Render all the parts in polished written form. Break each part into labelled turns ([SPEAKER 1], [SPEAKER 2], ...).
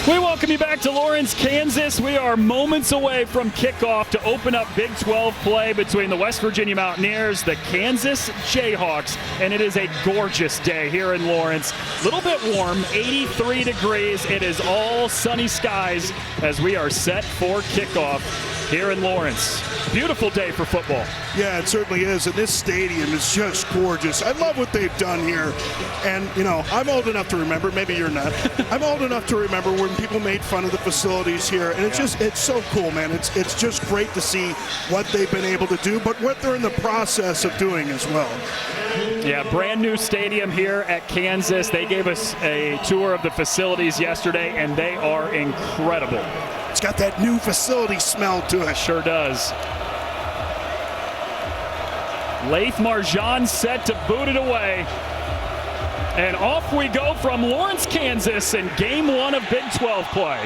[SPEAKER 1] We welcome you back to Lawrence, Kansas. We are moments away from kickoff to open up Big 12 play between the West Virginia Mountaineers, the Kansas Jayhawks, and it is a gorgeous day here in Lawrence. A little bit warm, 83 degrees. It is all sunny skies as we are set for kickoff here in Lawrence. Beautiful day for football.
[SPEAKER 2] Yeah, it certainly is, and this stadium is just gorgeous. I love what they've done here, and you know, I'm old enough to remember, maybe you're not, I'm old enough to remember when people made fun of the facilities here, and it's so cool, man. It's just great to see what they've been able to do, but what they're in the process of doing as well.
[SPEAKER 1] Yeah, brand new stadium here at Kansas. They gave us a tour of the facilities yesterday, and they are incredible.
[SPEAKER 2] It's got that new facility smell to it.
[SPEAKER 1] Sure does. Laith Marjan set to boot it away. And off we go from Lawrence, Kansas in game one of Big 12 play.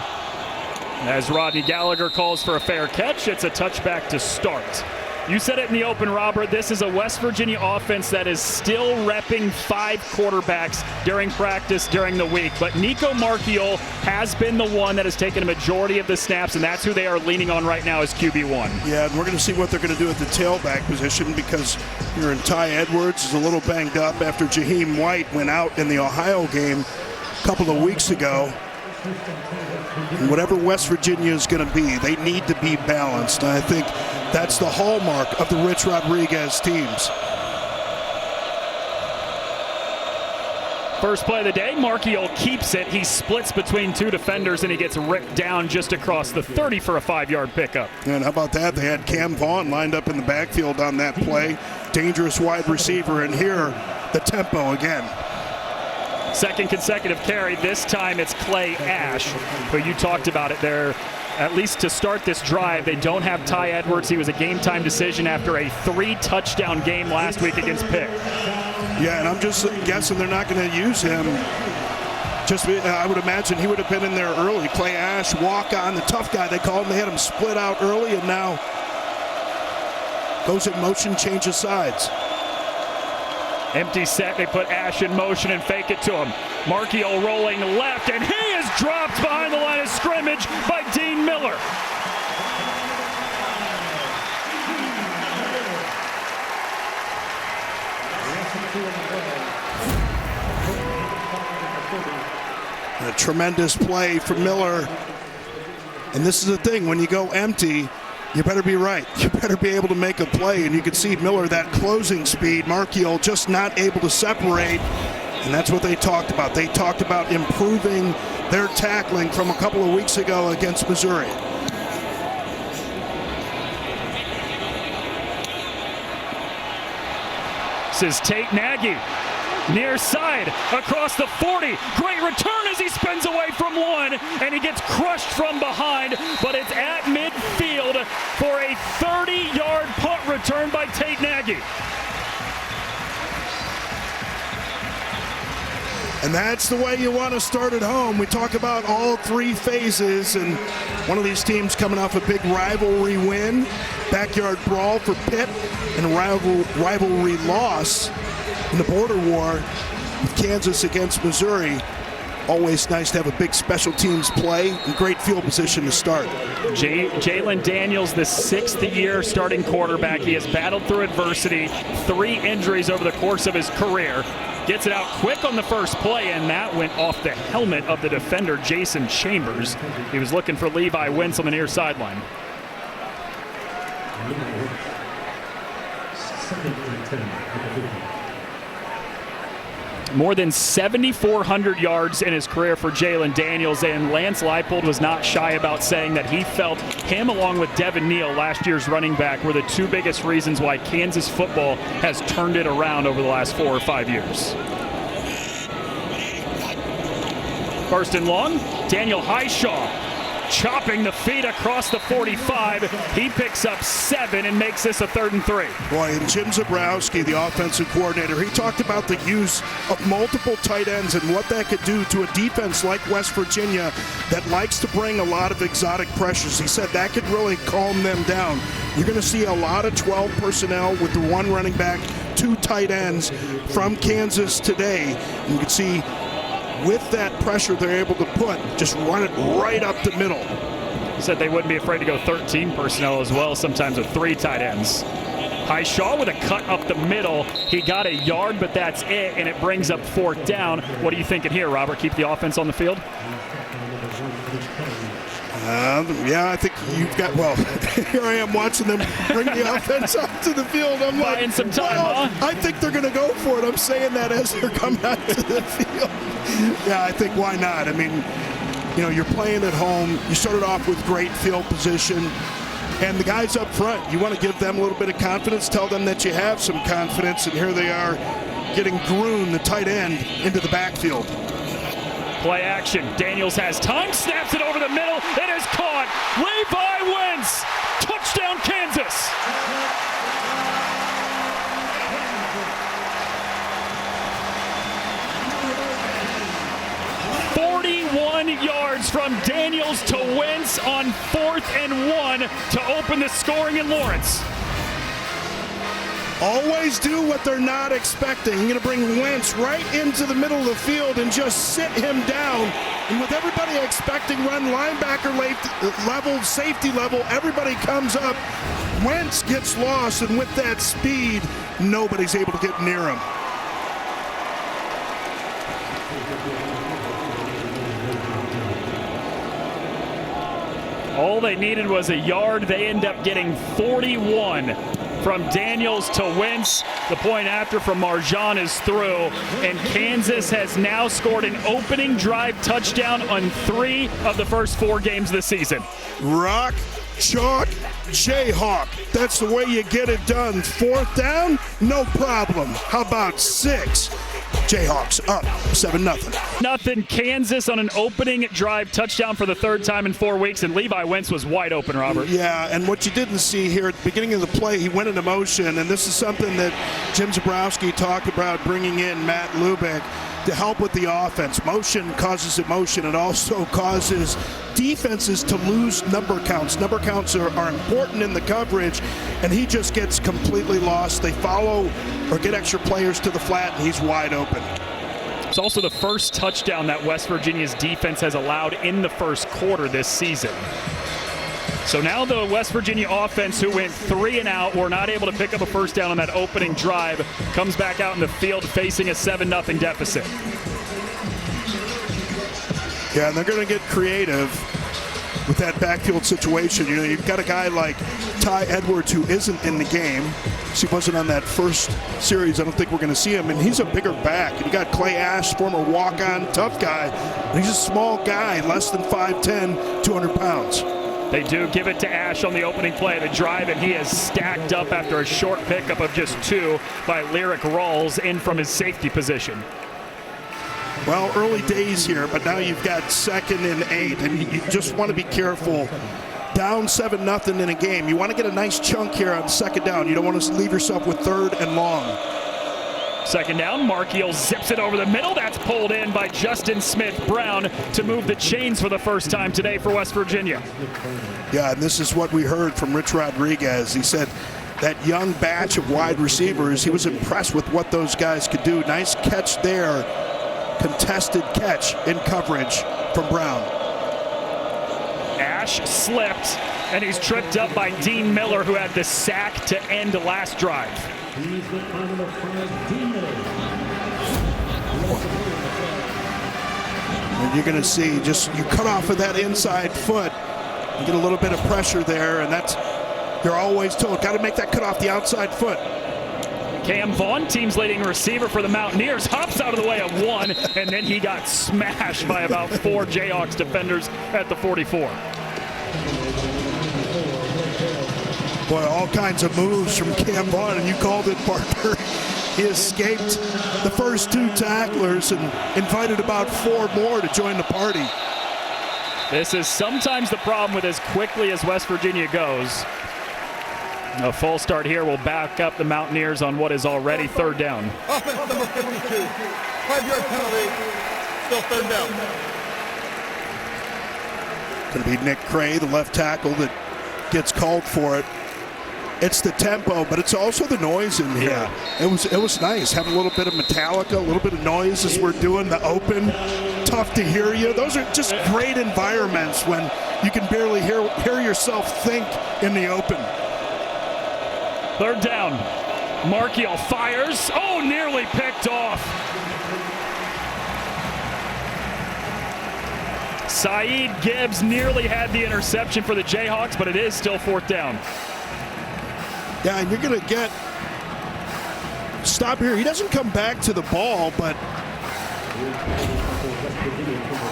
[SPEAKER 1] As Rodney Gallagher calls for a fair catch, it's a touchback to start. You said it in the open, Robert. This is a West Virginia offense that is still repping 5 quarterbacks during practice during the week. But Nico Marchiol has been the one that has taken a majority of the snaps, and that's who they are leaning on right now as QB1.
[SPEAKER 2] Yeah, and we're going to see what they're going to do at the tailback position, because your Ty Edwards is a little banged up after Jaheim White went out in the Ohio game a couple of weeks ago. And whatever West Virginia is going to be, they need to be balanced. And I think that's the hallmark of the Rich Rodriguez teams.
[SPEAKER 1] First play of the day, Marchiol keeps it. He splits between 2 defenders, and he gets ripped down just across the 30 for a 5-yard pickup.
[SPEAKER 2] And how about that? They had Cam Vaughn lined up in the backfield on that play. Dangerous wide receiver, and here, the tempo again.
[SPEAKER 1] Second consecutive carry. This time it's Clay Ash, but you talked about it there. At least to start this drive, they don't have Ty Edwards. He was a game-time decision after a 3-touchdown game last week against Pitt.
[SPEAKER 2] Yeah, and I'm just guessing they're not going to use him. I would imagine he would have been in there early. Clay Ash, walk on, the tough guy they called him. They had him split out early, and now goes in motion, changes sides.
[SPEAKER 1] Empty set, they put Ash in motion and fake it to him. Marchiol rolling left, and he is dropped behind the line of scrimmage by Dean Miller.
[SPEAKER 2] A tremendous play from Miller. And this is the thing, when you go empty, you better be right. You better be able to make a play, and you can see Miller, that closing speed, Marchiol just not able to separate, and that's what they talked about. They talked about improving their tackling from a couple of weeks ago against Missouri.
[SPEAKER 1] This is Tate Nagy. Near side, across the 40. Great return as he spins away from one, and he gets crushed from behind, but it's at midfield for a 30-yard punt return by Tate Nagy.
[SPEAKER 2] And that's the way you want to start at home. We talk about all 3 phases, and one of these teams coming off a big rivalry win, backyard brawl for Pitt, and a rivalry loss in the border war with Kansas against Missouri. Always nice to have a big special teams play and great field position to start.
[SPEAKER 1] Jalen Daniels, the 6th year starting quarterback. He has battled through adversity, 3 injuries over the course of his career. Gets it out quick on the first play, and that went off the helmet of the defender, Jason Chambers. He was looking for Levi Wentz on the near sideline. More than 7,400 yards in his career for Jalen Daniels, and Lance Leipold was not shy about saying that he felt him, along with Devin Neal, last year's running back, were the 2 biggest reasons why Kansas football has turned it around over the last 4 or 5 years. First and long, Daniel Highshaw chopping the feet across the 45. He picks up 7 and makes this a 3rd and 3.
[SPEAKER 2] Boy, and Jim Zebrowski, the offensive coordinator, he talked about the use of multiple tight ends and what that could do to a defense like West Virginia that likes to bring a lot of exotic pressures. He said that could really calm them down. You're going to see a lot of 12 personnel with the 1 running back, 2 tight ends from Kansas today. You can see with that pressure they're able to put, just run it right up the middle.
[SPEAKER 1] Said they wouldn't be afraid to go 13 personnel as well, sometimes with 3 tight ends. Highshaw with a cut up the middle. He got a yard, but that's it, and it brings up 4th down. What are you thinking here, Robert? Keep the offense on the field?
[SPEAKER 2] Yeah, I think you've got, well, here I am watching them bring the offense out to the field. I'm
[SPEAKER 1] buying some time, huh?
[SPEAKER 2] I think they're going to go for it. I'm saying that as they're coming out to the field. Yeah, I think why not? I mean, you know, you're playing at home. You started off with great field position. And the guys up front, you want to give them a little bit of confidence, tell them that you have some confidence, and here they are getting Gruen, the tight end, into the backfield.
[SPEAKER 1] Play action. Daniels has time, snaps it over the middle. It is caught. Levi wins. Touchdown, Kansas. Yards from Daniels to Wentz on 4th and 1 to open the scoring in Lawrence.
[SPEAKER 2] Always do what they're not expecting. You're going to bring Wentz right into the middle of the field and just sit him down. And with everybody expecting run linebacker level, safety level, everybody comes up. Wentz gets lost, and with that speed, nobody's able to get near him.
[SPEAKER 1] All they needed was a yard. They end up getting 41 from Daniels to Wentz. The point after from Marjan is through, and Kansas has now scored an opening drive touchdown on 3 of the first 4 games this season.
[SPEAKER 2] Rock, chalk, Jayhawk. That's the way you get it done. 4th down, no problem. How about 6? Jayhawks up 7-0.
[SPEAKER 1] Nothing. Kansas on an opening drive touchdown for the 3rd time in 4 weeks, and Levi Wentz was wide open, Robert.
[SPEAKER 2] Yeah, and what you didn't see here at the beginning of the play, he went into motion, and this is something that Jim Zabrowski talked about, bringing in Matt Lubick to help with the offense. Motion causes emotion. It also causes defenses to lose number counts. Number counts are important in the coverage, and he just gets completely lost. They follow or get extra players to the flat, and he's wide open.
[SPEAKER 1] It's also the first touchdown that West Virginia's defense has allowed in the first quarter this season. So now the West Virginia offense, who went 3 and out, were not able to pick up a first down on that opening drive, comes back out in the field facing a 7-0 deficit.
[SPEAKER 2] Yeah, and they're going to get creative with that backfield situation. You know, you've got a guy like Ty Edwards who isn't in the game. So he wasn't on that first series. I don't think we're going to see him, and he's a bigger back. You got Clay Ash, former walk-on, tough guy. And he's a small guy, less than 5'10", 200 pounds.
[SPEAKER 1] They do give it to Ash on the opening play of the drive, and he is stacked up after a short pickup of just 2 by Lyric Rawls in from his safety position.
[SPEAKER 2] Well, early days here, but now you've got 2nd and 8, and you just want to be careful. Down 7-0 in a game. You want to get a nice chunk here on 2nd down. You don't want to leave yourself with 3rd and long.
[SPEAKER 1] 2nd down, Markiel zips it over the middle. That's pulled in by Justin Smith-Brown to move the chains for the first time today for West Virginia.
[SPEAKER 2] Yeah, and this is what we heard from Rich Rodriguez. He said that young batch of wide receivers, he was impressed with what those guys could do. Nice catch there. Contested catch in coverage from Brown.
[SPEAKER 1] Ash slipped, and he's tripped up by Dean Miller, who had the sack to end the last drive.
[SPEAKER 2] And you're going to see just you cut off of that inside foot, you get a little bit of pressure there, and that's, you're always told, got to make that cut off the outside foot.
[SPEAKER 1] Cam Vaughn, team's leading receiver for the Mountaineers, hops out of the way of 1, and then he got smashed by about 4 Jayhawks defenders at the 44.
[SPEAKER 2] Boy, all kinds of moves from Cam Vaughn, and you called it, Parker. He escaped the first 2 tacklers and invited about 4 more to join the party.
[SPEAKER 1] This is sometimes the problem with as quickly as West Virginia goes. A full start here will back up the Mountaineers on what is already 3rd down.
[SPEAKER 3] Offense number 52, 5-yard penalty, still 3rd down.
[SPEAKER 2] Going to be Nick Cray, the left tackle, that gets called for it. It's the tempo, but it's also the noise in here.
[SPEAKER 1] Yeah.
[SPEAKER 2] It was nice. Have a little bit of Metallica, a little bit of noise as we're doing the open. Tough to hear you. Those are just great environments when you can barely hear yourself think in the open.
[SPEAKER 1] Third down. Markiel fires. Oh, nearly picked off. Saeed Gibbs nearly had the interception for the Jayhawks, but it is still fourth down.
[SPEAKER 2] Yeah, and you're going to get stop here. He doesn't come back to the ball, but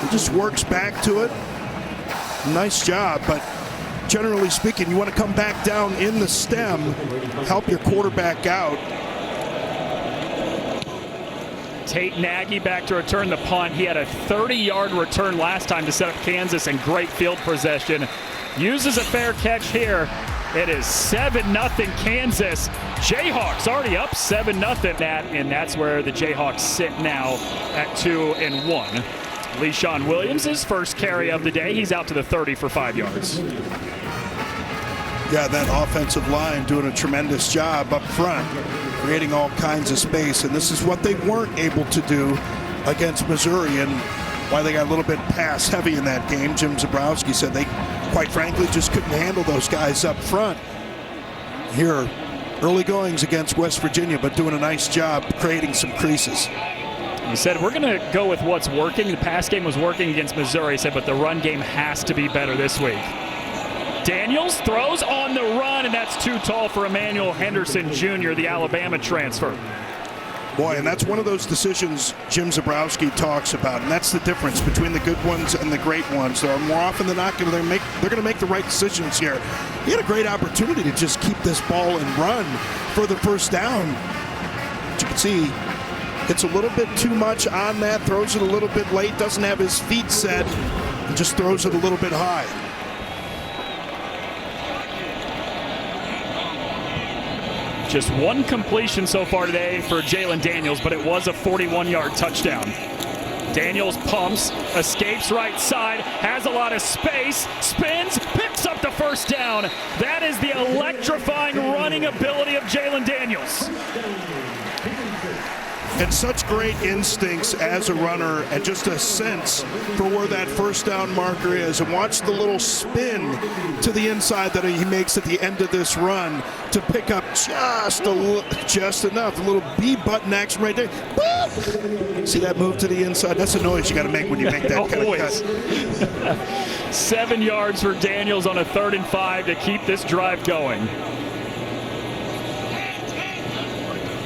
[SPEAKER 2] he just works back to it. Nice job, but generally speaking, you want to come back down in the stem, help your quarterback out.
[SPEAKER 1] Tate Nagy back to return the punt. He had a 30-yard return last time to set up Kansas and great field possession. Uses a fair catch here. It is 7-0 Kansas. Jayhawks already up 7-0, and that's where the Jayhawks sit now at 2-1. LeShawn Williams, his first carry of the day. He's out to the 30 for 5 yards.
[SPEAKER 2] Yeah, that offensive line doing a tremendous job up front, creating all kinds of space, and this is what they weren't able to do against Missouri, and why they got a little bit pass heavy in that game. Jim Zebrowski said they, quite frankly, just couldn't handle those guys up front. Here, early goings against West Virginia, but doing a nice job creating some creases.
[SPEAKER 1] He said, we're going to go with what's working. The pass game was working against Missouri, he said, but the run game has to be better this week. Daniels throws on the run, and that's too tall for Emmanuel Henderson Jr., the Alabama transfer.
[SPEAKER 2] Boy, and that's one of those decisions Jim Zebrowski talks about, and that's the difference between the good ones and the great ones. They're more often than not they're going to make the right decisions here. He had a great opportunity to just keep this ball and run for the first down. But you can see it's a little bit too much on that, throws it a little bit late, doesn't have his feet set, and just throws it a little bit high.
[SPEAKER 1] Just one completion so far today for Jalen Daniels, but it was a 41-yard touchdown. Daniels pumps, escapes right side, has a lot of space, spins, picks up the first down. That is the electrifying running ability of Jalen Daniels.
[SPEAKER 2] And such great instincts as a runner, and just a sense for where that first down marker is. And watch the little spin to the inside that he makes at the end of this run to pick up just enough. A little B button action right there. Boop! See that move to the inside? That's a noise you got to make when you make that kind of cut.
[SPEAKER 1] 7 yards for Daniels on a 3rd and 5 to keep this drive going.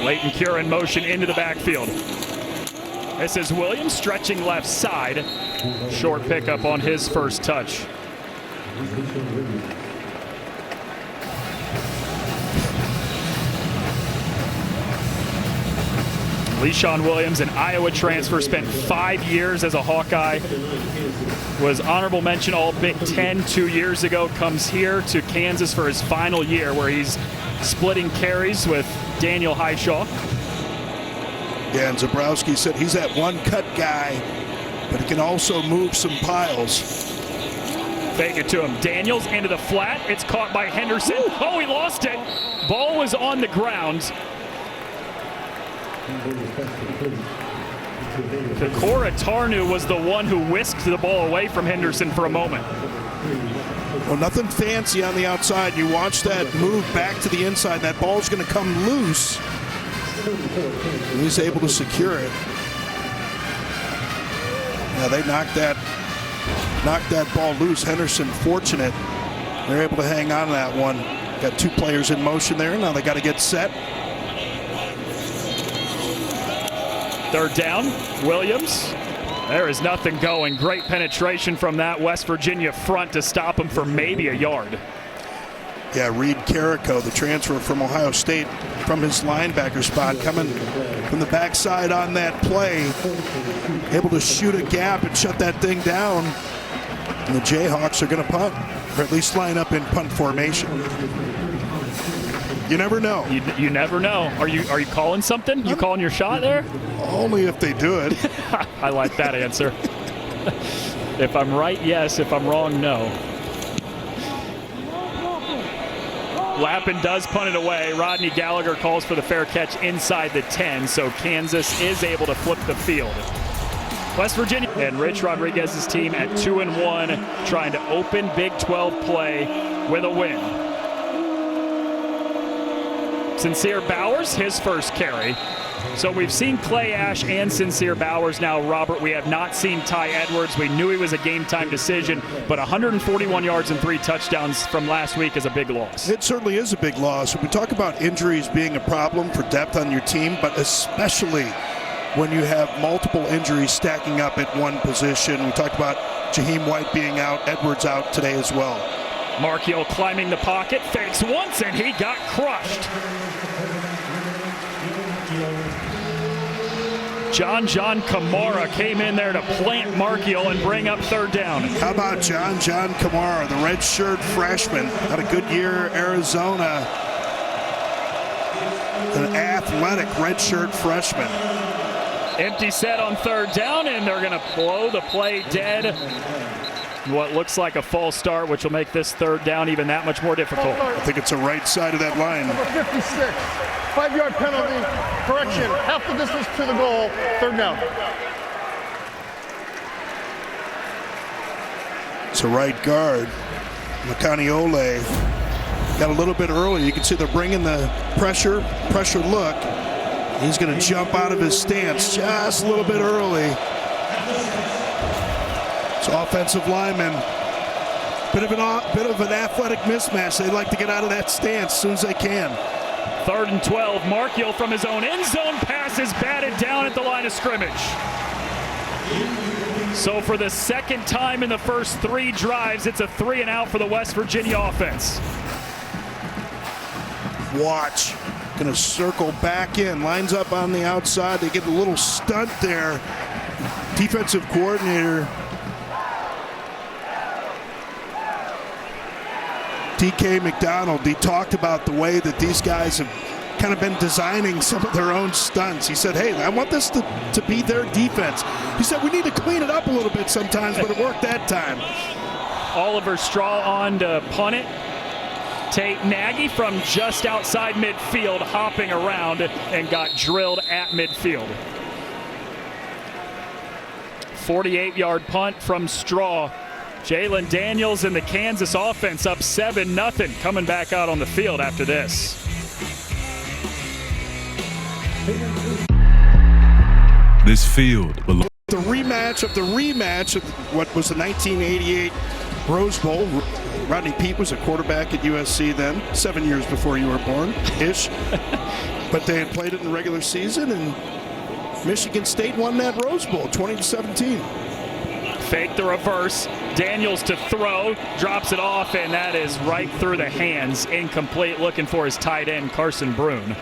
[SPEAKER 1] Leighton Cure in motion into the backfield. This is Williams stretching left side. Short pickup on his first touch. LeShawn Williams, an Iowa transfer, spent 5 years as a Hawkeye. Was honorable mention All Big Ten 2 years ago. Comes here to Kansas for his final year, where he's splitting carries with Daniel Highshaw.
[SPEAKER 2] Yeah, and Zebrowski said he's that one-cut guy, but he can also move some piles.
[SPEAKER 1] Fake it to him. Daniels into the flat. It's caught by Henderson. Oh, he lost it. Ball was on the ground. Kokora Tarnu was the one who whisked the ball away from Henderson for a moment.
[SPEAKER 2] Well, nothing fancy on the outside. You watch that move back to the inside. That ball's going to come loose. And he's able to secure it. Yeah, they knocked that ball loose. Henderson fortunate. They're able to hang on to that one. Got 2 players in motion there. Now they got to get set.
[SPEAKER 1] 3rd down, Williams. There is nothing going. Great penetration from that West Virginia front to stop him for maybe a yard.
[SPEAKER 2] Yeah, Reed Carrico, the transfer from Ohio State, from his linebacker spot, coming from the backside on that play, able to shoot a gap and shut that thing down. And the Jayhawks are going to punt, or at least line up in punt formation. You never know.
[SPEAKER 1] You never know. Are you calling something? You calling your shot there?
[SPEAKER 2] Only if they do it.
[SPEAKER 1] I like that answer. If I'm right, yes. If I'm wrong, no. Lappin does punt it away. Rodney Gallagher calls for the fair catch inside the 10, so Kansas is able to flip the field. West Virginia and Rich Rodriguez's team at 2-1, trying to open Big 12 play with a win. Sincere Bowers, his first carry. So we've seen Clay Ash and Sincere Bowers now, Robert. We have not seen Ty Edwards. We knew he was a game-time decision, but 141 yards and 3 touchdowns from last week is a big loss.
[SPEAKER 2] It certainly is a big loss. We talk about injuries being a problem for depth on your team, but especially when you have multiple injuries stacking up at one position. We talked about Jaheim White being out, Edwards out today as well.
[SPEAKER 1] Marchiol climbing the pocket, fakes once, and he got crushed. John Kamara came in there to plant Marchiol and bring up third down.
[SPEAKER 2] How about John Kamara, the redshirt freshman? Had a good year, Arizona. An athletic redshirt freshman.
[SPEAKER 1] Empty set on third down, and they're going to blow the play dead. What looks like a false start, which will make this third down even that much more difficult.
[SPEAKER 2] I think it's the right side of that line.
[SPEAKER 3] Number 56, 5-yard penalty, correction, half the distance to the goal, third down.
[SPEAKER 2] It's a right guard. Macaniole got a little bit early. You can see they're bringing the pressure look. He's going to jump out of his stance just a little bit early. It's offensive lineman. Bit of an athletic mismatch. They like to get out of that stance as soon as they can.
[SPEAKER 1] 3rd and 12. Marchiol from his own end zone pass is batted down at the line of scrimmage. So for the second time in the first 3 drives, it's a 3 and out for the West Virginia offense.
[SPEAKER 2] Watch. Going to circle back in. Lines up on the outside. They get a little stunt there. Defensive coordinator DK McDonald, he talked about the way that these guys have kind of been designing some of their own stunts. He said, hey, I want this to be their defense. He said, we need to clean it up a little bit sometimes, but it worked that time.
[SPEAKER 1] Oliver Straw on to punt it. Tate Nagy from just outside midfield, hopping around and got drilled at midfield. 48-yard punt from Straw. Jalen Daniels and the Kansas offense up 7-0, coming back out on the field after this.
[SPEAKER 4] This field belongs.
[SPEAKER 2] The rematch of what was the 1988 Rose Bowl. Rodney Peete was a quarterback at USC then, 7 years before you were born-ish. But they had played it in the regular season, and Michigan State won that Rose Bowl, 20-17.
[SPEAKER 1] Fake the reverse, Daniels to throw, drops it off, and that is right through the hands. Incomplete, looking for his tight end, Carson Brune.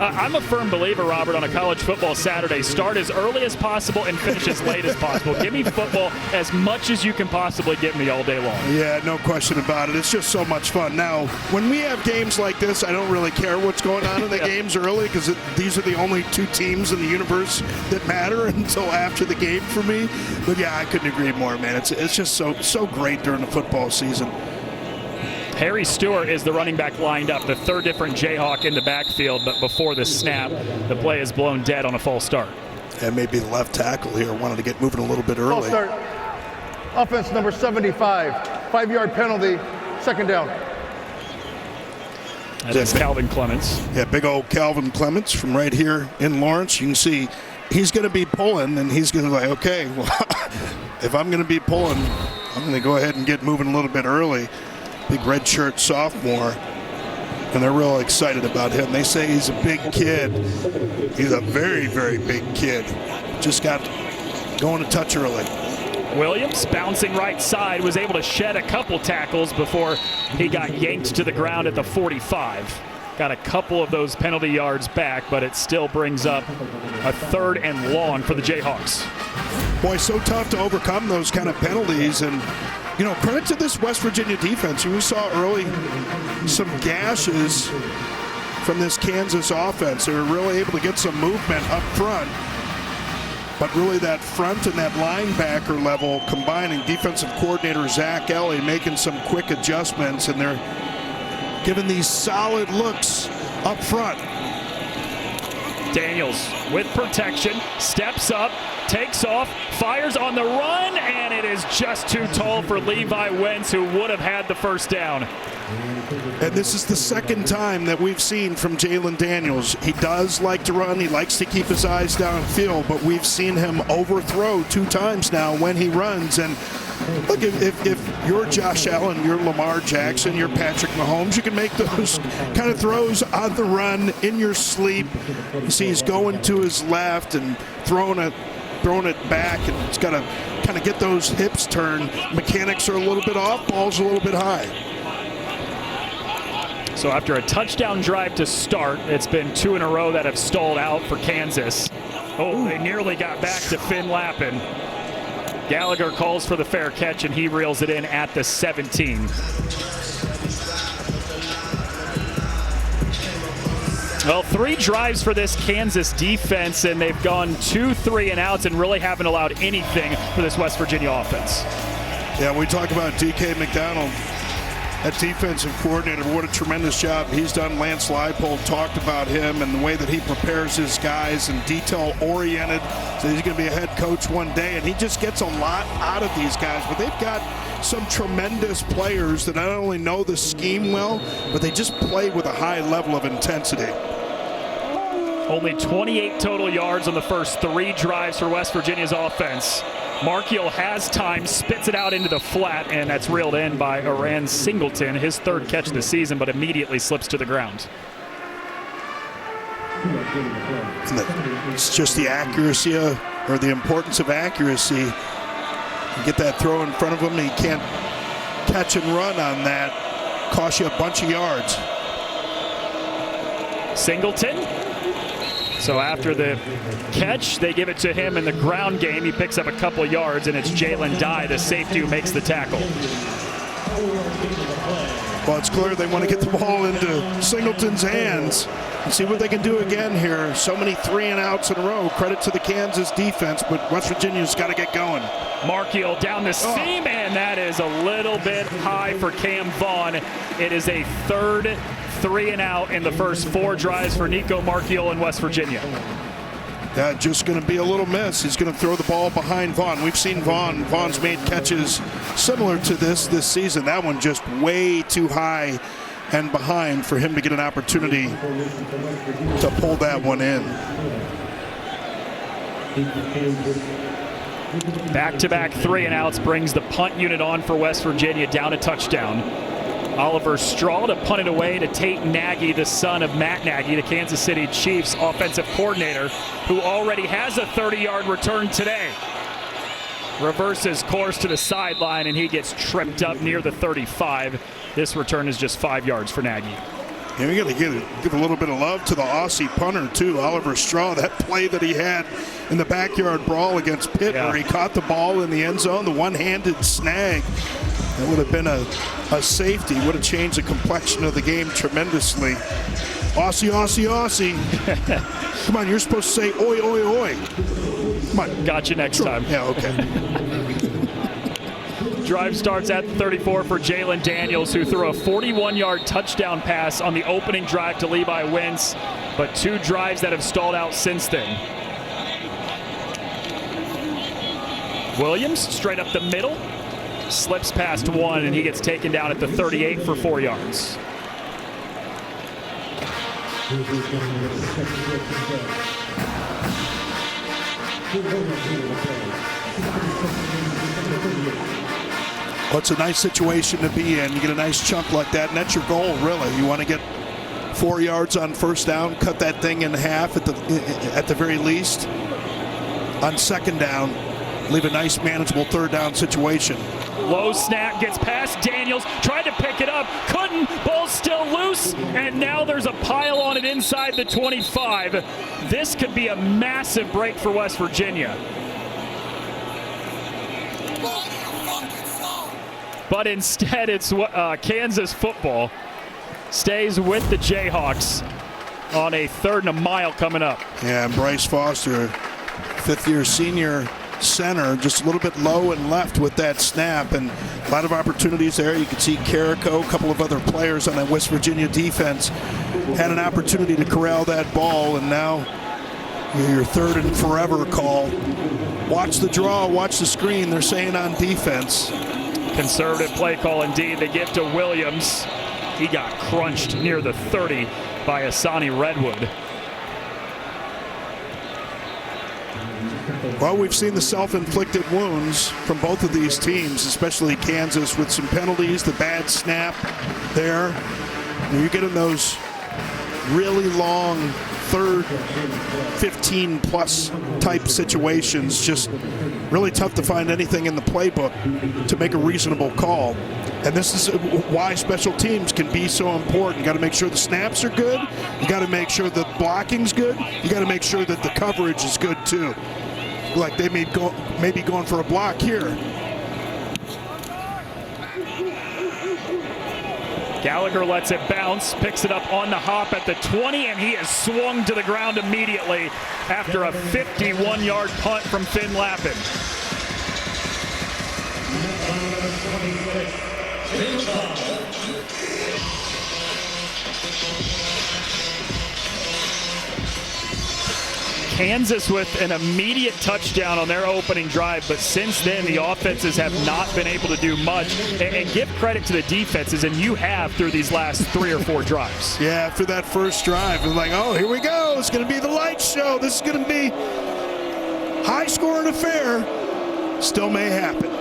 [SPEAKER 1] I'm a firm believer, Robert, on a college football Saturday. Start as early as possible and finish as late as possible. Give me football as much as you can possibly give me all day long.
[SPEAKER 2] Yeah, no question about it. It's just so much fun. Now, when we have games like this, I don't really care what's going on in the games early because these are the only 2 teams in the universe that matter until after the game for me. But yeah, I couldn't agree more, man. It's just so great during the football season.
[SPEAKER 1] Harry Stewart is the running back lined up, the 3rd different Jayhawk in the backfield, but before the snap, the play is blown dead on a false start.
[SPEAKER 2] And maybe the left tackle here wanted to get moving a little bit early.
[SPEAKER 3] False start. Offense number 75, 5-yard penalty, second down.
[SPEAKER 1] That's Calvin Clements.
[SPEAKER 2] Yeah, big old Calvin Clements from right here in Lawrence. You can see he's going to be pulling, and he's going to be like, okay, well, if I'm going to be pulling, I'm going to go ahead and get moving a little bit early. Big redshirt sophomore, and they're real excited about him. They say he's a big kid. He's a very, very big kid. Just got going a touch early.
[SPEAKER 1] Williams bouncing right side, was able to shed a couple tackles before he got yanked to the ground at the 45. Got a couple of those penalty yards back, but it still brings up a 3rd and long for the Jayhawks.
[SPEAKER 2] Boy, so tough to overcome those kind of penalties, and you know, credit to this West Virginia defense. We saw early some gashes from this Kansas offense. They were really able to get some movement up front. But really that front and that linebacker level combining, defensive coordinator Zach Ellie making some quick adjustments, and they're giving these solid looks up front.
[SPEAKER 1] Daniels with protection, steps up, takes off, fires on the run, and it is just too tall for Levi Wentz, who would have had the first down.
[SPEAKER 2] And this is the second time that we've seen from Jalen Daniels. He does like to run. He likes to keep his eyes downfield, but we've seen him overthrow 2 times now when he runs. And look, if you're Josh Allen, you're Lamar Jackson, you're Patrick Mahomes, you can make those kind of throws on the run in your sleep. You see he's going to his left and throwing it back, and he's got to kind of get those hips turned. Mechanics are a little bit off, ball's a little bit high.
[SPEAKER 1] So after a touchdown drive to start, it's been 2 in a row that have stalled out for Kansas. Oh, they nearly got back to Finn Lappin. Gallagher calls for the fair catch, and he reels it in at the 17. Well, 3 drives for this Kansas defense, and they've gone 2 3-and-outs and really haven't allowed anything for this West Virginia offense.
[SPEAKER 2] Yeah, we talk about D.K. McDonald, that defensive coordinator. What a tremendous job he's done. Lance Leipold talked about him and the way that he prepares his guys and detail-oriented. So he's going to be a head coach one day, and he just gets a lot out of these guys. But they've got some tremendous players that not only know the scheme well, but they just play with a high level of intensity.
[SPEAKER 1] Only 28 total yards on the first 3 drives for West Virginia's offense. Markiel has time, spits it out into the flat, and that's reeled in by Aran Singleton, his 3rd catch of the season, but immediately slips to the ground.
[SPEAKER 2] It's just the accuracy or the importance of accuracy. You get that throw in front of him, and he can't catch and run on that. Cost you a bunch of yards.
[SPEAKER 1] Singleton. So after the catch, they give it to him in the ground game. He picks up a couple yards, and it's Jalen Dye, the safety, who makes the tackle.
[SPEAKER 2] Well, it's clear they want to get the ball into Singleton's hands and see what they can do again here. So many 3-and-outs in a row. Credit to the Kansas defense, but West Virginia's got to get going.
[SPEAKER 1] Markiel down the seam, and that is a little bit high for Cam Vaughn. It is a 3rd 3-and-out in the first 4 drives for Nico Markiel in West Virginia.
[SPEAKER 2] Yeah, just going to be a little miss. He's going to throw the ball behind Vaughn. We've seen Vaughn. Vaughn's made catches similar to this season. That one just way too high and behind for him to get an opportunity to pull that one in.
[SPEAKER 1] Back-to-back 3-and-outs brings the punt unit on for West Virginia down a touchdown. Oliver Straw to punt it away to Tate Nagy, the son of Matt Nagy, the Kansas City Chiefs offensive coordinator, who already has a 30-yard return today. Reverses course to the sideline, and he gets tripped up near the 35. This return is just 5 yards for Nagy.
[SPEAKER 2] Yeah, we got to give a little bit of love to the Aussie punter, too, Oliver Straw. That play that he had in the backyard brawl against Pitt, where he caught the ball in the end zone, the one-handed snag. That would have been a safety, would have changed the complexion of the game tremendously. Aussie, Aussie, Aussie. Come on, you're supposed to say oi, oi, oi. Come on.
[SPEAKER 1] Got you next time.
[SPEAKER 2] Yeah, okay.
[SPEAKER 1] Drive starts at the 34 for Jalen Daniels, who threw a 41-yard touchdown pass on the opening drive to Levi Wentz, but 2 drives that have stalled out since then. Williams straight up the middle, slips past 1, and he gets taken down at the 38 for 4 yards.
[SPEAKER 2] Well, it's a nice situation to be in. You get a nice chunk like that, and that's your goal, really. You want to get 4 yards on first down, cut that thing in half at the very least. On second down, leave a nice, manageable 3rd down situation.
[SPEAKER 1] Low snap, gets past Daniels, tried to pick it up, couldn't, ball's still loose, and now there's a pile on it inside the 25. This could be a massive break for West Virginia. But instead, it's Kansas football stays with the Jayhawks on a 3rd and a mile coming up.
[SPEAKER 2] Yeah, and Bryce Foster, 5th-year senior, center, just a little bit low and left with that snap, and a lot of opportunities there. You can see Carrico, a couple of other players on that West Virginia defense had an opportunity to corral that ball, and now your third and forever call. Watch the draw, watch the screen, they're saying on defense.
[SPEAKER 1] Conservative play call indeed. They give to Williams. He got crunched near the 30 by Asani Redwood.
[SPEAKER 2] Well, we've seen the self-inflicted wounds from both of these teams, especially Kansas with some penalties, the bad snap there. You're getting those really long third 15-plus type situations, just really tough to find anything in the playbook to make a reasonable call. And this is why special teams can be so important. You got to make sure the snaps are good. You got to make sure the blocking's good. You got to make sure that the coverage is good too. Like they may be going for a block here.
[SPEAKER 1] Gallagher lets it bounce, picks it up on the hop at the 20, and he is swung to the ground immediately after a 51-yard punt from Finn Lappin. Kansas with an immediate touchdown on their opening drive, but since then the offenses have not been able to do much. And give credit to the defenses, and you have through these last 3 or 4 drives.
[SPEAKER 2] Yeah, after that first drive, it was like, oh, here we go. It's going to be the light show. This is going to be high-scoring affair. Still may happen.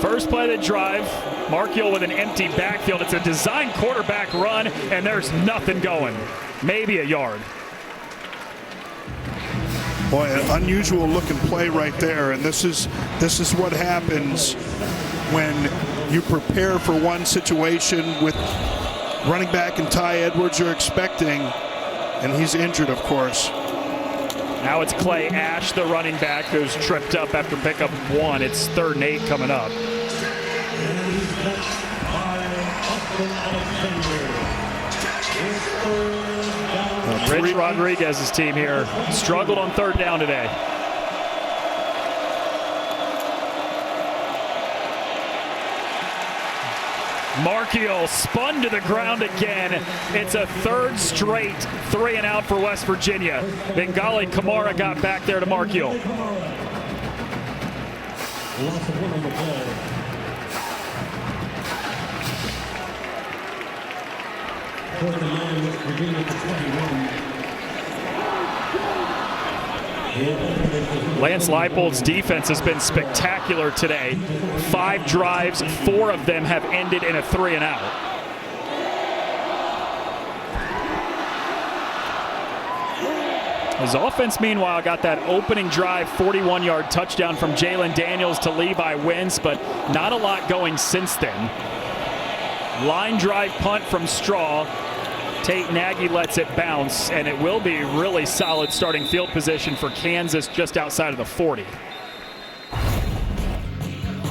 [SPEAKER 1] First play of the drive, Markiel with an empty backfield. It's a designed quarterback run, and there's nothing going. Maybe a yard.
[SPEAKER 2] Boy, an unusual looking play right there, and this is what happens when you prepare for one situation with running back and Ty Edwards you're expecting, and he's injured, of course.
[SPEAKER 1] Now it's Clay Ash, the running back, who's tripped up after pickup 1. It's 3rd and 8 coming up. Rich Rodriguez's team here struggled on 3rd down today. Markiel spun to the ground again. It's a 3rd straight 3 and out for West Virginia. Bengali Kamara got back there to Markiel. Lance Leipold's defense has been spectacular today. 5 drives, 4 of them have ended in a 3 and out. His offense, meanwhile, got that opening drive 41-yard touchdown from Jalen Daniels to Levi Wentz, but not a lot going since then. Line drive punt from Straw. Tate Nagy lets it bounce, and it will be really solid starting field position for Kansas just outside of the 40.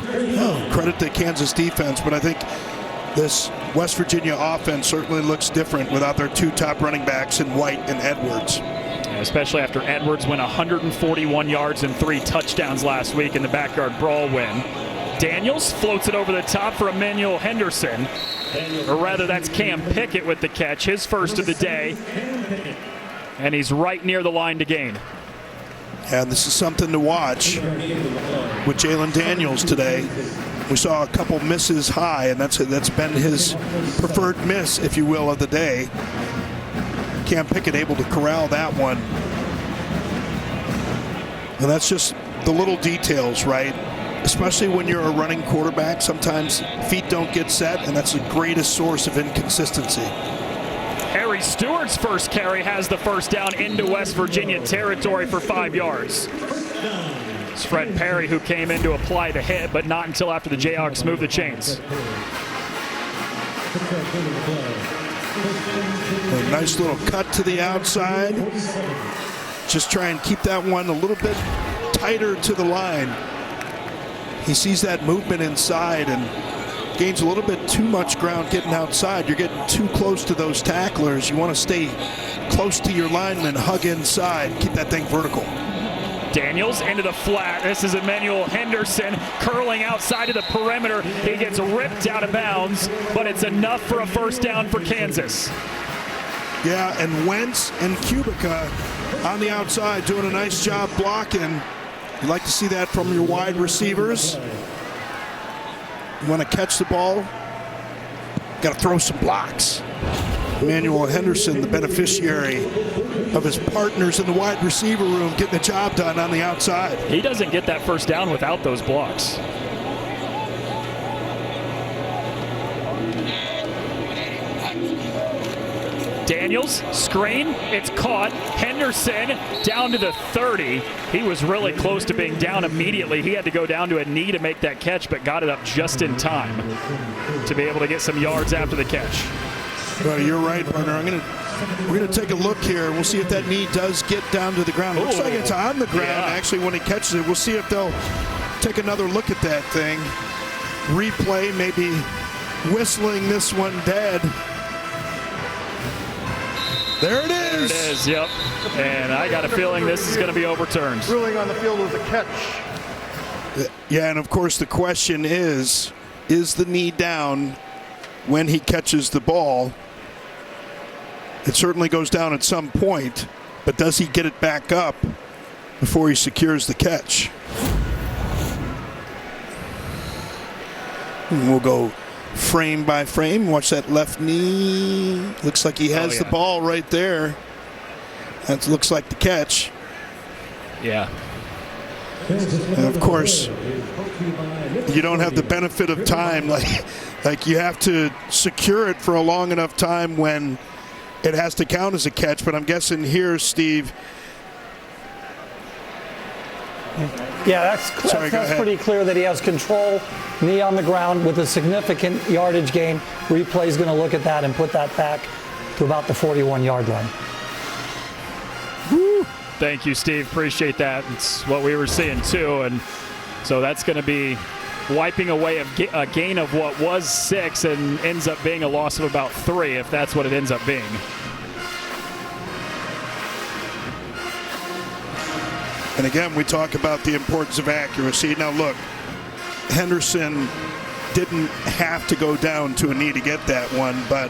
[SPEAKER 2] Oh, credit to Kansas defense, but I think this West Virginia offense certainly looks different without their 2 top running backs in White and Edwards.
[SPEAKER 1] Especially after Edwards went 141 yards and 3 touchdowns last week in the backyard brawl win. Daniels floats it over the top for Emmanuel Henderson. Or rather, that's Cam Pickett with the catch, his first of the day. And he's right near the line to gain.
[SPEAKER 2] And this is something to watch with Jalen Daniels today. We saw a couple misses high, and that's been his preferred miss, if you will, of the day. Cam Pickett able to corral that one. And that's just the little details, right? Especially when you're a running quarterback, sometimes feet don't get set, and that's the greatest source of inconsistency.
[SPEAKER 1] Harry Stewart's first carry has the first down into West Virginia territory for 5 yards. It's Fred Perry who came in to apply the hit, but not until after the Jayhawks moved the chains.
[SPEAKER 2] A nice little cut to the outside. Just try and keep that one a little bit tighter to the line. He sees that movement inside and gains a little bit too much ground getting outside. You're getting too close to those tacklers. You want to stay close to your lineman, hug inside, keep that thing vertical.
[SPEAKER 1] Daniels into the flat. This is Emmanuel Henderson curling outside of the perimeter. He gets ripped out of bounds, but it's enough for a first down for Kansas.
[SPEAKER 2] Yeah, and Wentz and Kubica on the outside doing a nice job blocking. You like to see that from your wide receivers. You want to catch the ball, got to throw some blocks. Emmanuel Henderson, the beneficiary of his partners in the wide receiver room, getting the job done on the outside.
[SPEAKER 1] He doesn't get that first down without those blocks. Daniels, screen, it's caught. Henderson down to the 30. He was really close to being down immediately. He had to go down to a knee to make that catch, but got it up just in time to be able to get some yards after the catch.
[SPEAKER 2] Well, you're right, partner. We're gonna take a look here. We'll see if that knee does get down to the ground. It looks like it's on the ground, actually, when he catches it. We'll see if they'll take another look at that thing. Replay, maybe whistling this one dead. There it is.
[SPEAKER 1] There it is, yep. And I got a feeling this is going to be overturned.
[SPEAKER 3] Ruling on the field was a catch.
[SPEAKER 2] Yeah, and of course the question is the knee down when he catches the ball? It certainly goes down at some point, but does he get it back up before he secures the catch? And we'll go frame by frame. Watch that left knee. Looks like he has the ball right there. That looks like the catch.
[SPEAKER 1] Yeah.
[SPEAKER 2] And of course, you don't have the benefit of time. Like you have to secure it for a long enough time when it has to count as a catch. But I'm guessing here, Steve.
[SPEAKER 5] Yeah, that's pretty clear that he has control, knee on the ground with a significant yardage gain. Replay is going to look at that and put that back to about the 41-yard line.
[SPEAKER 1] Woo. Thank you, Steve. Appreciate that. It's what we were seeing too, and so that's going to be wiping away a gain of what was 6 and ends up being a loss of about 3 if that's what it ends up being.
[SPEAKER 2] And again, we talk about the importance of accuracy. Now look, Henderson didn't have to go down to a knee to get that one, but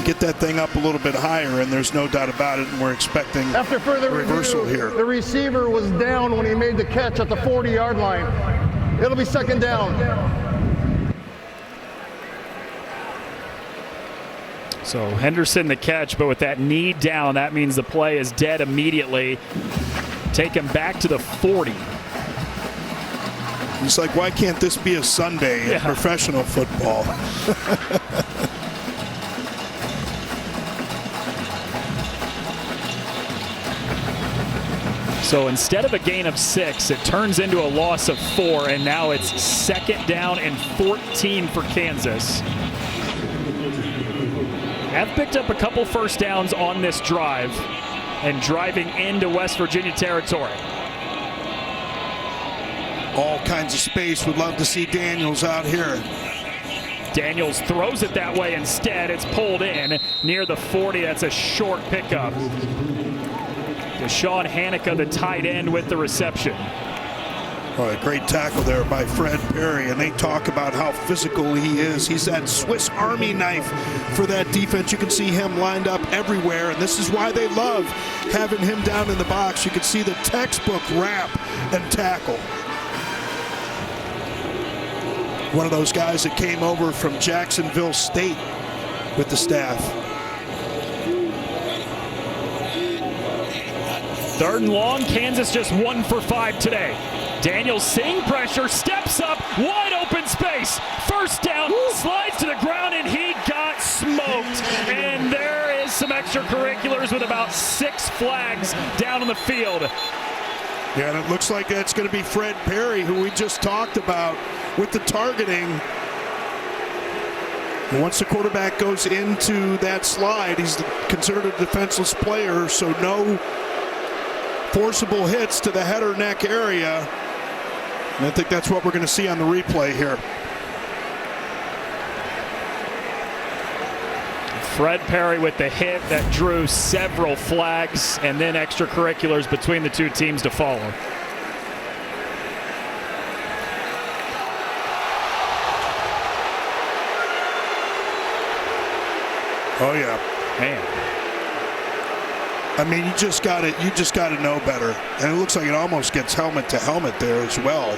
[SPEAKER 2] get that thing up a little bit higher, and there's no doubt about it, and we're expecting
[SPEAKER 3] after further
[SPEAKER 2] a reversal
[SPEAKER 3] review,
[SPEAKER 2] here.
[SPEAKER 3] The receiver was down when he made the catch at the 40-yard line. It'll be second down.
[SPEAKER 1] So Henderson the catch, but with that knee down, that means the play is dead immediately. Take him back to the 40.
[SPEAKER 2] It's like, why can't this be a Sunday in professional football?
[SPEAKER 1] So instead of a gain of 6, it turns into a loss of 4, and now it's second down and 14 for Kansas. Have picked up a couple first downs on this drive and driving into West Virginia territory.
[SPEAKER 2] All kinds of space. Would love to see Daniels out here.
[SPEAKER 1] Daniels throws it that way instead. It's pulled in near the 40. That's a short pickup. Deshaun Hanukkah, the tight end, with the reception.
[SPEAKER 2] Oh, a great tackle there by Fred Perry, and they talk about how physical he is. He's that Swiss Army knife for that defense. You can see him lined up everywhere, and this is why they love having him down in the box. You can see the textbook wrap and tackle. One of those guys that came over from Jacksonville State with the staff.
[SPEAKER 1] 3rd and long, Kansas just 1 for 5 today. Daniels seeing pressure, steps up, wide open space. First down, slides to the ground, and he got smoked. And there is some extracurriculars with about 6 flags down on the field.
[SPEAKER 2] Yeah, and it looks like that's going to be Fred Perry, who we just talked about with the targeting. And once the quarterback goes into that slide, he's considered a defenseless player, so no forcible hits to the head or neck area. And I think that's what we're going to see on the replay here.
[SPEAKER 1] Fred Perry with the hit that drew several flags and then extracurriculars between the two teams to follow.
[SPEAKER 2] Oh yeah,
[SPEAKER 1] Man.
[SPEAKER 2] I mean, you just got to know better. And it looks like it almost gets helmet to helmet there as well.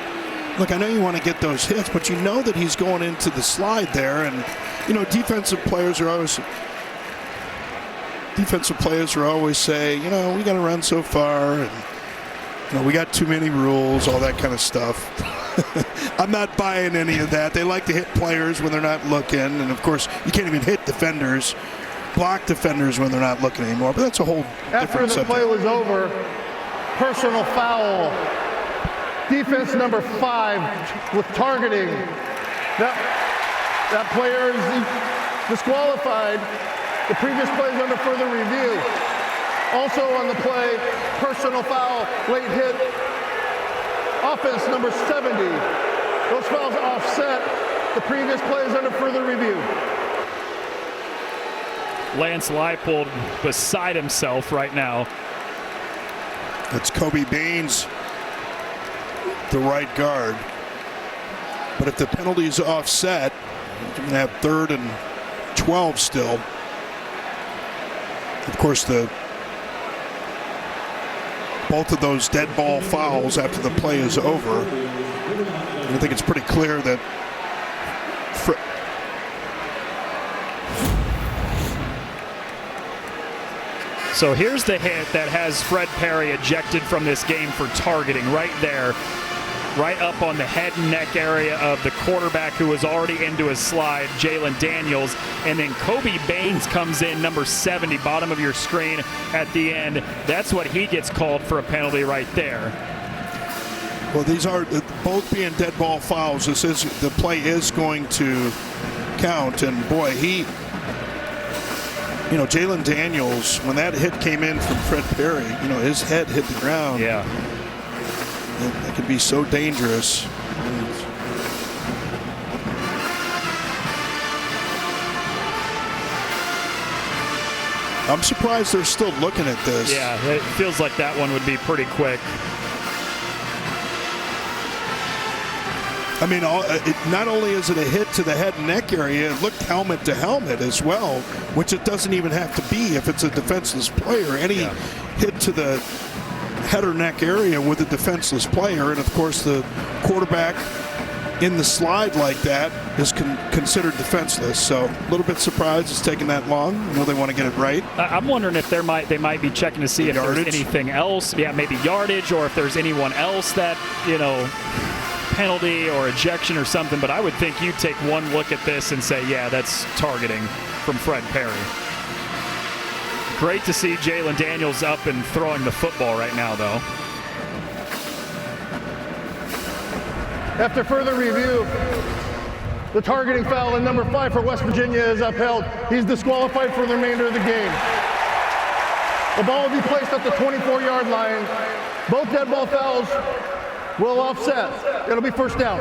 [SPEAKER 2] Look, I know you want to get those hits, but you know that he's going into the slide there, and defensive players are always say, we got to run so far, and we got too many rules, all that kind of stuff. I'm not buying any of that. They like to hit players when they're not looking, and of course, you can't even hit defenders, block defenders when they're not looking anymore. But that's a whole different subject.
[SPEAKER 3] After the play was over, personal foul. Defense number 5 with targeting. That player is disqualified. The previous play is under further review. Also on the play, personal foul, late hit. Offense number 70. Those fouls offset. The previous play is under further review.
[SPEAKER 1] Lance Leipold beside himself right now.
[SPEAKER 2] It's Kobe Baines, the right guard. But if the penalty's offset, you're going to have 3rd and 12 still. Of course, both of those dead ball fouls after the play is over. I think it's pretty clear that
[SPEAKER 1] So here's the hit that has Fred Perry ejected from this game for targeting right there, right up on the head and neck area of the quarterback who was already into his slide, Jalen Daniels. And then Kobe Baines comes in, number 70, bottom of your screen at the end. That's what he gets called for a penalty right there.
[SPEAKER 2] Well, these are both being dead ball fouls. The play is going to count, and boy, Jalen Daniels, when that hit came in from Fred Perry, his head hit the ground.
[SPEAKER 1] Yeah.
[SPEAKER 2] It could be so dangerous. I'm surprised they're still looking at this.
[SPEAKER 1] Yeah, it feels like that one would be pretty quick.
[SPEAKER 2] I mean, not only is it a hit to the head and neck area, it looked helmet to helmet as well, which it doesn't even have to be if it's a defenseless player. Any hit to the head or neck area with a defenseless player, and of course the quarterback in the slide like that is considered defenseless. So a little bit surprised it's taking that long. I know they want to get it right.
[SPEAKER 1] I'm wondering if they might be checking to see if there's anything else. Yeah, maybe yardage, or if there's anyone else that, penalty or ejection or something. But I would think you'd take one look at this and say, yeah, that's targeting from Fred Perry. Great to see Jalen Daniels up and throwing the football right now, though.
[SPEAKER 3] After further review, the targeting foul in number 5 for West Virginia is upheld. He's disqualified for the remainder of the game. The ball will be placed at the 24-yard line. Both dead ball fouls will offset. It'll be first down.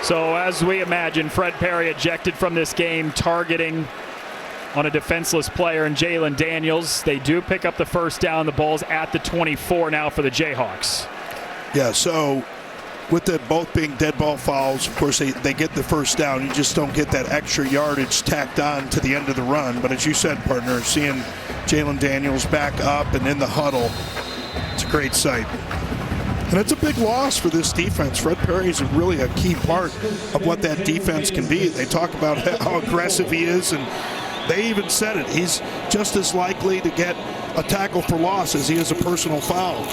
[SPEAKER 1] So as we imagine, Fred Perry ejected from this game, targeting on a defenseless player and Jalen Daniels. They do pick up the first down. The ball's at the 24 now for the Jayhawks.
[SPEAKER 2] Yeah, so with the both being dead ball fouls, of course, they get the first down. You just don't get that extra yardage tacked on to the end of the run. But as you said, partner, seeing Jalen Daniels back up and in the huddle, it's a great sight. And it's a big loss for this defense. Fred Perry is really a key part of what that defense can be. They talk about how aggressive he is, and they even said it. He's just as likely to get a tackle for loss as he is a personal foul.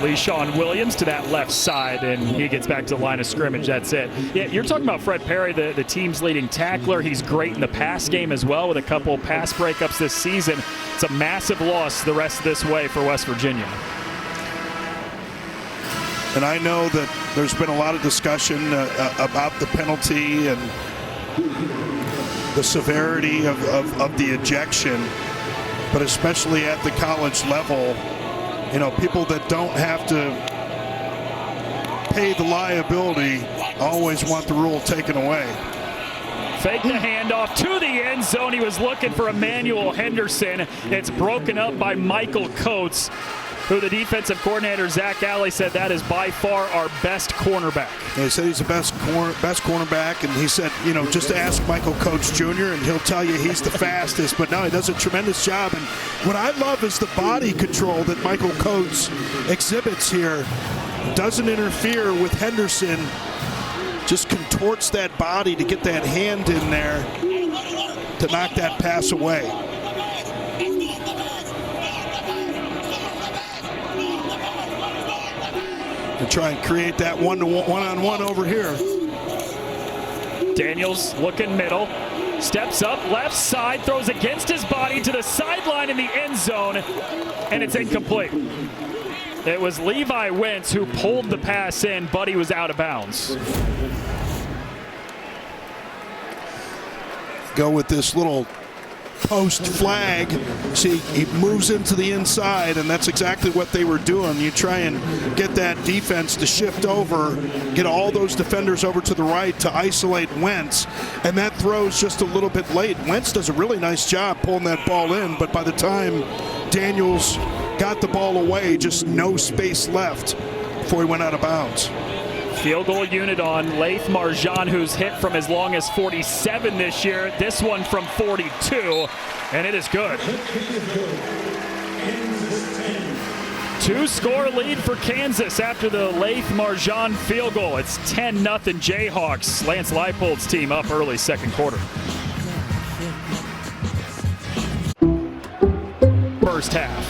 [SPEAKER 1] LeShawn Williams to that left side, and he gets back to the line of scrimmage. That's it. Yeah, you're talking about Fred Perry, the team's leading tackler. He's great in the pass game as well with a couple pass breakups this season. It's a massive loss the rest of this way for West Virginia.
[SPEAKER 2] And I know that there's been a lot of discussion about the penalty and the severity of the ejection, but especially at the college level, people that don't have to pay the liability always want the rule taken away.
[SPEAKER 1] Fake the handoff to the end zone. He was looking for Emmanuel Henderson. It's broken up by Michael Coates. who the defensive coordinator, Zach Alley, said that is by far our best cornerback.
[SPEAKER 2] They said he's the best cornerback, and he said, you know, just ask Michael Coates Jr., and he'll tell you he's the fastest. But no, he does a tremendous job. And what I love is the body control that Michael Coates exhibits here. Doesn't interfere with Henderson, just contorts that body to get that hand in there to knock that pass away. And try and create that one-on-one over here.
[SPEAKER 1] Daniels looking middle, steps up, left side, throws against his body to the sideline in the end zone, and it's incomplete. It was Levi Wentz who pulled the pass in, but he was out of bounds.
[SPEAKER 2] Go with this little post flag. See, he moves into the inside, and that's exactly what they were doing. You try and get that defense to shift over, get all those defenders over to the right to isolate Wentz, and that throw's just a little bit late. Wentz does a really nice job pulling that ball in, but by the time Daniels got the ball away, just no space left before he went out of bounds.
[SPEAKER 1] Field goal unit on Laith Marjan, who's hit from as long as 47 this year. This one from 42, and it is good. 2-score lead for Kansas after the Laith Marjan field goal. It's 10-0 Jayhawks. Lance Leipold's team up early second quarter. First half.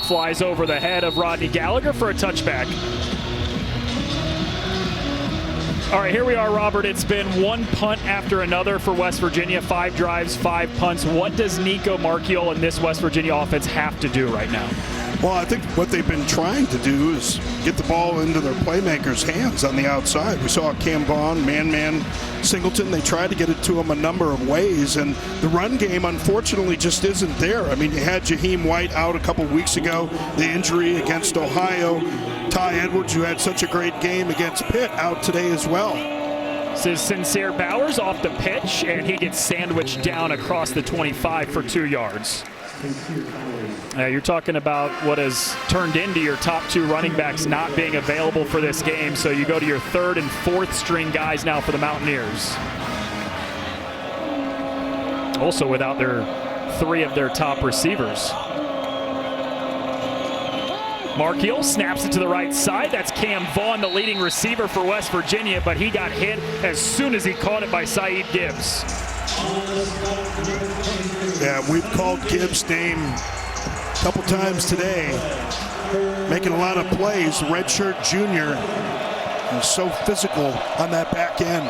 [SPEAKER 1] Flies over the head of Rodney Gallagher for a touchback. All right, here we are, Robert. It's been one punt after another for West Virginia. 5 drives, 5 punts. What does Nico Marchiol and this West Virginia offense have to do right now?
[SPEAKER 2] Well, I think what they've been trying to do is get the ball into their playmakers' hands on the outside. We saw Cam Vaughn, man, Singleton. They tried to get it to him a number of ways, and the run game, unfortunately, just isn't there. I mean, you had Jaheim White out a couple weeks ago, the injury against Ohio. Ty Edwards, who had such a great game against Pitt, out today as well.
[SPEAKER 1] This is Sincere Bowers off the pitch, and he gets sandwiched down across the 25 for 2 yards. You're talking about what has turned into your top 2 running backs not being available for this game, so you go to your 3rd and 4th string guys now for the Mountaineers. Also without 3 of their top receivers. Marchiol snaps it to the right side. That's Cam Vaughn, the leading receiver for West Virginia, but he got hit as soon as he caught it by Saeed Gibbs.
[SPEAKER 2] Yeah, we've called Gibbs' name a couple times today, making a lot of plays. Redshirt junior is so physical on that back end.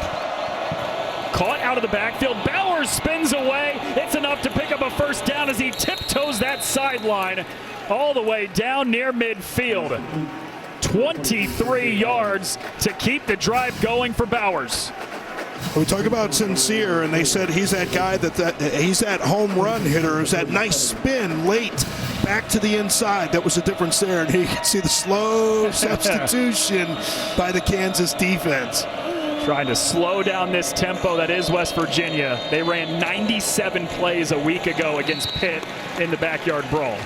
[SPEAKER 1] Caught out of the backfield. Bowers spins away. It's enough to pick up a first down as he tiptoes that sideline all the way down near midfield. 23 yards to keep the drive going for Bowers.
[SPEAKER 2] We talk about Sincere, and they said he's that guy that he's that home run hitter. It's that nice spin late back to the inside. That was the difference there, and you can see the slow substitution by the Kansas defense.
[SPEAKER 1] Trying to slow down this tempo that is West Virginia. They ran 97 plays a week ago against Pitt in the backyard brawl.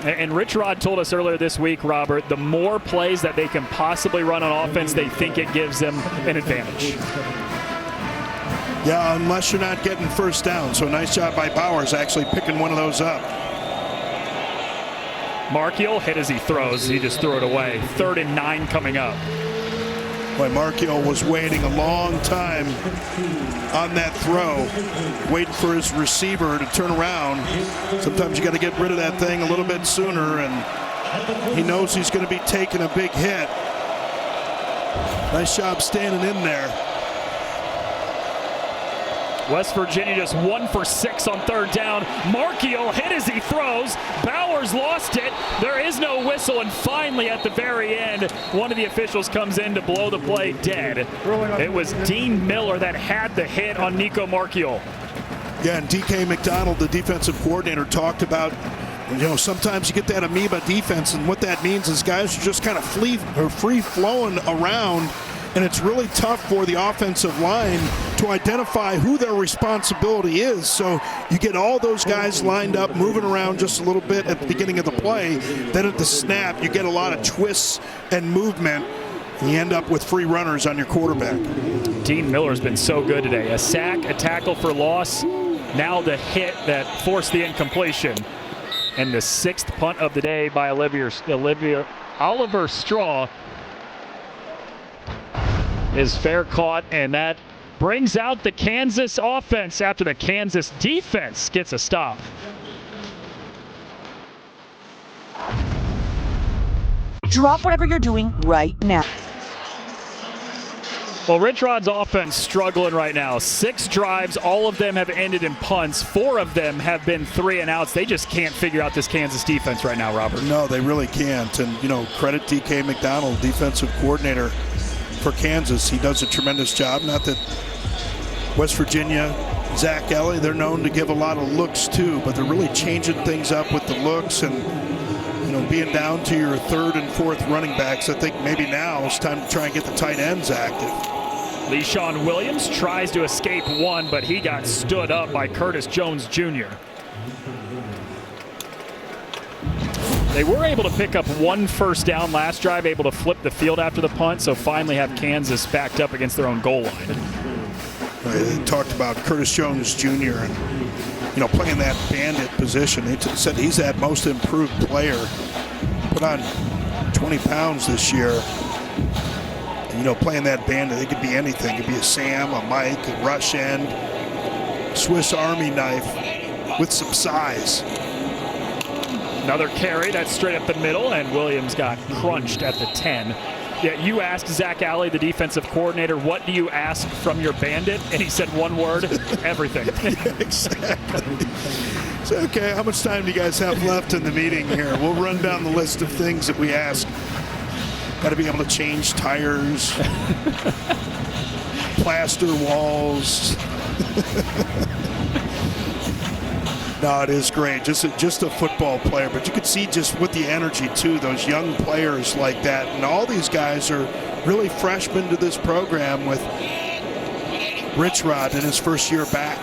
[SPEAKER 1] And Rich Rod told us earlier this week, Robert, the more plays that they can possibly run on offense, they think it gives them an advantage.
[SPEAKER 2] Yeah, unless you're not getting first down. So nice job by Bowers actually picking one of those up.
[SPEAKER 1] Marchiol hit as he throws. He just threw it away. 3rd and 9 coming up.
[SPEAKER 2] Boy, Marchiol was waiting a long time on that throw, waiting for his receiver to turn around. Sometimes you got to get rid of that thing a little bit sooner, and he knows he's going to be taking a big hit. Nice job standing in there.
[SPEAKER 1] West Virginia just 1 for 6 on 3rd down. Marchiol hit as he throws. Bowers lost it. There is no whistle, and finally at the very end, one of the officials comes in to blow the play dead. It was Dean Miller that had the hit on Nico Marchiol.
[SPEAKER 2] Yeah, and DK McDonald, the defensive coordinator, talked about, you know, sometimes you get that amoeba defense, and what that means is guys are just kind of free-flowing around, and it's really tough for the offensive line to identify who their responsibility is. So you get all those guys lined up, moving around just a little bit at the beginning of the play. Then at the snap, you get a lot of twists and movement. And you end up with free runners on your quarterback.
[SPEAKER 1] Dean Miller's been so good today. A sack, a tackle for loss, now the hit that forced the incompletion. And the 6th punt of the day by Oliver Straw is fair caught, and that brings out the Kansas offense after the Kansas defense gets a stop.
[SPEAKER 6] Drop whatever you're doing right now.
[SPEAKER 1] Well, Rich Rod's offense struggling right now. 6 drives, all of them have ended in punts. 4 of them have been 3 and outs. They just can't figure out this Kansas defense right now, Robert.
[SPEAKER 2] No, they really can't. And, credit DK McDonald, defensive coordinator for Kansas. He does a tremendous job. Not that West Virginia, Zach Ellie, they're known to give a lot of looks too, but they're really changing things up with the looks and, being down to your 3rd and 4th running backs. I think maybe now it's time to try and get the tight ends active.
[SPEAKER 1] LeShawn Williams tries to escape one, but he got stood up by Curtis Jones Jr. They were able to pick up 1 first down last drive, able to flip the field after the punt, so finally have Kansas backed up against their own goal line.
[SPEAKER 2] They talked about Curtis Jones Jr. and, playing that bandit position. They said he's that most improved player. Put on 20 pounds this year. And, playing that bandit, it could be anything. It could be a Sam, a Mike, a rush end, Swiss Army knife with some size.
[SPEAKER 1] Another carry, that's straight up the middle, and Williams got crunched at the 10. Yeah, you asked Zach Alley, the defensive coordinator, what do you ask from your bandit? And he said one word, everything.
[SPEAKER 2] Yeah, exactly. So, okay, how much time do you guys have left in the meeting here? We'll run down the list of things that we ask. Got to be able to change tires, plaster walls. No, it is great. Just a football player, but you could see just with the energy too, those young players like that, and all these guys are really freshmen to this program with Rich Rod in his first year back.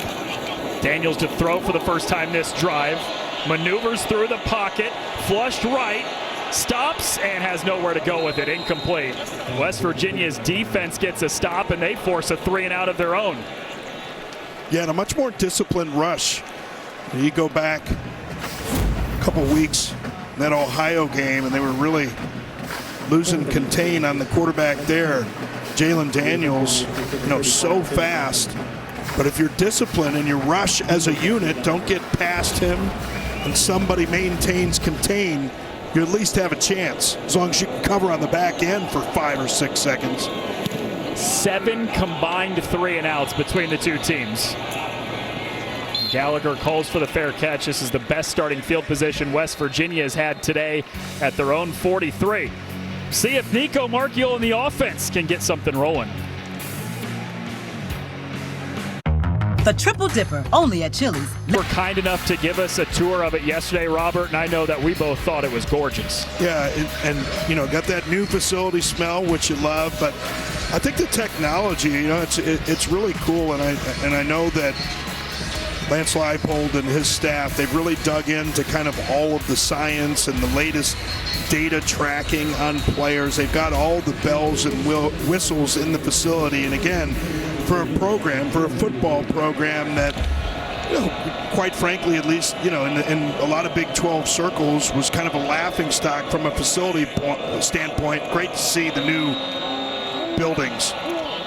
[SPEAKER 1] Daniels to throw for the first time this drive. Maneuvers through the pocket, flushed right, stops, and has nowhere to go with it. Incomplete. West Virginia's defense gets a stop, and they force a 3 and out of their own.
[SPEAKER 2] Yeah, and a much more disciplined rush. You go back a couple weeks in that Ohio game, and they were really losing contain on the quarterback there. Jalen Daniels, so fast. But if you're disciplined and you rush as a unit, don't get past him, and somebody maintains contain, you at least have a chance, as long as you can cover on the back end for 5 or 6 seconds.
[SPEAKER 1] 7 combined 3 and outs between the two teams. Gallagher calls for the fair catch. This is the best starting field position West Virginia has had today at their own 43. See if Nico Marchiol and the offense can get something rolling.
[SPEAKER 6] The Triple Dipper, only at Chili's.
[SPEAKER 1] You were kind enough to give us a tour of it yesterday, Robert, and I know that we both thought it was gorgeous.
[SPEAKER 2] Yeah, and got that new facility smell, which you love, but I think the technology, it's really cool, and I know that Lance Leipold and his staff, they've really dug into kind of all of the science and the latest data tracking on players. They've got all the bells and whistles in the facility. And again, for a football program that, quite frankly, at least, in a lot of Big 12 circles was kind of a laughing stock from a facility standpoint. Great to see the new buildings.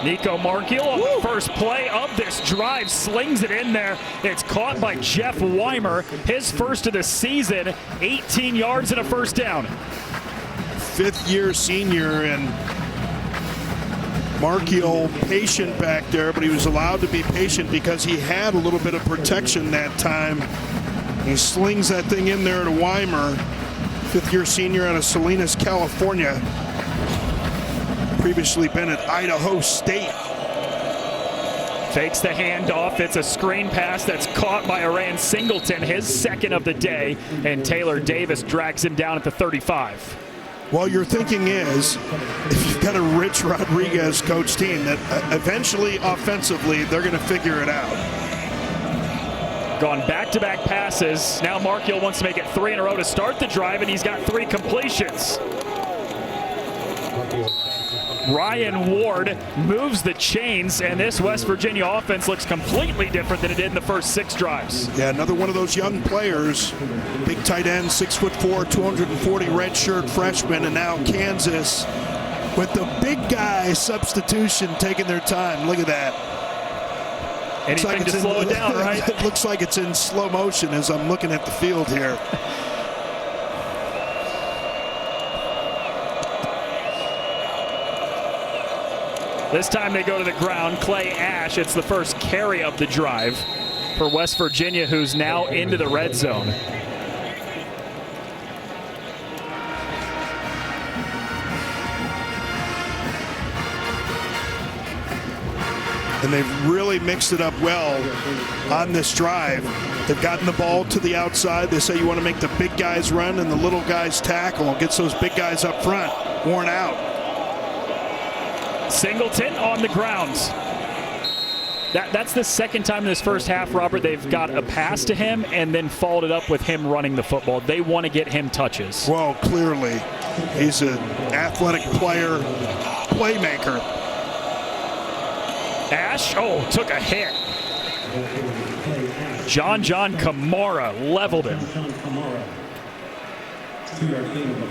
[SPEAKER 1] Nico Marchiol on the first play of this drive slings it in there. It's caught by Jeff Weimer, his first of the season, 18 yards and a first down.
[SPEAKER 2] 5th-year senior, and Marchiol patient back there, but he was allowed to be patient because he had a little bit of protection that time. He slings that thing in there to Weimer, 5th-year senior out of Salinas, California. Previously been at Idaho State.
[SPEAKER 1] Fakes the handoff. It's a screen pass that's caught by Aran Singleton, his second of the day, and Taylor Davis drags him down at the 35.
[SPEAKER 2] Well, your thinking is, if you've got a Rich Rodriguez coach team, that eventually offensively they're going to figure it out.
[SPEAKER 1] Gone back-to-back passes. Now Markiel wants to make it 3 in a row to start the drive, and he's got 3 completions. Ryan Ward moves the chains, and this West Virginia offense looks completely different than it did in the first 6 drives.
[SPEAKER 2] Yeah, another one of those young players, big tight end, 6'4", 240 redshirt freshman, and now Kansas with the big guy substitution taking their time. Look at that.
[SPEAKER 1] Anything to slow it down, right?
[SPEAKER 2] It looks like it's in slow motion as I'm looking at the field here.
[SPEAKER 1] This time they go to the ground. Clay Ash, it's the first carry of the drive for West Virginia, who's now into the red zone.
[SPEAKER 2] And they've really mixed it up well on this drive. They've gotten the ball to the outside. They say you want to make the big guys run and the little guys tackle. Gets those big guys up front worn out.
[SPEAKER 1] Singleton on the ground. That's the second time in this first half, Robert, they've got a pass to him and then followed it up with him running the football. They want to get him touches.
[SPEAKER 2] Well, clearly, he's an athletic player, playmaker.
[SPEAKER 1] Ash, took a hit. John Kamara leveled him.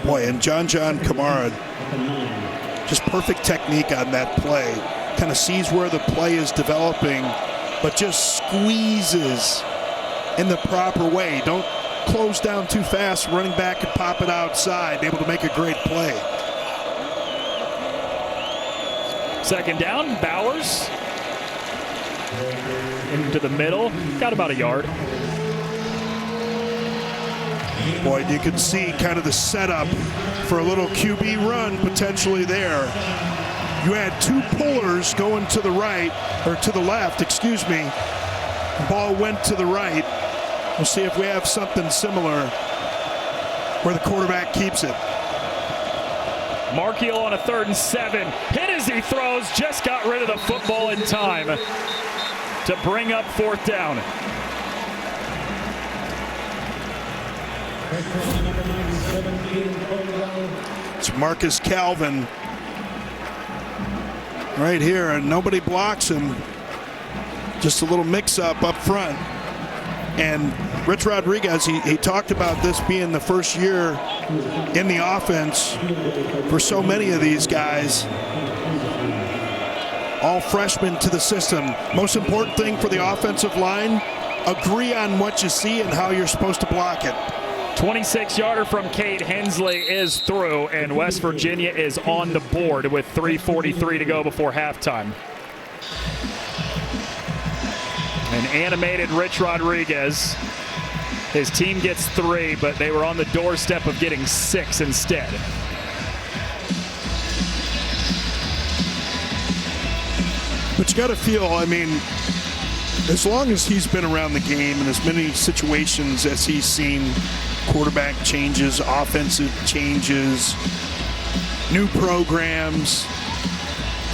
[SPEAKER 2] Boy, and John Kamara, just perfect technique on that play. Kind of sees where the play is developing, but just squeezes in the proper way. Don't close down too fast, running back and pop it outside, able to make a great play.
[SPEAKER 1] Second down, Bowers. Into the middle, got about a yard.
[SPEAKER 2] Boy, you can see kind of the setup for a little QB run potentially there. You had 2 pullers going to the right, or to the left, excuse me. The ball went to the right. We'll see if we have something similar where the quarterback keeps it.
[SPEAKER 1] Markiel on a 3rd and 7. Hit as he throws, just got rid of the football in time to bring up 4th down.
[SPEAKER 2] It's Marcus Calvin right here, and nobody blocks him. Just a little mix-up up front. And Rich Rodriguez, he talked about this being the first year in the offense for so many of these guys. All freshmen to the system. Most important thing for the offensive line, agree on what you see and how you're supposed to block it.
[SPEAKER 1] 26-yarder from Cade Hensley is through, and West Virginia is on the board with 3:43 to go before halftime. An animated Rich Rodriguez. His team gets 3, but they were on the doorstep of getting 6 instead.
[SPEAKER 2] But you got to feel, I mean, as long as he's been around the game and as many situations as he's seen, quarterback changes, offensive changes, new programs,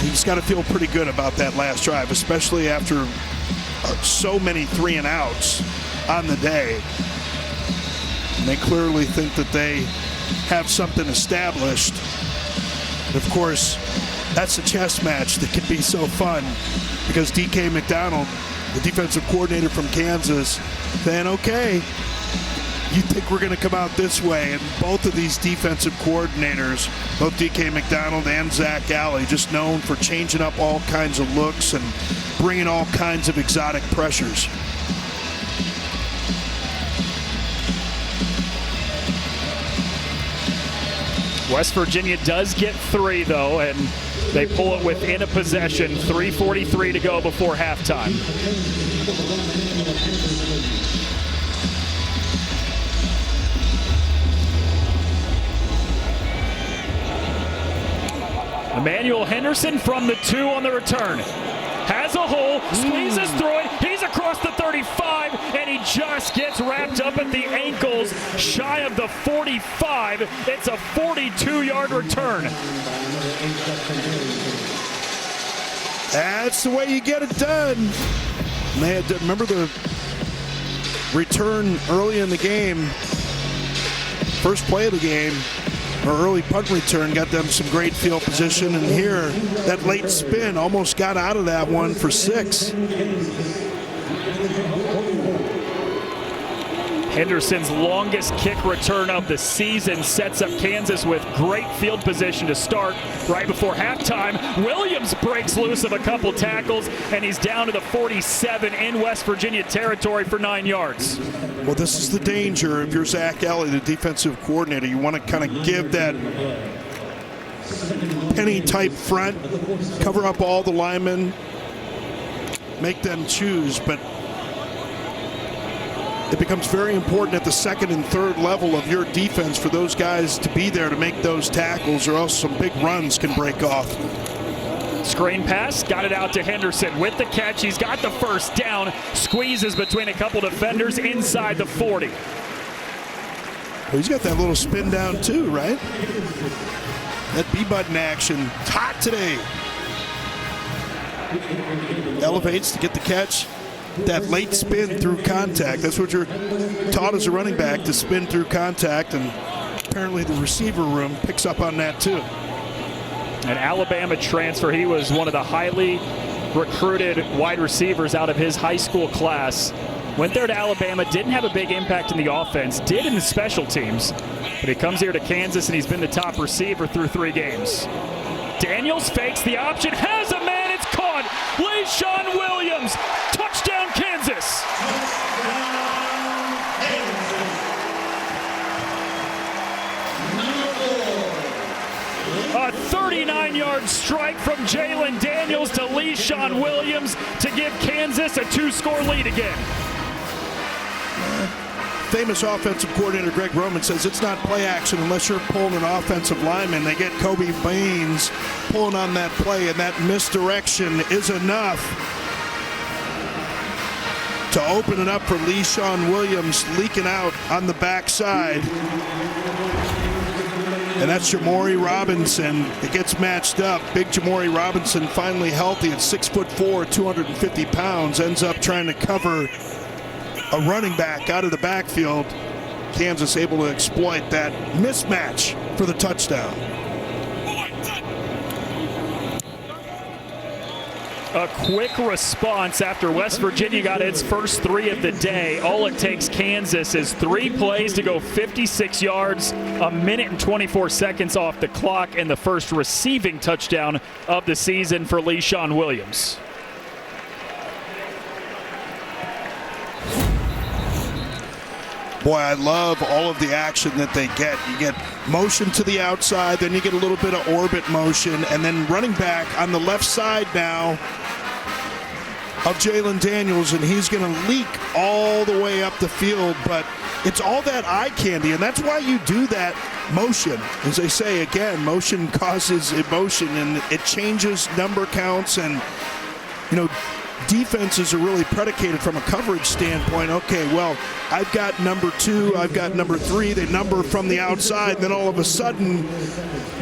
[SPEAKER 2] he's got to feel pretty good about that last drive, especially after so many 3-and-outs on the day. And they clearly think that they have something established. And of course, that's a chess match that can be so fun, because DK McDonald, the defensive coordinator from Kansas, saying, okay, you think we're going to come out this way? And both of these defensive coordinators, both DK McDonald and Zach Alley, just known for changing up all kinds of looks and bringing all kinds of exotic pressures.
[SPEAKER 1] West Virginia does get 3, though, and they pull it within a possession. 3:43 to go before halftime. Emmanuel Henderson from the 2 on the return. Has has a hole, squeezes through it. He's across the 35, and he just gets wrapped up at the ankles, shy of the 45. It's a 42-yard return.
[SPEAKER 2] That's the way you get it done. They had to, remember the return early in the game, first play of the game, or early punt return, got them some great field position, and here that late spin almost got out of that one for 6.
[SPEAKER 1] Henderson's longest kick return of the season sets up Kansas with great field position to start right before halftime. Williams breaks loose of a couple tackles, and he's down to the 47 in West Virginia territory for 9 yards.
[SPEAKER 2] Well, this is the danger if you're Zach Alley, the defensive coordinator. You want to kind of give that penny-type front, cover up all the linemen, make them choose, but it becomes very important at the second and third level of your defense for those guys to be there to make those tackles, or else some big runs can break off.
[SPEAKER 1] Screen pass, got it out to Henderson with the catch. He's got the first down, squeezes between a couple defenders inside the 40.
[SPEAKER 2] Well, he's got that little spin down too, right? That B-button action, it's hot today. Elevates to get the catch. That late spin through contact. That's what you're taught as a running back, to spin through contact, and apparently the receiver room picks up on that too.
[SPEAKER 1] An Alabama transfer. He was one of the highly recruited wide receivers out of his high school class. Went there to Alabama, didn't have a big impact in the offense, did in the special teams, but he comes here to Kansas and he's been the top receiver through 3 games. Daniels fakes the option, has a man, it's caught. LeSean Williams, touchdown Kansas. A 39-yard strike from Jalen Daniels to LeSean Williams to give Kansas a 2-score lead again.
[SPEAKER 2] Famous offensive coordinator Greg Roman says it's not play action unless you're pulling an offensive lineman. They get Kobe Baines pulling on that play, and that misdirection is enough to open it up for LeSean Williams, leaking out on the backside. And that's Jamori Robinson. It gets matched up. Big Jamori Robinson, finally healthy at 6'4", 250 pounds, ends up trying to cover a running back out of the backfield. Kansas able to exploit that mismatch for the touchdown.
[SPEAKER 1] A quick response after West Virginia got its first 3 of the day. All it takes Kansas is 3 plays to go 56 yards, a minute and 24 seconds off the clock, and the first receiving touchdown of the season for LeSean Williams.
[SPEAKER 2] Boy, I love all of the action that they get. You get motion to the outside, then you get a little bit of orbit motion, and then running back on the left side now of Jalen Daniels, and he's going to leak all the way up the field, but it's all that eye candy, and that's why you do that motion. As they say, again, motion causes emotion, and it changes number counts, and, you know, defenses are really predicated from a coverage standpoint. Okay, well, I've got number 2, I've got number 3, they number from the outside, then all of a sudden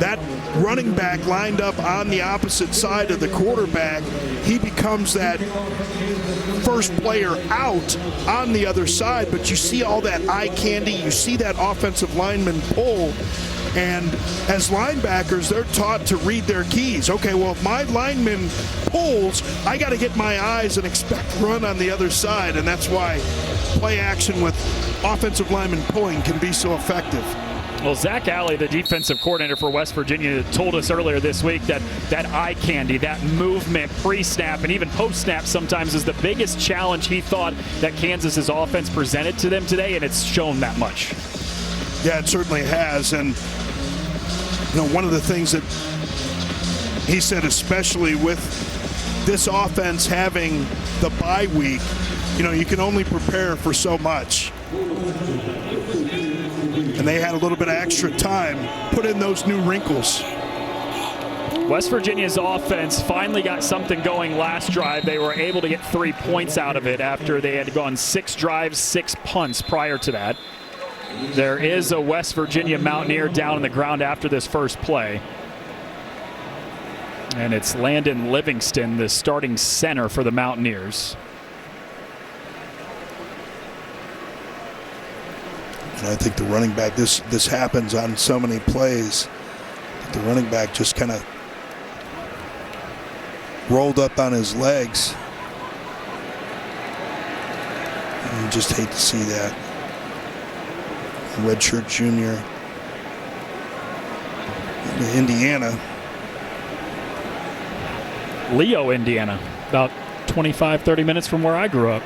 [SPEAKER 2] that running back lined up on the opposite side of the quarterback, he becomes that first player out on the other side, but you see all that eye candy, you see that offensive lineman pull. And as linebackers, they're taught to read their keys. Okay, well, if my lineman pulls, I got to get my eyes and expect run on the other side. And that's why play action with offensive lineman pulling can be so effective.
[SPEAKER 1] Well, Zach Alley, the defensive coordinator for West Virginia, told us earlier this week that that eye candy, that movement pre-snap and even post-snap sometimes is the biggest challenge he thought that Kansas's offense presented to them today, and it's shown that much.
[SPEAKER 2] Yeah, it certainly has. And, you know, one of the things that he said, especially with this offense having the bye week, you know, you can only prepare for so much. And they had a little bit of extra time, put in those new wrinkles.
[SPEAKER 1] West Virginia's offense finally got something going last drive. They were able to get 3 points out of it after they had gone 6 drives, 6 punts prior to that. There is a West Virginia Mountaineer down on the ground after this first play. And it's Landon Livingston, the starting center for the Mountaineers.
[SPEAKER 2] And I think the running back, this happens on so many plays. The running back just kind of rolled up on his legs. And you just hate to see that. Redshirt junior. Indiana.
[SPEAKER 1] Leo, Indiana, about 25, 30 minutes from where I grew up.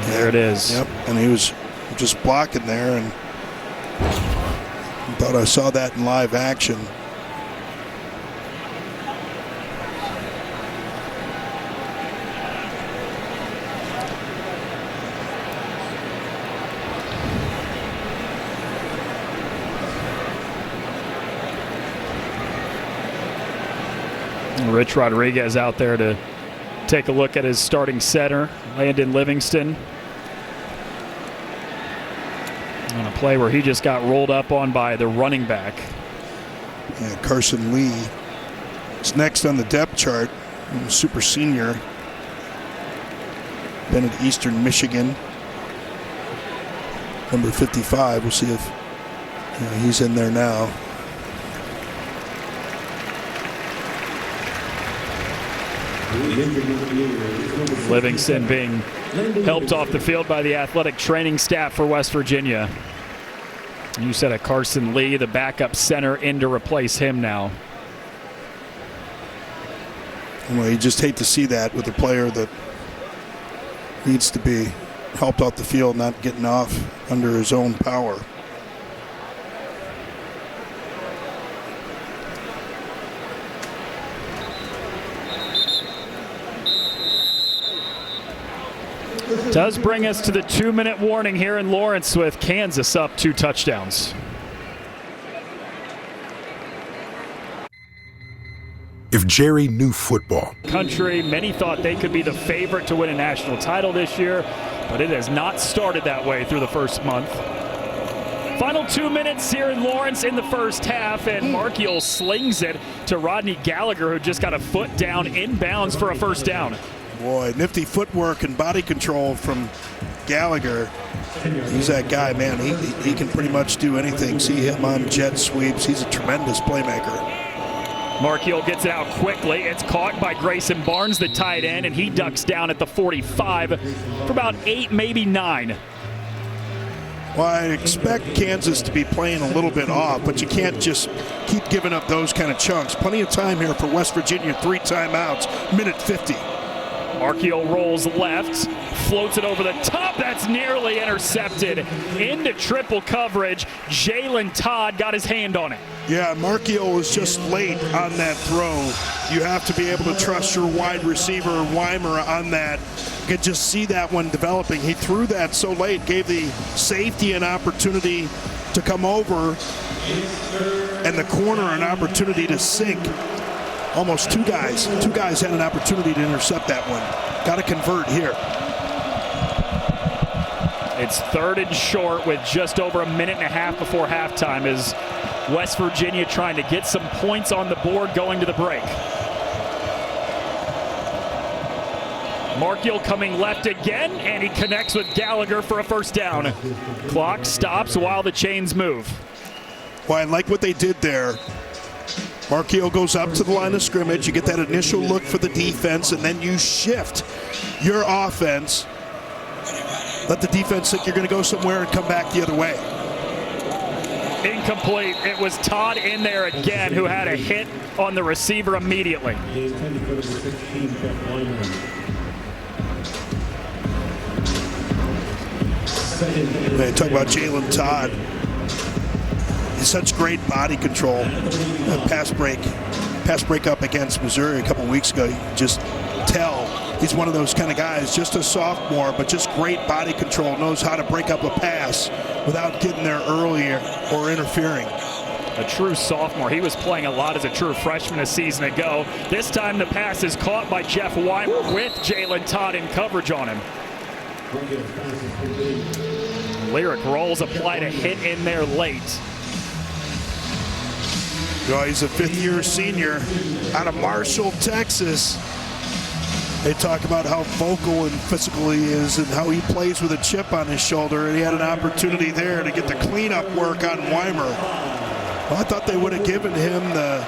[SPEAKER 1] There it is.
[SPEAKER 2] Yep, and he was just blocking there, and thought I saw that in live action.
[SPEAKER 1] Rich Rodriguez out there to take a look at his starting center, Landon Livingston. On a play where he just got rolled up on by the running back.
[SPEAKER 2] Yeah, Carson Lee is next on the depth chart. Super senior. Been at Eastern Michigan. Number 55. We'll see if he's in there now.
[SPEAKER 1] Livingston being helped off the field by the athletic training staff for West Virginia. You said a Carson Lee, the backup center, in to replace him now.
[SPEAKER 2] Well, you just hate to see that with a player that needs to be helped off the field, not getting off under his own power.
[SPEAKER 1] Does bring us to the 2-minute warning here in Lawrence with Kansas up 2 touchdowns.
[SPEAKER 7] If Jerry knew football.
[SPEAKER 1] Country, many thought they could be the favorite to win a national title this year, but it has not started that way through the first month. Final 2 minutes here in Lawrence in the first half, and Markiel slings it to Rodney Gallagher, who just got a foot down inbounds for a first down.
[SPEAKER 2] Boy, nifty footwork and body control from Gallagher. He's that guy, man. He can pretty much do anything. See him on jet sweeps. He's a tremendous playmaker.
[SPEAKER 1] Markiel gets it out quickly. It's caught by Grayson Barnes, the tight end, and he ducks down at the 45 for about 8, maybe 9.
[SPEAKER 2] Well, I expect Kansas to be playing a little bit off, but you can't just keep giving up those kind of chunks. Plenty of time here for West Virginia. 3 timeouts, minute 50.
[SPEAKER 1] Markiel rolls left, floats it over the top. That's nearly intercepted into triple coverage. Jalen Todd got his hand on it.
[SPEAKER 2] Yeah, Markiel was just late on that throw. You have to be able to trust your wide receiver, Weimer, on that. You could just see that one developing. He threw that so late, gave the safety an opportunity to come over, and the corner an opportunity to sink. Almost 2 guys. 2 guys had an opportunity to intercept that one. Got to convert here.
[SPEAKER 1] It's 3rd and short with just over a minute and a half before halftime as West Virginia trying to get some points on the board going to the break. Markiel coming left again, and he connects with Gallagher for a first down. Clock stops while the chains move.
[SPEAKER 2] Well, I like what they did there. Markiel goes up to the line of scrimmage. You get that initial look for the defense, and then you shift your offense. Let the defense think you're going to go somewhere and come back the other way.
[SPEAKER 1] Incomplete. It was Todd in there again, who had a hit on the receiver immediately.
[SPEAKER 2] Man, talk about Jalen Todd. He's such great body control. Pass break up against Missouri a couple weeks ago. You can just tell he's one of those kind of guys, just a sophomore, but just great body control, knows how to break up a pass without getting there early or interfering.
[SPEAKER 1] A true sophomore. He was playing a lot as a true freshman a season ago. This time the pass is caught by Jeff Weimer with Jalen Todd in coverage on him. Lyric rolls applied a hit in there late.
[SPEAKER 2] Well, he's a fifth-year senior out of Marshall, Texas. They talk about how vocal and physical he is and how he plays with a chip on his shoulder, and he had an opportunity there to get the cleanup work on Weimer. Well, I thought they would have given him the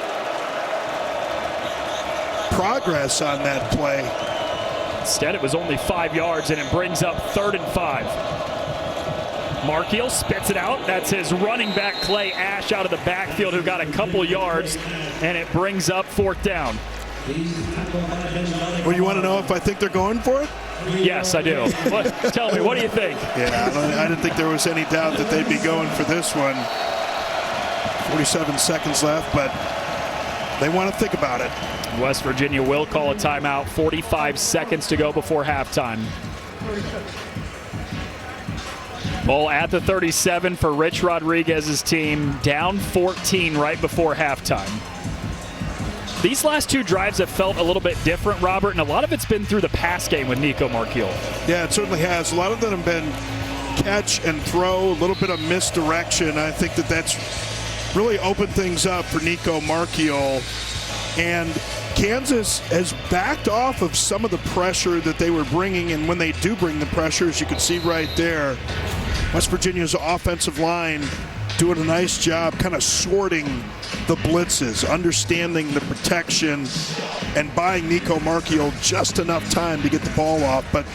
[SPEAKER 2] progress on that play.
[SPEAKER 1] Instead, it was only 5 yards, and it brings up 3rd and 5. Markiel spits it out. That's his running back, Clay Ash, out of the backfield, who got a couple yards, and it brings up 4th down.
[SPEAKER 2] Well, you want to know if I think they're going for it?
[SPEAKER 1] Yes, I do. Tell me, what do you think?
[SPEAKER 2] Yeah, I didn't think there was any doubt that they'd be going for this one. 47 seconds left, but they want to think about it.
[SPEAKER 1] West Virginia will call a timeout. 45 seconds to go before halftime. Ball at the 37 for Rich Rodriguez's team. Down 14 right before halftime. These last 2 drives have felt a little bit different, Robert, and a lot of it's been through the pass game with Nico Markiel.
[SPEAKER 2] Yeah, it certainly has. A lot of them have been catch and throw, a little bit of misdirection. I think that's really opened things up for Nico Markiel. And Kansas has backed off of some of the pressure that they were bringing, and when they do bring the pressure, as you can see right there, West Virginia's offensive line doing a nice job kind of sorting the blitzes, understanding the protection, and buying Nico Markiel just enough time to get the ball off. But,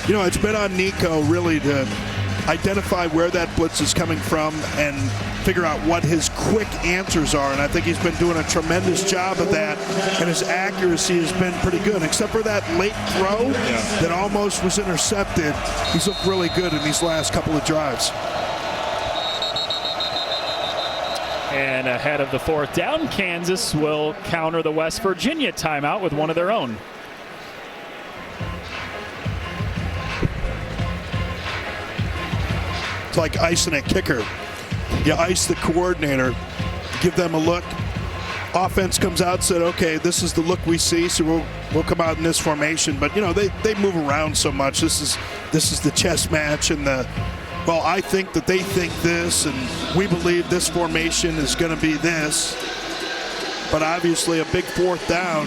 [SPEAKER 2] you know, it's been on Nico really to identify where that blitz is coming from and figure out what his quick answers are, and I think he's been doing a tremendous job of that, and his accuracy has been pretty good, except for that late throw that almost was intercepted. He's looked really good in these last couple of drives.
[SPEAKER 1] And ahead of the 4th down, Kansas will counter the West Virginia timeout with one of their own.
[SPEAKER 2] It's like icing a kicker. You ice the coordinator, give them a look. Offense comes out, said, okay, this is the look we see, so we'll come out in this formation. But, you know, they move around so much. This is the chess match, and well, I think that they think this, and we believe this formation is going to be this. But obviously a big 4th down.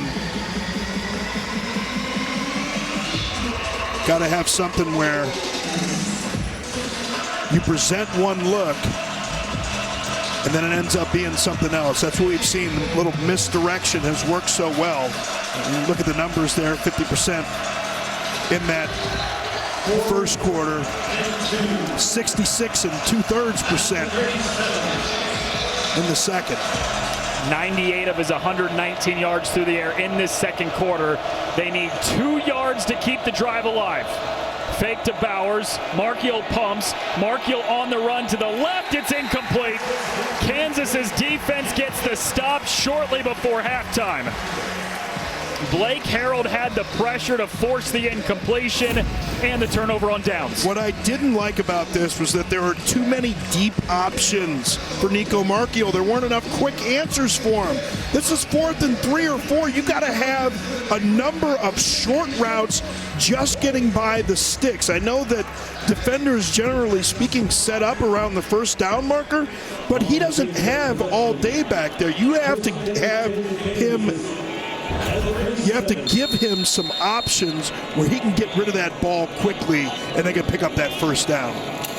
[SPEAKER 2] Got to have something where you present one look, and then it ends up being something else. That's what we've seen. A little misdirection has worked so well. And look at the numbers there, 50% in that first quarter, 66 2/3% in the second.
[SPEAKER 1] 98 of his 119 yards through the air in this second quarter. They need 2 yards to keep the drive alive. Fake to Bowers. Markiel pumps. Markiel on the run to the left. It's incomplete. Kansas's defense gets the stop shortly before halftime. Blake Harold had the pressure to force the incompletion and the turnover on downs.
[SPEAKER 2] What I didn't like about this was that there were too many deep options for Nico Markiel. There weren't enough quick answers for him. This is 4th and 3 or 4. You got to have a number of short routes just getting by the sticks. I know that defenders, generally speaking, set up around the 1st down marker, but he doesn't have all day back there. You have to have him. You have to give him some options where he can get rid of that ball quickly and they can pick up that 1st down.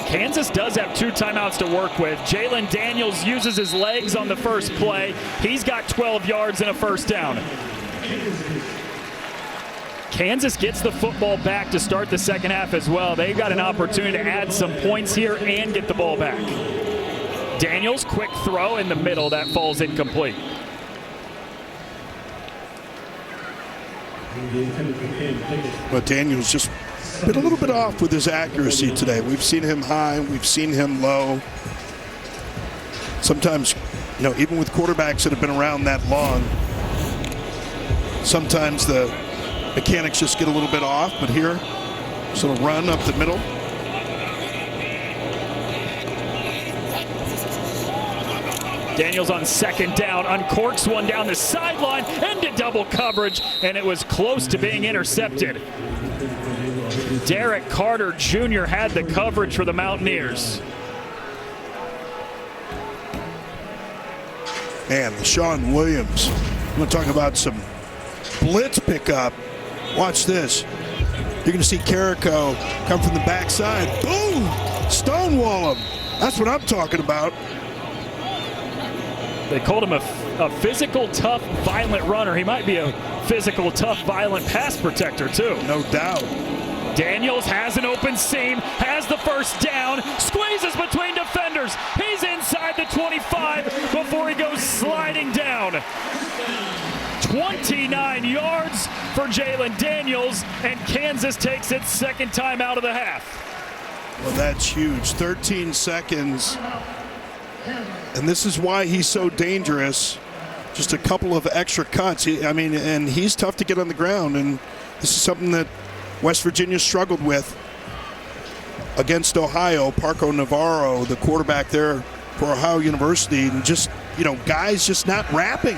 [SPEAKER 1] Kansas does have 2 timeouts to work with. Jalen Daniels uses his legs on the first play. He's got 12 yards and a 1st down. Kansas gets the football back to start the second half as well. They've got an opportunity to add some points here and get the ball back. Daniels, quick throw in the middle. That falls incomplete.
[SPEAKER 2] But Daniels just been a little bit off with his accuracy today. We've seen him high, we've seen him low. Sometimes, you know, even with quarterbacks that have been around that long, sometimes the mechanics just get a little bit off, but here, so a run up the middle.
[SPEAKER 1] Daniels on second down, uncorks one down the sideline into double coverage, and it was close to being intercepted. Derek Carter Jr. had the coverage for the Mountaineers.
[SPEAKER 2] Man, Sean Williams. I'm going to talk about some blitz pickup. Watch this. You're going to see Carrico come from the backside. Boom! Stonewall him. That's what I'm talking about.
[SPEAKER 1] They called him a physical, tough, violent runner. He might be a physical, tough, violent pass protector, too.
[SPEAKER 2] No doubt.
[SPEAKER 1] Daniels has an open seam, has the first down, squeezes between defenders. He's inside the 25 before he goes sliding down. 29 yards for Jalen Daniels, and Kansas takes its second time out of the half.
[SPEAKER 2] Well, that's huge. 13 seconds. And this is why he's so dangerous. Just a couple of extra cuts. And he's tough to get on the ground. And this is something that West Virginia struggled with against Ohio. Parco Navarro, the quarterback there for Ohio University, and just, guys just not wrapping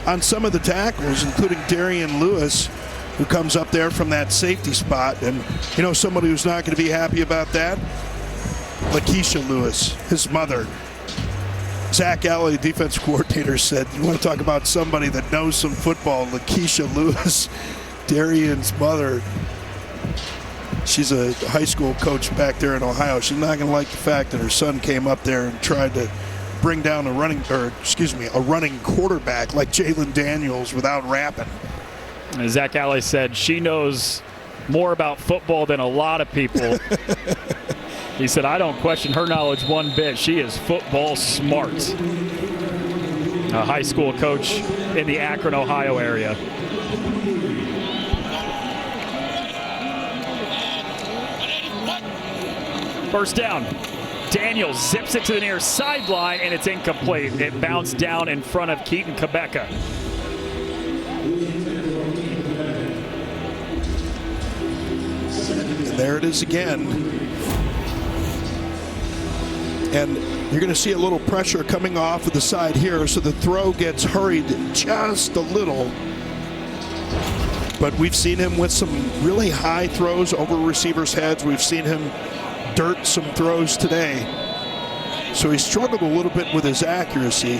[SPEAKER 2] on some of the tackles, including Darian Lewis, who comes up there from that safety spot. And, somebody who's not going to be happy about that, Lakeisha Lewis, his mother. Zach Alley, defense coordinator, said, you want to talk about somebody that knows some football, Lakeisha Lewis, Darian's mother. She's a high school coach back there in Ohio. She's not going to like the fact that her son came up there and tried to bring down a running quarterback like Jalen Daniels without rapping.
[SPEAKER 1] Zach Alley said she knows more about football than a lot of people. He said, I don't question her knowledge one bit. She is football smart. A high school coach in the Akron, Ohio area. First down. Daniels zips it to the near sideline, and it's incomplete. It bounced down in front of Keaton Kabeka.
[SPEAKER 2] And there it is again. And you're going to see a little pressure coming off of the side here, so the throw gets hurried just a little. But we've seen him with some really high throws over receivers' heads. We've seen him dirt some throws today. So he struggled a little bit with his accuracy.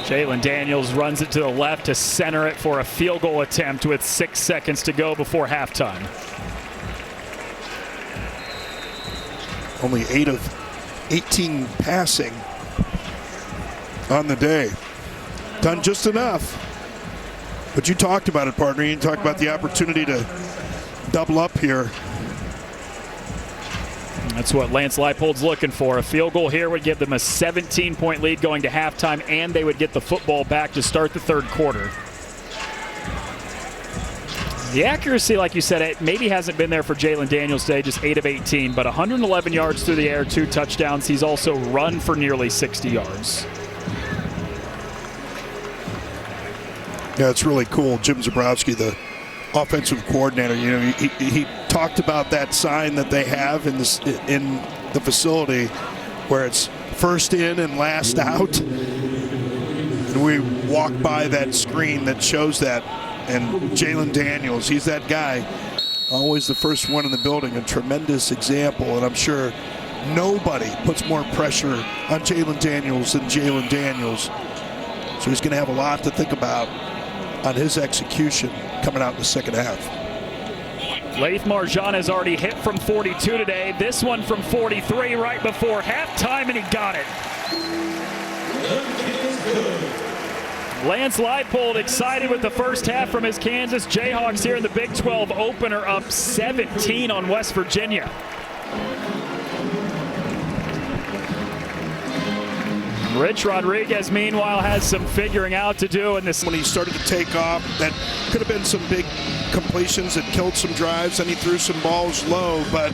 [SPEAKER 1] Jalen Daniels runs it to the left to center it for a field goal attempt with 6 seconds to go before halftime.
[SPEAKER 2] Only 8 of 18 passing on the day. Done just enough. But you talked about it, partner. You talked about the opportunity to double up here.
[SPEAKER 1] That's what Lance Leipold's looking for. A field goal here would give them a 17-point lead going to halftime, and they would get the football back to start the third quarter. The accuracy, like you said, it maybe hasn't been there for Jalen Daniels today, just 8 of 18, but 111 yards through the air, 2 touchdowns. He's also run for nearly 60 yards.
[SPEAKER 2] Yeah, it's really cool. Jim Zabrowski, the offensive coordinator, he talked about that sign that they have in the facility where it's first in and last out. And we walk by that screen that shows that. And Jalen Daniels, he's that guy, always the first one in the building, a tremendous example. And I'm sure nobody puts more pressure on Jalen Daniels than Jalen Daniels. So he's going to have a lot to think about on his execution coming out in the second half.
[SPEAKER 1] Laith Marjan has already hit from 42 today. This one from 43 right before halftime, and he got it. Lance Leipold excited with the first half from his Kansas Jayhawks here in the Big 12 opener, up 17 on West Virginia. Rich Rodriguez, meanwhile, has some figuring out to do in this.
[SPEAKER 2] When he started to take off, that could have been some big completions that killed some drives, and he threw some balls low, but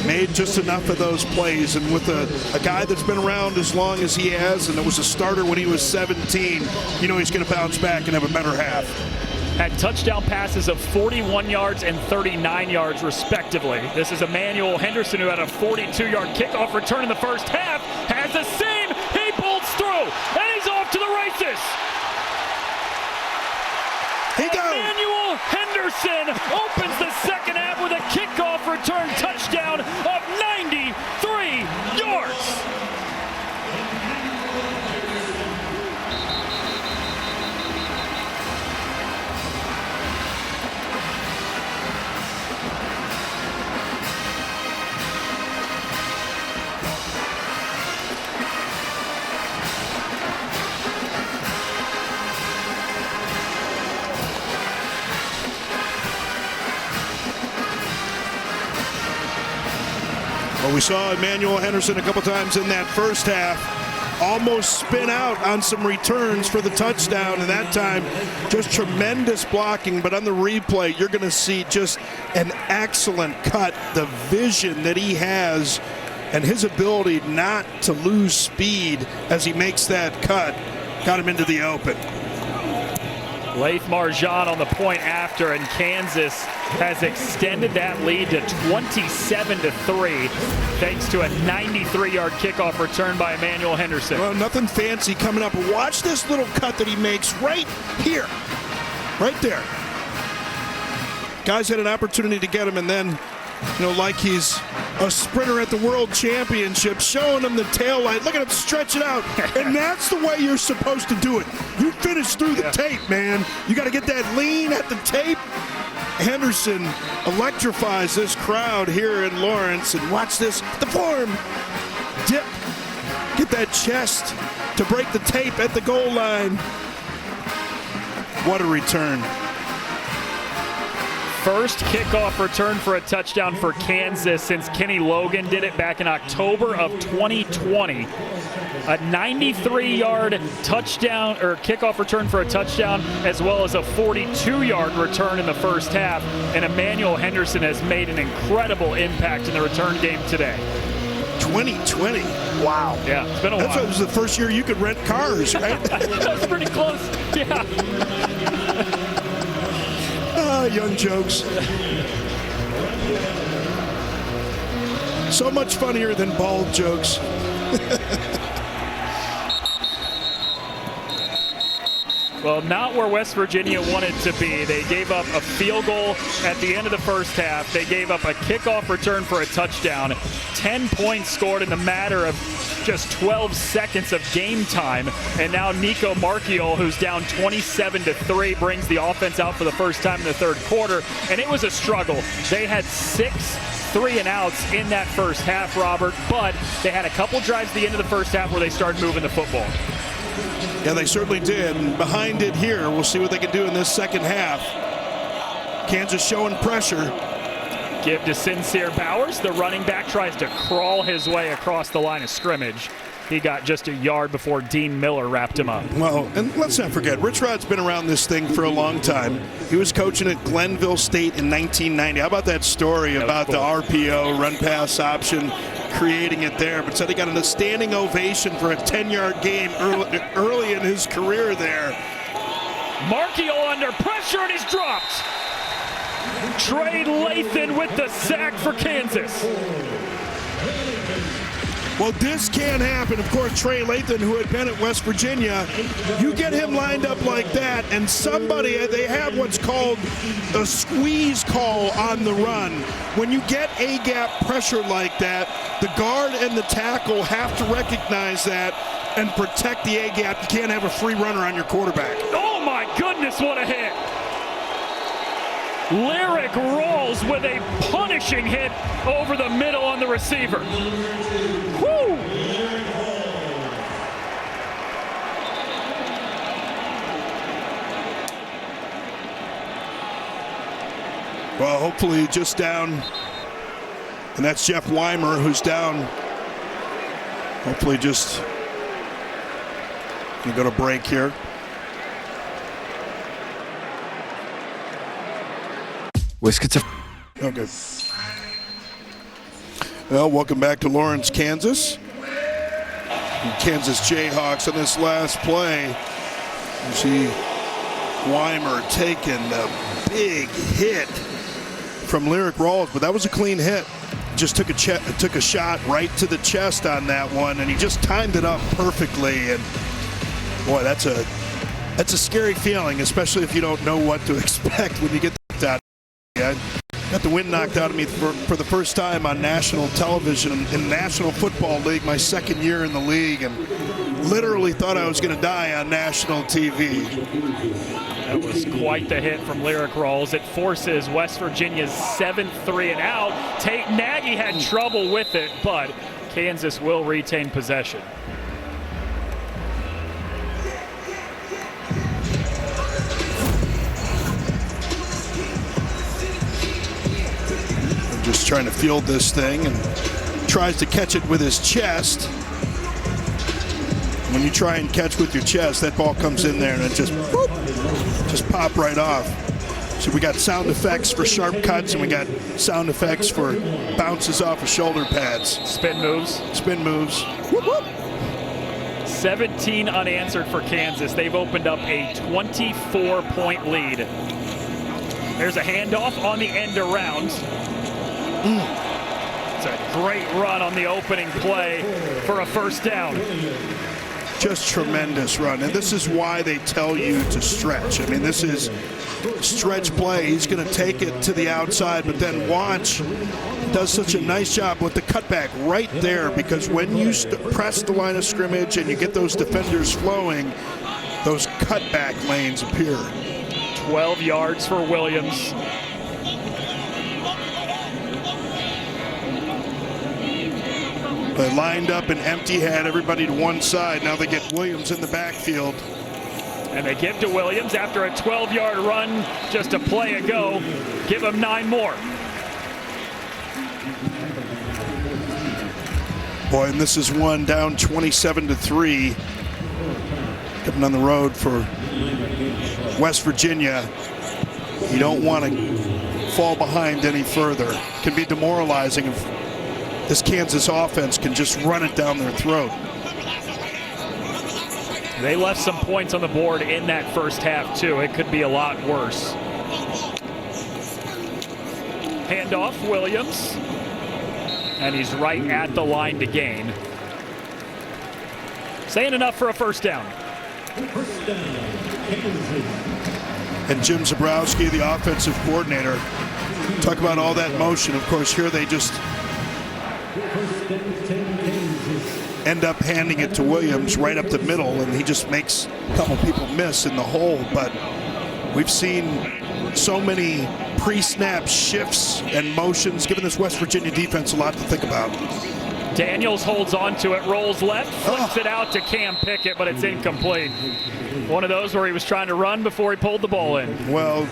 [SPEAKER 2] made just enough of those plays. And with a guy that's been around as long as he has, and it was a starter when he was 17, you know he's going to bounce back and have a better half.
[SPEAKER 1] Had touchdown passes of 41 yards and 39 yards, respectively. This is Emmanuel Henderson, who had a 42-yard kickoff return in the first half. Has the same. He bolts through, and he's off to the races. Emmanuel Henderson opens the second half with a kickoff return touchdown of 93 yards.
[SPEAKER 2] Well, we saw Emmanuel Henderson a couple times in that first half almost spin out on some returns for the touchdown, and that time just tremendous blocking. But on the replay, you're going to see just an excellent cut, the vision that he has and his ability not to lose speed as he makes that cut got him into the open.
[SPEAKER 1] Laith Marjan on the point after, and Kansas has extended that lead to 27-3 thanks to a 93-yard kickoff return by Emmanuel Henderson.
[SPEAKER 2] Well, nothing fancy coming up. Watch this little cut that he makes right here, right there. Guys had an opportunity to get him, and then, you know, like he's a sprinter at the World Championship, showing him the tail light. Look at him stretch it out. And that's the way you're supposed to do it. You finish through the tape, man. You got to get that lean at the tape. Henderson electrifies this crowd here in Lawrence. And watch this, the form. Dip. Get that chest to break the tape at the goal line. What a return.
[SPEAKER 1] First kickoff return for a touchdown for Kansas since Kenny Logan did it back in October of 2020. A 93-yard touchdown or kickoff return for a touchdown, as well as a 42-yard return in the first half. And Emmanuel Henderson has made an incredible impact in the return game today.
[SPEAKER 2] 2020. Wow.
[SPEAKER 1] Yeah, it's been a while.
[SPEAKER 2] That's why it was the first year you could rent cars, right?
[SPEAKER 1] That's pretty close. Yeah.
[SPEAKER 2] Young jokes. So much funnier than bald jokes.
[SPEAKER 1] Well, not where West Virginia wanted to be. They gave up a field goal at the end of the first half. They gave up a kickoff return for a touchdown. 10 points scored in the matter of just 12 seconds of game time. And now Nico Marchiol, who's down 27-3, brings the offense out for the first time in the third quarter. And it was a struggle. They had 6 3-and-outs in that first half, Robert, but they had a couple drives at the end of the first half where they started moving the football.
[SPEAKER 2] Yeah, they certainly did. And behind it here, we'll see what they can do in this second half. Kansas showing pressure.
[SPEAKER 1] Give to Sincere Bowers. The running back tries to crawl his way across the line of scrimmage. He got just a yard before Dean Miller wrapped him up.
[SPEAKER 2] Well, and let's not forget, Rich Rod's been around this thing for a long time. He was coaching at Glenville State in 1990. How about that story about the RPO, run-pass option, creating it there? But said he got a standing ovation for a 10-yard game early in his career there.
[SPEAKER 1] Marchiol under pressure, and he's dropped. Trey Lathan with the sack for Kansas.
[SPEAKER 2] Well, this can happen. Of course, Trey Lathan, who had been at West Virginia, you get him lined up like that, and somebody, they have what's called a squeeze call on the run. When you get A-gap pressure like that, the guard and the tackle have to recognize that and protect the A-gap. You can't have a free runner on your quarterback.
[SPEAKER 1] Oh, my goodness, what a hit. Lyric Rawls with a punishing hit over the middle on the receiver. Woo!
[SPEAKER 2] Well, hopefully just down, and that's Jeff Weimer who's down. Hopefully just going to go to break here. Okay. Well, welcome back to Lawrence, Kansas. Kansas Jayhawks on this last play. You see Weimer taking a big hit from Lyric Rawls, but that was a clean hit. Just took a shot right to the chest on that one, and he just timed it up perfectly. And boy, that's a scary feeling, especially if you don't know what to expect when you get that. I got the wind knocked out of me for the first time on national television in the National Football League, my second year in the league, and literally thought I was going to die on national TV.
[SPEAKER 1] That was quite the hit from Lyric Rawls. It forces West Virginia's 7th 3-and-out. Tate Nagy had trouble with it, but Kansas will retain possession.
[SPEAKER 2] Just trying to field this thing and tries to catch it with his chest. When you try and catch with your chest, that ball comes in there and it just pop right off. So we got sound effects for sharp cuts, and we got sound effects for bounces off of shoulder pads.
[SPEAKER 1] Spin moves.
[SPEAKER 2] Spin moves.
[SPEAKER 1] 17 unanswered for Kansas. They've opened up a 24-point lead. There's a handoff on the end around. It's a great run on the opening play for a first down.
[SPEAKER 2] Just tremendous run, and this is why they tell you to stretch. I mean, this is stretch play. He's going to take it to the outside, but then watch, does such a nice job with the cutback right there, because when you press the line of scrimmage and you get those defenders flowing, those cutback lanes appear.
[SPEAKER 1] 12 yards for Williams.
[SPEAKER 2] They lined up an empty, had everybody to one side. Now they get Williams in the backfield.
[SPEAKER 1] And they give to Williams after a 12-yard run just a play ago. Give him 9 more.
[SPEAKER 2] Boy, and this is one down 27-3. Coming on the road for West Virginia. You don't want to fall behind any further. It can be demoralizing if this Kansas offense can just run it down their throat.
[SPEAKER 1] They left some points on the board in that first half, too. It could be a lot worse. Handoff, Williams. And he's right at the line to gain. Saying enough for a first down.
[SPEAKER 2] And Jim Zebrowski, the offensive coordinator, talk about all that motion. Of course, here they just end up handing it to Williams right up the middle, and he just makes a couple people miss in the hole. But we've seen so many pre-snap shifts and motions, giving this West Virginia defense a lot to think about.
[SPEAKER 1] Daniels holds on to it, rolls left, flips it out to Cam Pickett, but it's incomplete. One of those where he was trying to run before he pulled the ball in.
[SPEAKER 2] Well,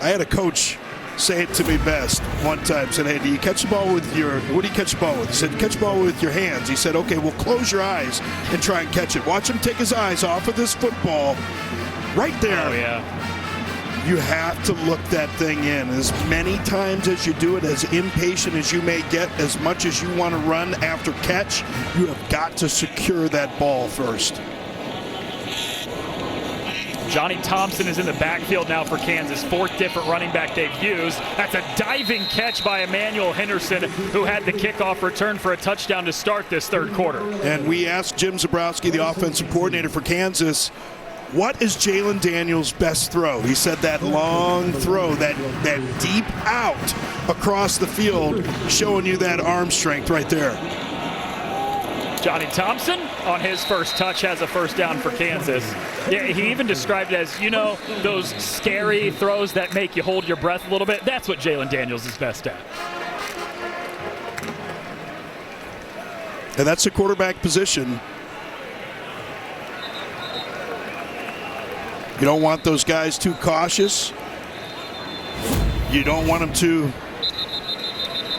[SPEAKER 2] I had a coach say it to me best one time. Said, hey, do you catch the ball with your, what do you catch the ball with? He said, catch the ball with your hands. He said, okay, well, close your eyes and try and catch it. Watch him take his eyes off of this football right there.
[SPEAKER 1] Oh, yeah.
[SPEAKER 2] You have to look that thing in as many times as you do it, as impatient as you may get, as much as you want to run after catch. You have got to secure that ball first.
[SPEAKER 1] Johnny Thompson is in the backfield now for Kansas. 4th different running back they've used. That's a diving catch by Emmanuel Henderson, who had the kickoff return for a touchdown to start this third quarter.
[SPEAKER 2] And we asked Jim Zebrowski, the offensive coordinator for Kansas, what is Jalen Daniels' best throw? He said that long throw, that deep out across the field, showing you that arm strength right there.
[SPEAKER 1] Johnny Thompson on his first touch has a first down for Kansas. Yeah, he even described it as, you know, those scary throws that make you hold your breath a little bit. That's what Jalen Daniels is best at.
[SPEAKER 2] And that's the quarterback position. You don't want those guys too cautious. You don't want them too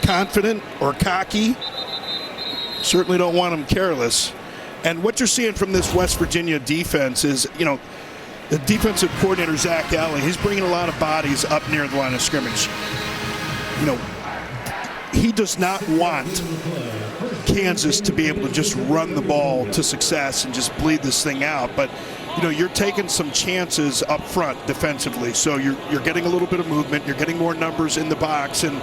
[SPEAKER 2] confident or cocky. Certainly don't want them careless. And what you're seeing from this West Virginia defense is, you know, the defensive coordinator, Zach Alley, he's bringing a lot of bodies up near the line of scrimmage. You know, he does not want Kansas to be able to just run the ball to success and just bleed this thing out. But, you know, you're taking some chances up front defensively. So you're getting a little bit of movement. You're getting more numbers in the box. And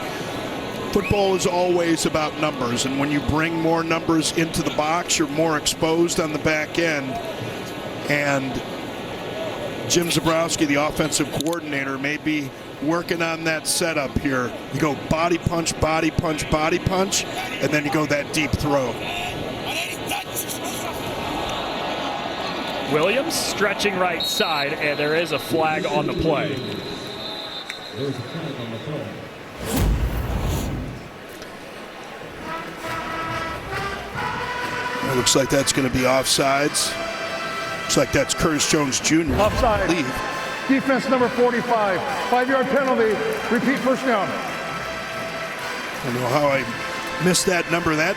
[SPEAKER 2] football is always about numbers. And when you bring more numbers into the box, you're more exposed on the back end. And Jim Zebrowski, the offensive coordinator, may be working on that setup here. You go body punch, body punch, body punch, and then you go that deep throw.
[SPEAKER 1] Williams stretching right side, and there is a flag on the play.
[SPEAKER 2] It looks like that's going to be offsides. Looks like that's Curtis Jones Jr.
[SPEAKER 3] Offside.
[SPEAKER 2] Leave.
[SPEAKER 3] Defense number 45. 5-yard penalty. Repeat first down.
[SPEAKER 2] I don't know how I missed that number that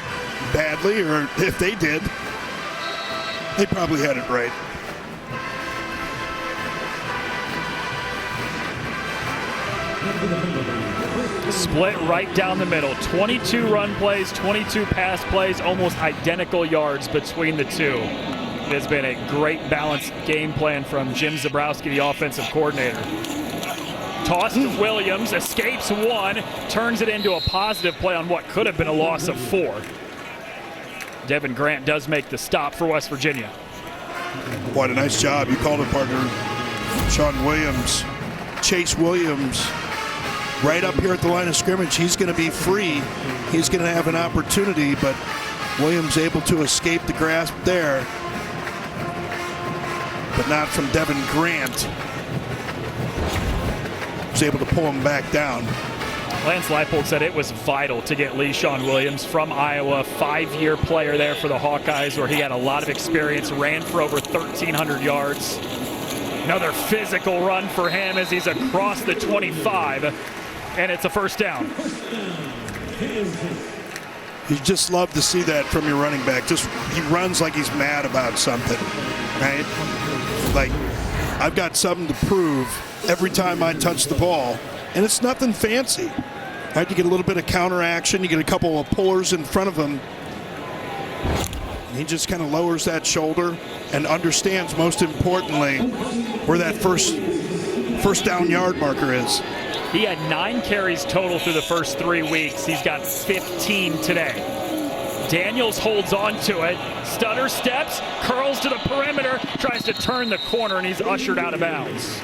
[SPEAKER 2] badly, or if they did, they probably had it right.
[SPEAKER 1] Split right down the middle. 22 run plays, 22 pass plays, almost identical yards between the two. It has been a great balanced game plan from Jim Zebrowski, the offensive coordinator. Toss to Williams, escapes one, turns it into a positive play on what could have been a loss of 4. Devin Grant does make the stop for West Virginia.
[SPEAKER 2] What a nice job. You called it, partner. Sean Williams, Chase Williams, right up here at the line of scrimmage. He's going to be free. He's going to have an opportunity, but Williams able to escape the grasp there, but not from Devin Grant. Was able to pull him back down.
[SPEAKER 1] Lance Leipold said it was vital to get Le'Shawn Williams from Iowa, 5-year player there for the Hawkeyes, where he had a lot of experience, ran for over 1,300 yards. Another physical run for him as he's across the 25, and it's a first down.
[SPEAKER 2] You just love to see that from your running back. Just he runs like he's mad about something, right? Like, I've got something to prove every time I touch the ball, and it's nothing fancy. Right? You get a little bit of counter action, you get a couple of pullers in front of him. He just kind of lowers that shoulder and understands, most importantly, where that first down yard marker is.
[SPEAKER 1] He had 9 carries total through the first 3 weeks. He's got 15 today. Daniels holds on to it, stutter steps, curls to the perimeter, tries to turn the corner, and he's ushered out of bounds.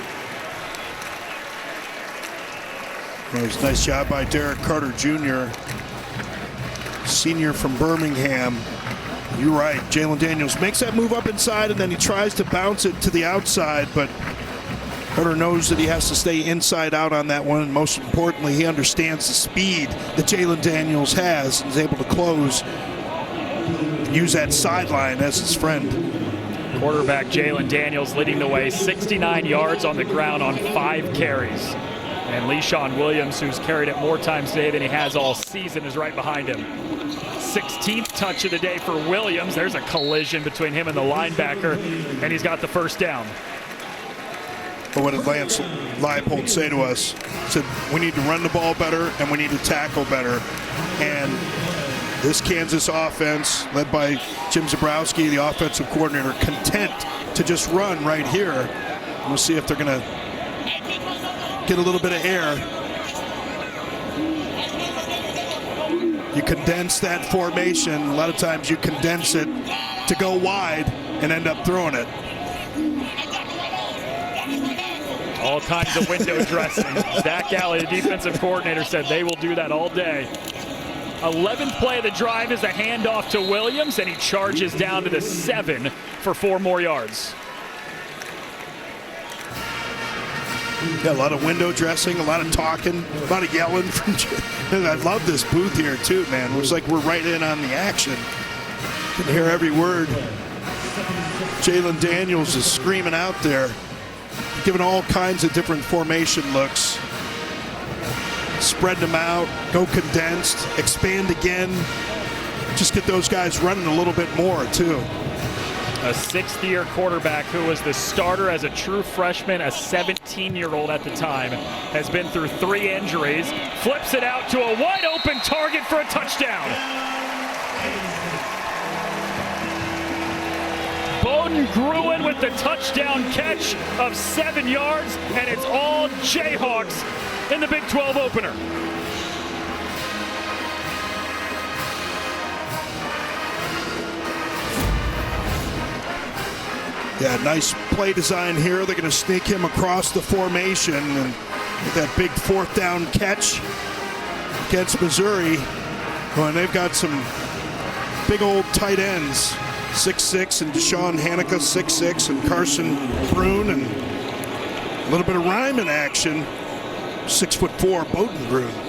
[SPEAKER 2] Well, it was a nice job by Derek Carter Jr., senior from Birmingham. You're right, Jalen Daniels makes that move up inside, and then he tries to bounce it to the outside, but Carter knows that he has to stay inside out on that one, and most importantly, he understands the speed that Jalen Daniels has and is able to close, use that sideline as his friend.
[SPEAKER 1] Quarterback Jalen Daniels leading the way, 69 yards on the ground on 5 carries. And Le'Shawn Williams, who's carried it more times today than he has all season, is right behind him. 16th touch of the day for Williams. There's a collision between him and the linebacker, and he's got the first down.
[SPEAKER 2] But what did Lance Leipold say to us? He said, we need to run the ball better and we need to tackle better. And this Kansas offense, led by Jim Zebrowski, the offensive coordinator, content to just run right here. We'll see if they're going to get a little bit of air. You condense that formation. A lot of times you condense it to go wide and end up throwing it.
[SPEAKER 1] All kinds of window dressing. Zach Alley, the defensive coordinator, said they will do that all day. 11th play of the drive is a handoff to Williams, and he charges down to the 7 for 4 more yards.
[SPEAKER 2] Yeah, a lot of window dressing, a lot of talking, a lot of yelling. And I love this booth here too, man. It was like we're right in on the action. You can hear every word Jalen Daniels is screaming out there, giving all kinds of different formation looks. Spread them out, go condensed, expand again. Just get those guys running a little bit more too.
[SPEAKER 1] A sixth-year quarterback who was the starter as a true freshman, a 17-year-old at the time, has been through 3 injuries, flips it out to a wide-open target for a touchdown. Bowden Gruen with the touchdown catch of 7 yards, and it's all Jayhawks in the Big 12 opener.
[SPEAKER 2] Yeah, nice play design here. They're going to sneak him across the formation and with that big 4th down catch against Missouri. Oh, and they've got some big old tight ends, 6'6", and Deshaun Hanukkah, 6'6", and Carson Brune, and a little bit of Ryman action, 6'4", Bowden Gruen.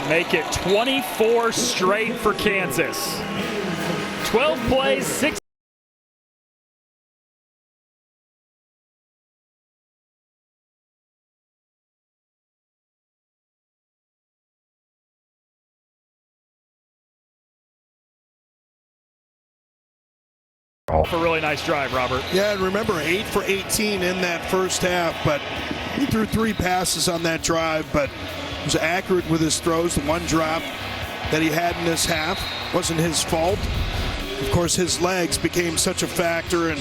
[SPEAKER 1] Make it 24 straight for Kansas. 12 plays, 6. A really nice drive, Robert.
[SPEAKER 2] Yeah, and remember, 8 for 18 in that first half, but he threw 3 passes on that drive, but was accurate with his throws. The one drop that he had in this half wasn't his fault. Of course, his legs became such a factor and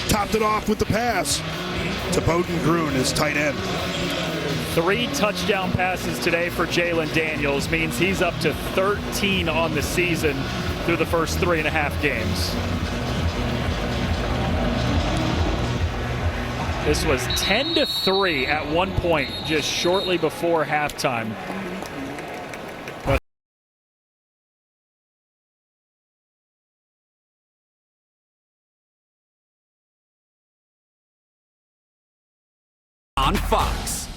[SPEAKER 2] topped it off with the pass to Bowden Gruen, his tight end.
[SPEAKER 1] 3 touchdown passes today for Jalen Daniels means he's up to 13 on the season through the first 3.5 games. This was 10-3 at one point just shortly before halftime.
[SPEAKER 8] On Fox.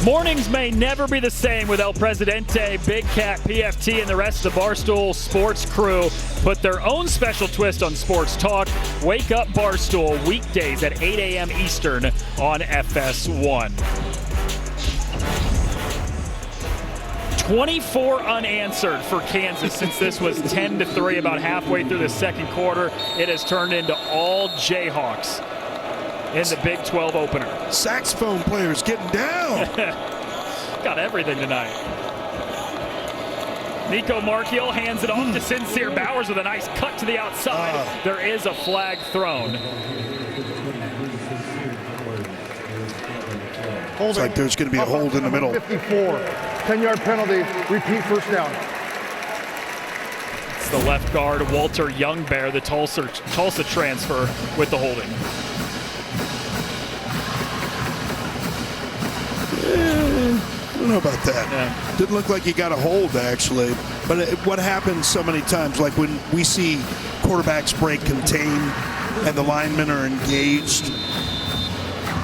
[SPEAKER 1] Mornings may never be the same with El Presidente, Big Cat, PFT, and the rest of the Barstool Sports crew put their own special twist on sports talk. Wake Up Barstool, weekdays at 8 a.m. Eastern on FS1. 24 unanswered for Kansas since this was 10-3 about halfway through the second quarter. It has turned into all Jayhawks in the Big 12 opener.
[SPEAKER 2] Saxophone players getting down.
[SPEAKER 1] Got everything tonight. Nico Marchiol hands it off to Sincere Bowers with a nice cut to the outside. There is a flag thrown.
[SPEAKER 2] Looks like there's going to be a hold in the middle.
[SPEAKER 3] 54, 10-yard penalty, repeat first down.
[SPEAKER 1] It's the left guard, Walter Youngbear, the Tulsa transfer with the holding.
[SPEAKER 2] I don't know about that.
[SPEAKER 1] Yeah.
[SPEAKER 2] Didn't look like he got a hold, actually. But what happens so many times, like when we see quarterbacks break contain and the linemen are engaged,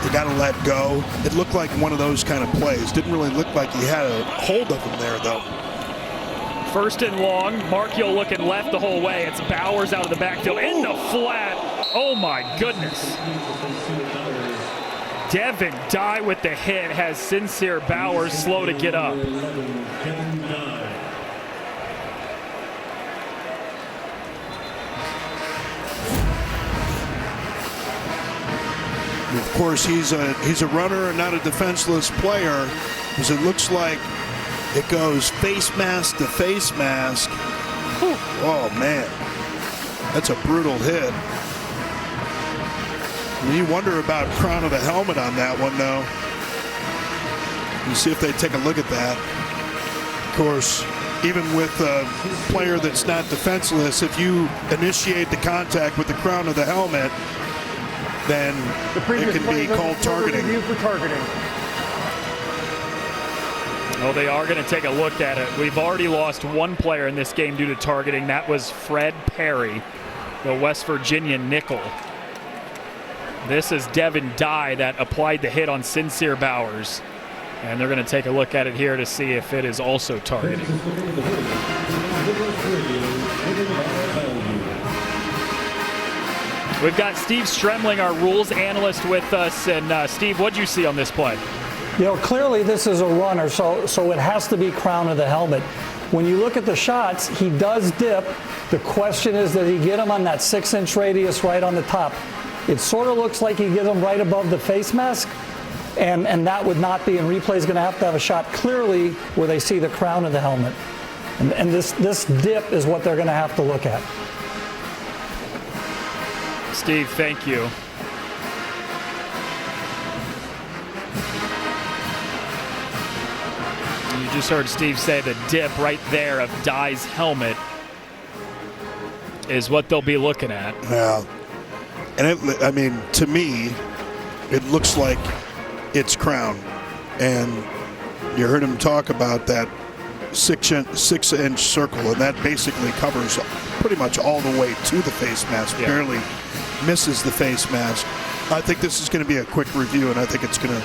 [SPEAKER 2] they got to let go. It looked like one of those kind of plays. Didn't really look like he had a hold of him there, though.
[SPEAKER 1] First and long, Marchiol looking left the whole way. It's Bowers out of the backfield in the flat. Oh, my goodness. Devin Dye with the hit has Sincere Bowers slow to get up.
[SPEAKER 2] Of course, he's a runner and not a defenseless player, because it looks like it goes face mask to face mask. Whew. Oh, man. That's a brutal hit. You wonder about crown of the helmet on that one, though. You see if they take a look at that. Of course, even with a player that's not defenseless, if you initiate the contact with the crown of the helmet, then it can be called targeting.
[SPEAKER 3] For targeting.
[SPEAKER 1] Oh, they are going to take a look at it. We've already lost one player in this game due to targeting. That was Fred Perry, the West Virginia nickel. This is Devin Dye that applied the hit on Sincere Bowers. And they're going to take a look at it here to see if it is also targeting. We've got Steve Stremling, our rules analyst, with us. And Steve, what did you see on this play?
[SPEAKER 5] Clearly this is a runner, so it has to be crown of the helmet. When you look at the shots, he does dip. The question is, did he get him on that 6-inch radius right on the top? It sort of looks like he gets him right above the face mask, and that would not be, and replay is going to have a shot clearly where they see the crown of the helmet. And this dip is what they're going to have to look at.
[SPEAKER 1] Steve, thank you. You just heard Steve say the dip right there of Dye's helmet is what they'll be looking at.
[SPEAKER 2] Yeah. And to me, it looks like it's crown. And you heard him talk about that 6-inch circle, and that basically covers pretty much all the way to the face mask, barely misses the face mask. I think this is going to be a quick review, and I think it's going to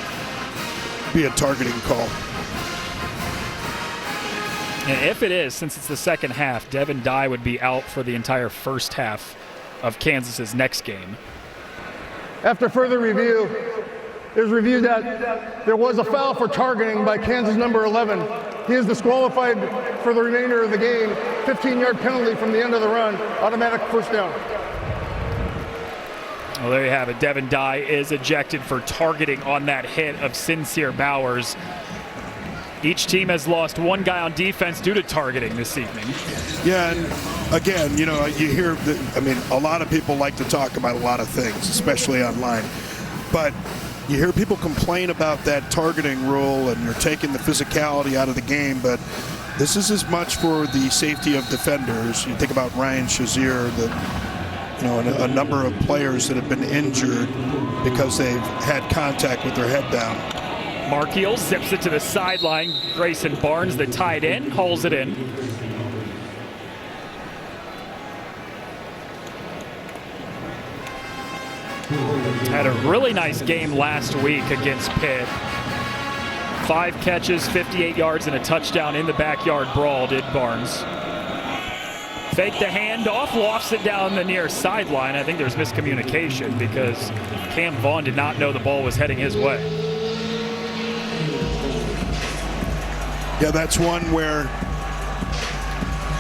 [SPEAKER 2] be a targeting call.
[SPEAKER 1] And if it is, since it's the second half, Devin Dye would be out for the entire first half of Kansas's next game.
[SPEAKER 3] After further review, it was reviewed that there was a foul for targeting by Kansas number 11. He is disqualified for the remainder of the game. 15-yard penalty from the end of the run. Automatic first down.
[SPEAKER 1] Well, there you have it. Devin Dye is ejected for targeting on that hit of Sincere Bowers. Each team has lost one guy on defense due to targeting this evening.
[SPEAKER 2] Yeah, and again, you hear a lot of people like to talk about a lot of things, especially online. But you hear people complain about that targeting rule and you're taking the physicality out of the game, but this is as much for the safety of defenders. You think about Ryan Shazier, a number of players that have been injured because they've had contact with their head down.
[SPEAKER 1] Markiel zips it to the sideline. Grayson Barnes, the tight end, hauls it in. Had a really nice game last week against Pitt. 5 catches, 58 yards, and a touchdown in the backyard brawl, did Barnes. Fake the handoff, lofts it down the near sideline. I think there's miscommunication because Cam Vaughn did not know the ball was heading his way.
[SPEAKER 2] Yeah, that's one where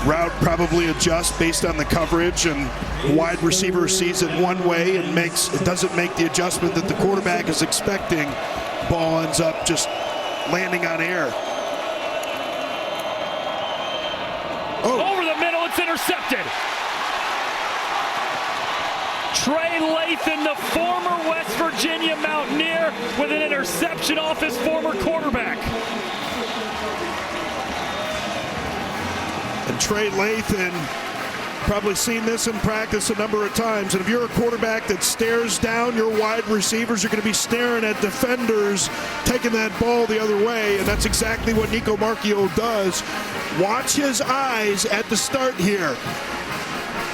[SPEAKER 2] route probably adjusts based on the coverage, and wide receiver sees it one way and doesn't make the adjustment that the quarterback is expecting. Ball ends up just landing on air.
[SPEAKER 1] Over the middle, it's intercepted. Trey Lathan, the former West Virginia Mountaineer, with an interception off his former quarterback.
[SPEAKER 2] And Trey Lathan, probably seen this in practice a number of times. And if you're a quarterback that stares down your wide receivers, you're going to be staring at defenders taking that ball the other way. And that's exactly what Nico Marchiol does. Watch his eyes at the start here.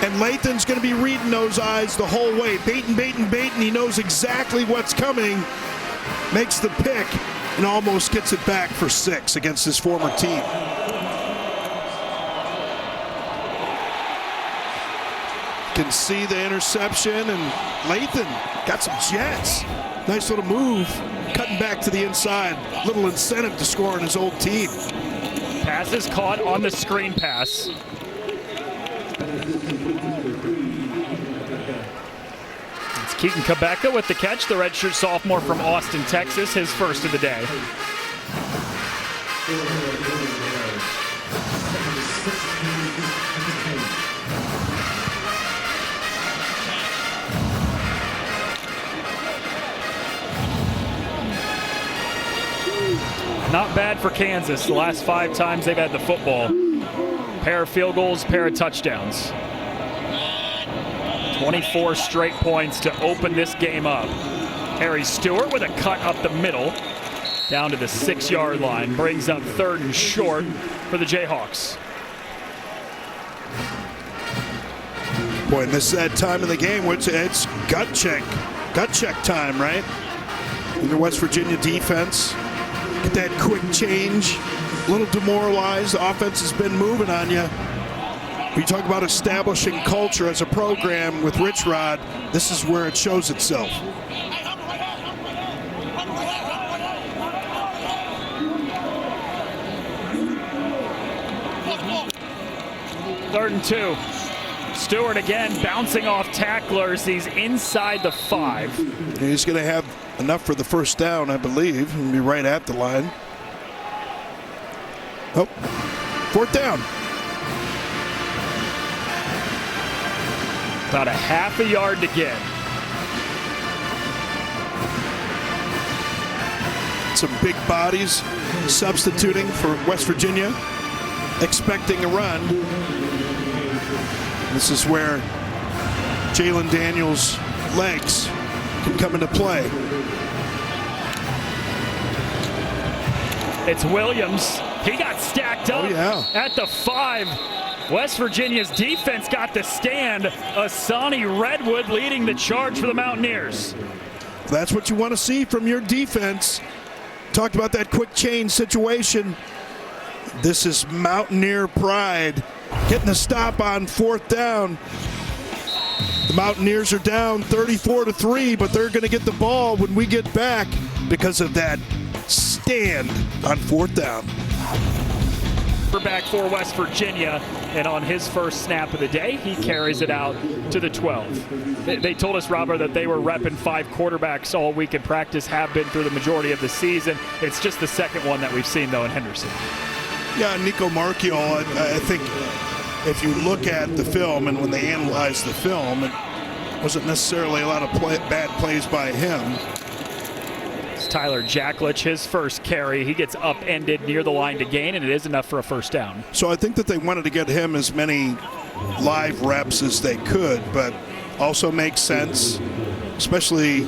[SPEAKER 2] And Lathan's going to be reading those eyes the whole way. Baiting. He knows exactly what's coming. Makes the pick and almost gets it back for 6 against his former team. Can see the interception, and Lathan got some jets. Nice little move, cutting back to the inside. Little incentive to score on his old team.
[SPEAKER 1] Pass is caught on the screen pass. It's Keaton Kabeka with the catch, the redshirt sophomore from Austin, Texas, his first of the day. Not bad for Kansas. The last 5 times they've had the football. Pair of field goals, pair of touchdowns. 24 straight points to open this game up. Harry Stewart with a cut up the middle, down to the 6-yard line. Brings up 3rd and short for the Jayhawks.
[SPEAKER 2] Boy, and this is that time of the game where it's gut check time, right? In the West Virginia defense. Get that quick change, a little demoralized. The offense has been moving on you. We talk about establishing culture as a program with Rich Rod. This is where it shows itself.
[SPEAKER 1] 3rd and 2. Stewart again bouncing off tacklers. He's inside the 5.
[SPEAKER 2] He's going to have enough for the first down, I believe. He'll be right at the line. Oh, 4th down.
[SPEAKER 1] About a half a yard to get.
[SPEAKER 2] Some big bodies substituting for West Virginia, expecting a run. This is where Jalen Daniels' legs can come into play.
[SPEAKER 1] It's Williams. He got stacked up at the 5. West Virginia's defense got the stand. Asani Redwood leading the charge for the Mountaineers.
[SPEAKER 2] That's what you want to see from your defense. Talked about that quick change situation. This is Mountaineer pride. Getting a stop on 4th down. The Mountaineers are down 34-3, but they're going to get the ball when we get back because of that stand on 4th down.
[SPEAKER 1] Back for West Virginia, and on his first snap of the day, he carries it out to the 12. They told us, Robert, that they were repping 5 quarterbacks all week in practice, have been through the majority of the season. It's just the second one that we've seen, though, in Henderson.
[SPEAKER 2] Yeah, Nico Marchiol, I think if you look at the film and when they analyze the film, it wasn't necessarily a lot of bad plays by him.
[SPEAKER 1] Tyler Jacklich, his first carry, he gets upended near the line to gain, and it is enough for a first down.
[SPEAKER 2] So I think that they wanted to get him as many live reps as they could, but also makes sense, especially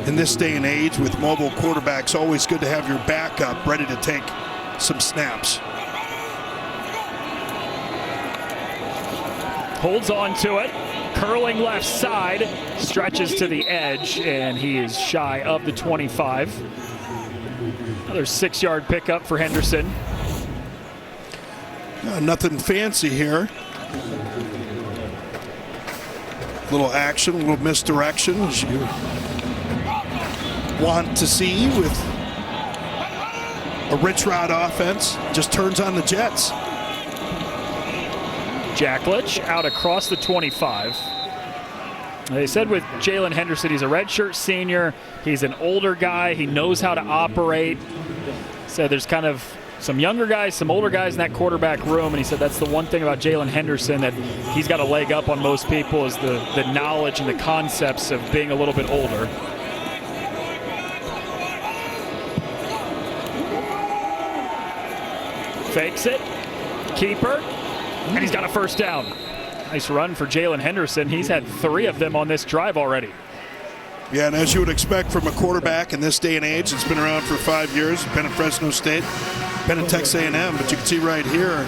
[SPEAKER 2] in this day and age with mobile quarterbacks. Always good to have your backup ready to take some snaps.
[SPEAKER 1] Holds on to it. Curling left side, stretches to the edge, and he is shy of the 25. Another 6-yard pickup for Henderson.
[SPEAKER 2] Nothing fancy here. Little action, a little misdirection, as you want to see with a rich rod offense. Just turns on the jets.
[SPEAKER 1] Jacklich out across the 25. They said with Jalen Henderson, he's a redshirt senior. He's an older guy. He knows how to operate. Said there's kind of some younger guys, some older guys in that quarterback room, and he said that's the one thing about Jalen Henderson that he's got a leg up on most people is the knowledge and the concepts of being a little bit older. Fakes it. Keeper. And he's got a first down. Nice run for Jalen Henderson. He's had 3 of them on this drive already.
[SPEAKER 2] Yeah, and as you would expect from a quarterback in this day and age, it's been around for 5 years, been at Fresno State, been at Texas A&M, but you can see right here,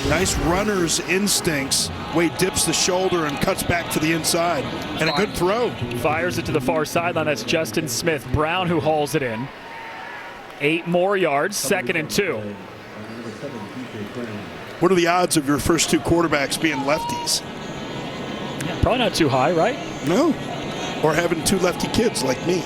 [SPEAKER 2] nice runner's instincts. Wade dips the shoulder and cuts back to the inside, and a good throw.
[SPEAKER 1] Fires it to the far sideline. That's Justin Smith-Brown who hauls it in. 8 more yards, 2nd and 2.
[SPEAKER 2] What are the odds of your first 2 quarterbacks being lefties?
[SPEAKER 1] Yeah, probably not too high, right?
[SPEAKER 2] No. Or having 2 lefty kids like me.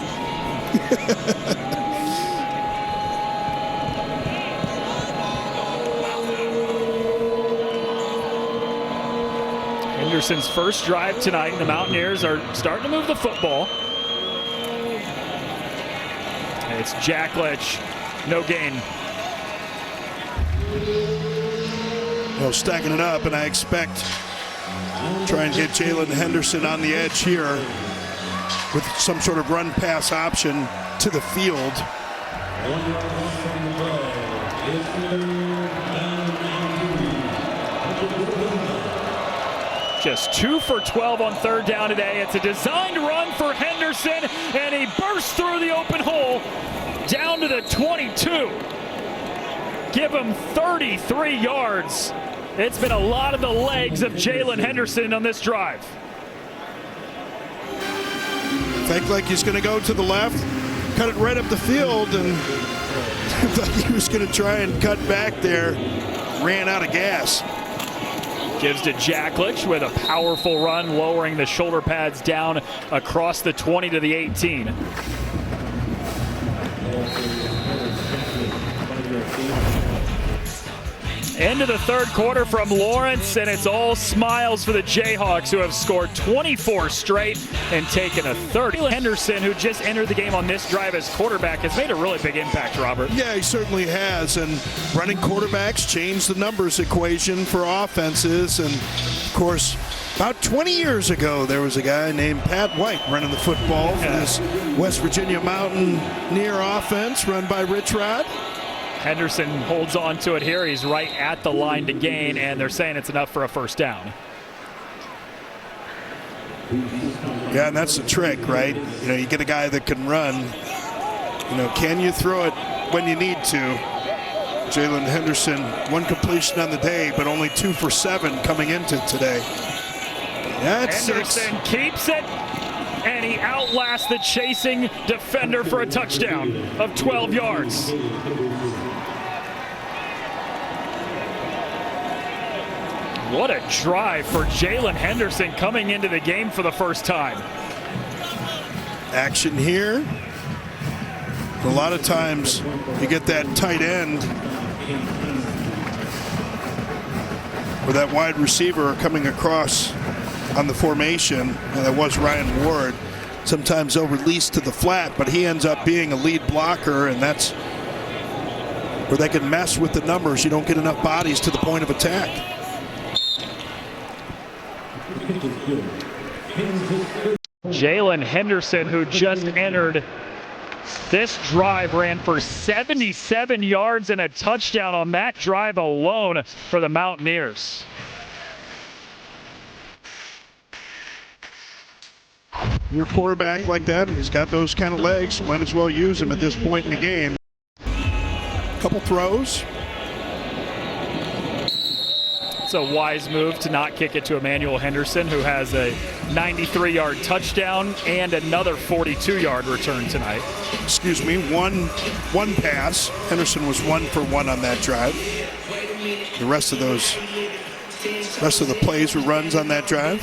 [SPEAKER 1] Henderson's first drive tonight, and the Mountaineers are starting to move the football. It's Jacklich, no gain.
[SPEAKER 2] Well, stacking it up, and I expect try and get Jalen Henderson on the edge here with some sort of run-pass option to the field.
[SPEAKER 1] Just 2 for 12 on 3rd down today. It's a designed run for Henderson, and he bursts through the open hole down to the 22. Give him 33 yards. It's been a lot of the legs of Jalen Henderson on this drive.
[SPEAKER 2] Think like he's going to go to the left, cut it right up the field, and thought he was going to try and cut back there. Ran out of gas.
[SPEAKER 1] Gives to Jacklich with a powerful run, lowering the shoulder pads down across the 20 to the 18. Into the third quarter from Lawrence, and it's all smiles for the Jayhawks, who have scored 24 straight and taken a 30. Henderson, who just entered the game on this drive as quarterback, has made a really big impact, Robert.
[SPEAKER 2] Yeah, he certainly has, and running quarterbacks change the numbers equation for offenses. And, of course, about 20 years ago, there was a guy named Pat White running the football for this West Virginia Mountaineer offense run by Rich Rod.
[SPEAKER 1] Henderson holds on to it here. He's right at the line to gain, and they're saying it's enough for a first down.
[SPEAKER 2] Yeah, and that's the trick, right? You know, you get a guy that can run. You know, can you throw it when you need to? Jalen Henderson, 1 completion on the day, but only 2 for 7 coming into today. That's
[SPEAKER 1] Henderson keeps it, and he outlasts the chasing defender for a touchdown of 12 yards. What a drive for Jalen Henderson coming into the game for the first time.
[SPEAKER 2] Action here. A lot of times you get that tight end or that wide receiver coming across on the formation, and that was Ryan Ward. Sometimes they'll release to the flat, but he ends up being a lead blocker, and that's where they can mess with the numbers. You don't get enough bodies to the point of attack.
[SPEAKER 1] Jalen Henderson, who just entered this drive, ran for 77 yards and a touchdown on that drive alone for the Mountaineers.
[SPEAKER 2] Your quarterback like that, he's got those kind of legs, might as well use him at this point in the game. Couple throws.
[SPEAKER 1] It's a wise move to not kick it to Emmanuel Henderson, who has a 93-yard touchdown and another 42-yard return tonight.
[SPEAKER 2] Excuse me, one pass. Henderson was 1 for 1 on that drive. The rest of the plays were runs on that drive.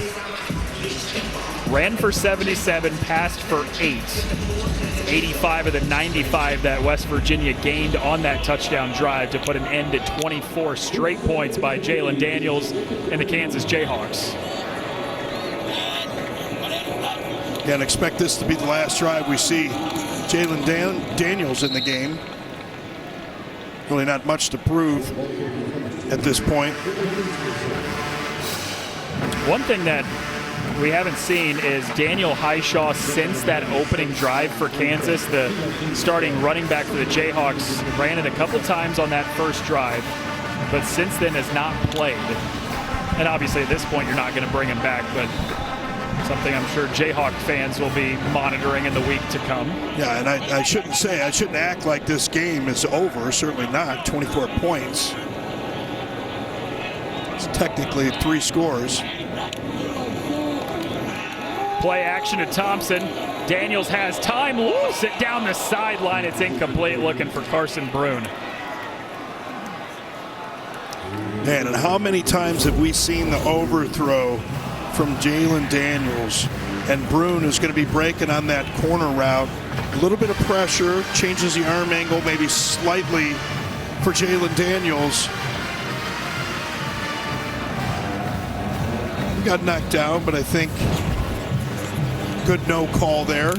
[SPEAKER 1] Ran for 77, passed for 8. 85 of the 95 that West Virginia gained on that touchdown drive to put an end to 24 straight points by Jalen Daniels and the Kansas Jayhawks.
[SPEAKER 2] Yeah, and expect this to be the last drive we see Jalen Daniels in the game. Really not much to prove at this point.
[SPEAKER 1] One thing that we haven't seen is Daniel Highshaw since that opening drive for Kansas. The starting running back for the Jayhawks ran it a couple times on that first drive, but since then has not played. And obviously at this point you're not going to bring him back, but something I'm sure Jayhawk fans will be monitoring in the week to come.
[SPEAKER 2] Yeah, and I shouldn't act like this game is over. Certainly not. 24 points. It's technically 3 scores.
[SPEAKER 1] Play action to Thompson. Daniels has time, lost it down the sideline. It's incomplete, looking for Carson Brune.
[SPEAKER 2] Man, and how many times have we seen the overthrow from Jalen Daniels? And Brune is going to be breaking on that corner route. A little bit of pressure, changes the arm angle maybe slightly for Jalen Daniels. He got knocked down, but I think good no call there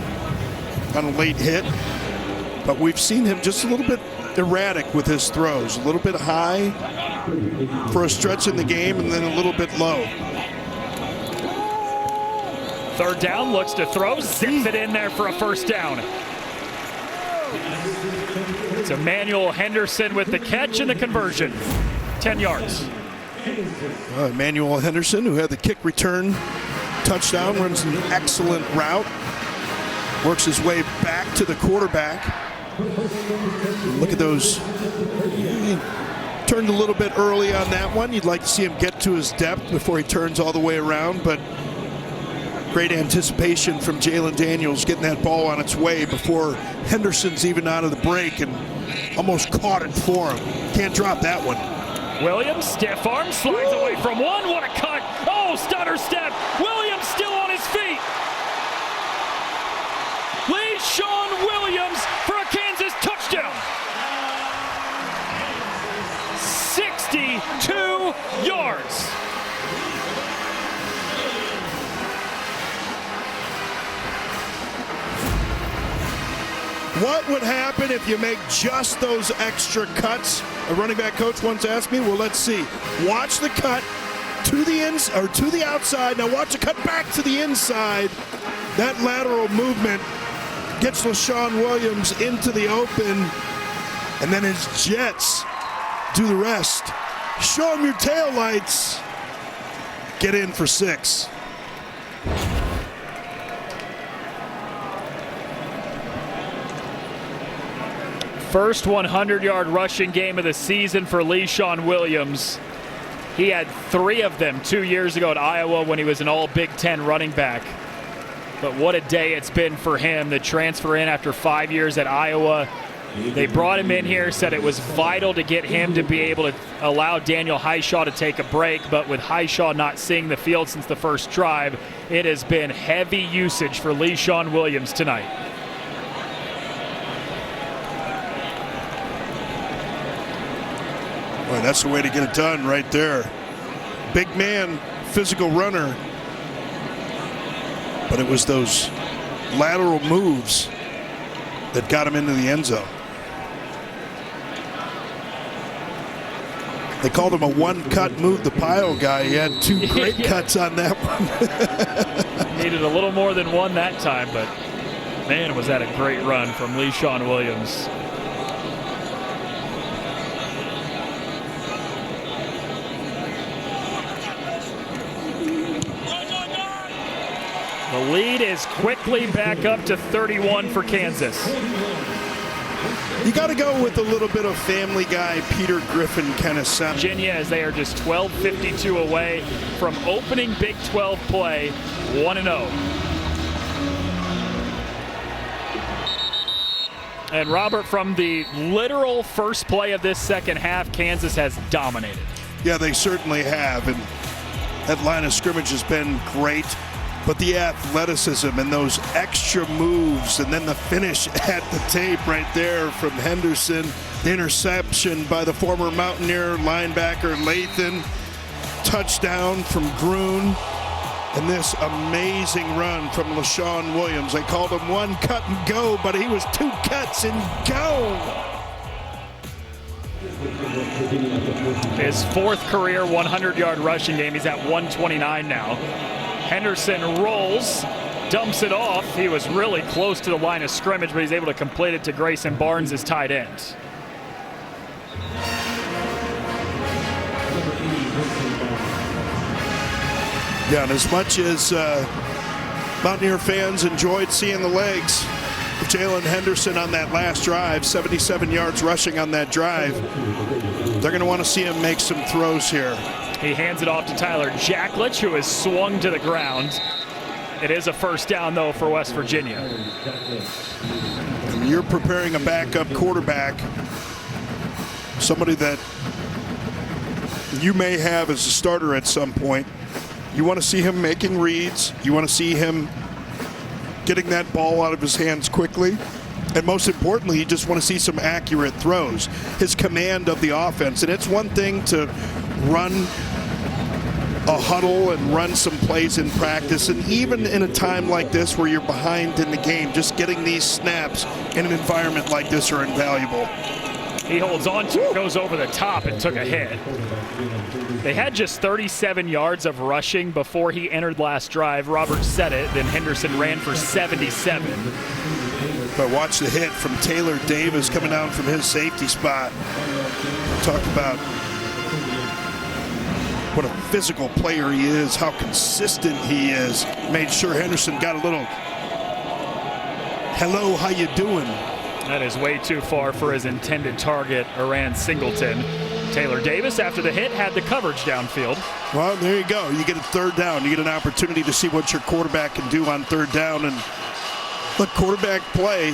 [SPEAKER 2] on a late hit. But we've seen him just a little bit erratic with his throws. A little bit high for a stretch in the game and then a little bit low.
[SPEAKER 1] Third down, looks to throw, zips it in there for a first down. It's Emmanuel Henderson with the catch and the conversion. 10 yards.
[SPEAKER 2] Emmanuel Henderson, who had the kick return touchdown, runs an excellent route, works his way back to the quarterback. Look at those. He turned a little bit early on that one. You'd like to see him get to his depth before he turns all the way around, but great anticipation from Jalen Daniels getting that ball on its way before Henderson's even out of the break and almost caught it for him. Can't drop that one.
[SPEAKER 1] Williams, stiff arm, slides away from one. What a cut. Oh, stutter step. Williams still on his feet. Sean Williams for a Kansas touchdown. 60
[SPEAKER 2] What would happen if you make just those extra cuts? A running back coach once asked me, well, let's see. Watch the cut to the outside. Now watch the cut back to the inside. That lateral movement gets LaShawn Williams into the open, and then his Jets do the rest. Show him your taillights. Get in for 6.
[SPEAKER 1] First 100-yard rushing game of the season for LaShawn Williams. He had 3 of them 2 years ago at Iowa when he was an all Big Ten running back. But what a day it's been for him to transfer in after 5 years at Iowa. They brought him in here, said it was vital to get him to be able to allow Daniel Highshaw to take a break. But with Highshaw not seeing the field since the first drive, it has been heavy usage for LaShawn Williams tonight.
[SPEAKER 2] Boy, that's the way to get it done right there. Big man, physical runner. But it was those lateral moves that got him into the end zone. They called him a one-cut move the pile guy. He had 2 great cuts on that one.
[SPEAKER 1] Needed a little more than one that time, but man, was that a great run from LaShawn Williams. The lead is quickly back up to 31 for Kansas.
[SPEAKER 2] You got to go with a little bit of Family Guy, Peter Griffin kind of sound.
[SPEAKER 1] Virginia, as they are just 12:52 away from opening Big 12 play, 1-0. And Robert, from the literal first play of this second half, Kansas has dominated.
[SPEAKER 2] Yeah, they certainly have, and that line of scrimmage has been great. But the athleticism and those extra moves, and then the finish at the tape right there from Henderson. The interception by the former Mountaineer linebacker Lathan. Touchdown from Gruen. And this amazing run from LaShawn Williams. They called him one cut and go, but he was 2 cuts and go.
[SPEAKER 1] His 4th career 100-yard rushing game. He's at 129 now. Henderson rolls, dumps it off. He was really close to the line of scrimmage, but he's able to complete it to Grayson Barnes, his tight end.
[SPEAKER 2] Yeah, and as much as Mountaineer fans enjoyed seeing the legs of Jalen Henderson on that last drive, 77 yards rushing on that drive, they're going to want to see him make some throws here.
[SPEAKER 1] He hands it off to Tyler Jacklich, who is swung to the ground. It is a first down, though, for West Virginia.
[SPEAKER 2] You're preparing a backup quarterback, somebody that you may have as a starter at some point. You want to see him making reads. You want to see him getting that ball out of his hands quickly. And most importantly, you just want to see some accurate throws. His command of the offense. And it's one thing to run a huddle and run some plays in practice. And even in a time like this where you're behind in the game, just getting these snaps in an environment like this are invaluable.
[SPEAKER 1] He holds on to it, goes over the top and took a hit. They had just 37 yards of rushing before he entered last drive. Robert said it, then Henderson ran for 77.
[SPEAKER 2] But watch the hit from Taylor Davis coming down from his safety spot. Talk about what a physical player he is, how consistent he is. Made sure Henderson got a little, hello, how you doing?
[SPEAKER 1] That is way too far for his intended target, Aran Singleton. Taylor Davis, after the hit, had the coverage downfield.
[SPEAKER 2] Well, there you go. You get a third down. You get an opportunity to see what your quarterback can do on third down. And look, quarterback play.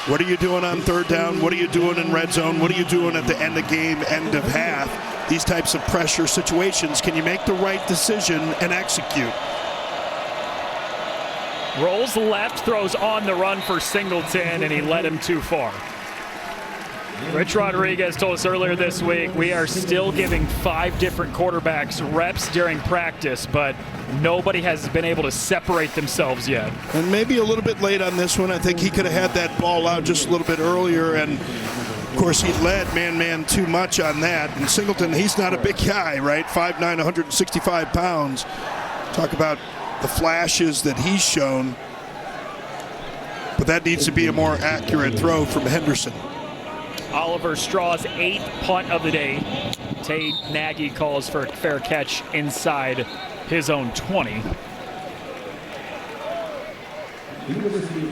[SPEAKER 2] What are you doing on third down? What are you doing in red zone? What are you doing at the end of game, end of half? These types of pressure situations, can you make the right decision and execute?
[SPEAKER 1] Rolls left, throws on the run for Singleton, and he led him too far. Rich Rodriguez told us earlier this week, we are still giving 5 different quarterbacks reps during practice, but nobody has been able to separate themselves yet.
[SPEAKER 2] And maybe a little bit late on this one. I think he could have had that ball out just a little bit earlier, and of course he led man too much on that. And Singleton, he's not a big guy, right? 5'9", 165 pounds. Talk about the flashes that he's shown, but that needs to be a more accurate throw from Henderson.
[SPEAKER 1] Oliver Straw's 8th punt of the day. Tay Nagy calls for a fair catch inside his own 20.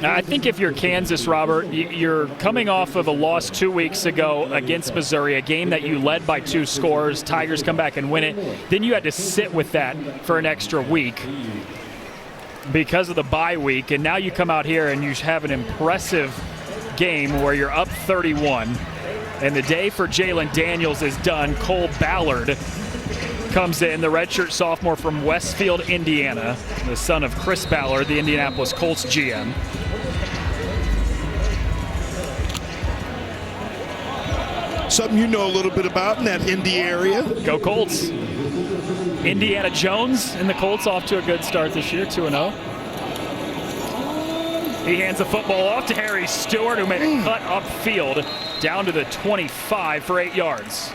[SPEAKER 1] I think if you're Kansas, Robert, you're coming off of a loss 2 weeks ago against Missouri, a game that you led by 2 scores. Tigers come back and win it. Then you had to sit with that for an extra week because of the bye week. And now you come out here and you have an impressive game where you're up 31. And the day for Jalen Daniels is done. Cole Ballard comes in, the redshirt sophomore from Westfield, Indiana, the son of Chris Ballard, the Indianapolis Colts GM.
[SPEAKER 2] Something you know a little bit about in that Indy area.
[SPEAKER 1] Go Colts. Indiana Jones and the Colts off to a good start this year, 2-0. He hands the football off to Harry Stewart, who made a cut upfield down to the 25 for 8 yards.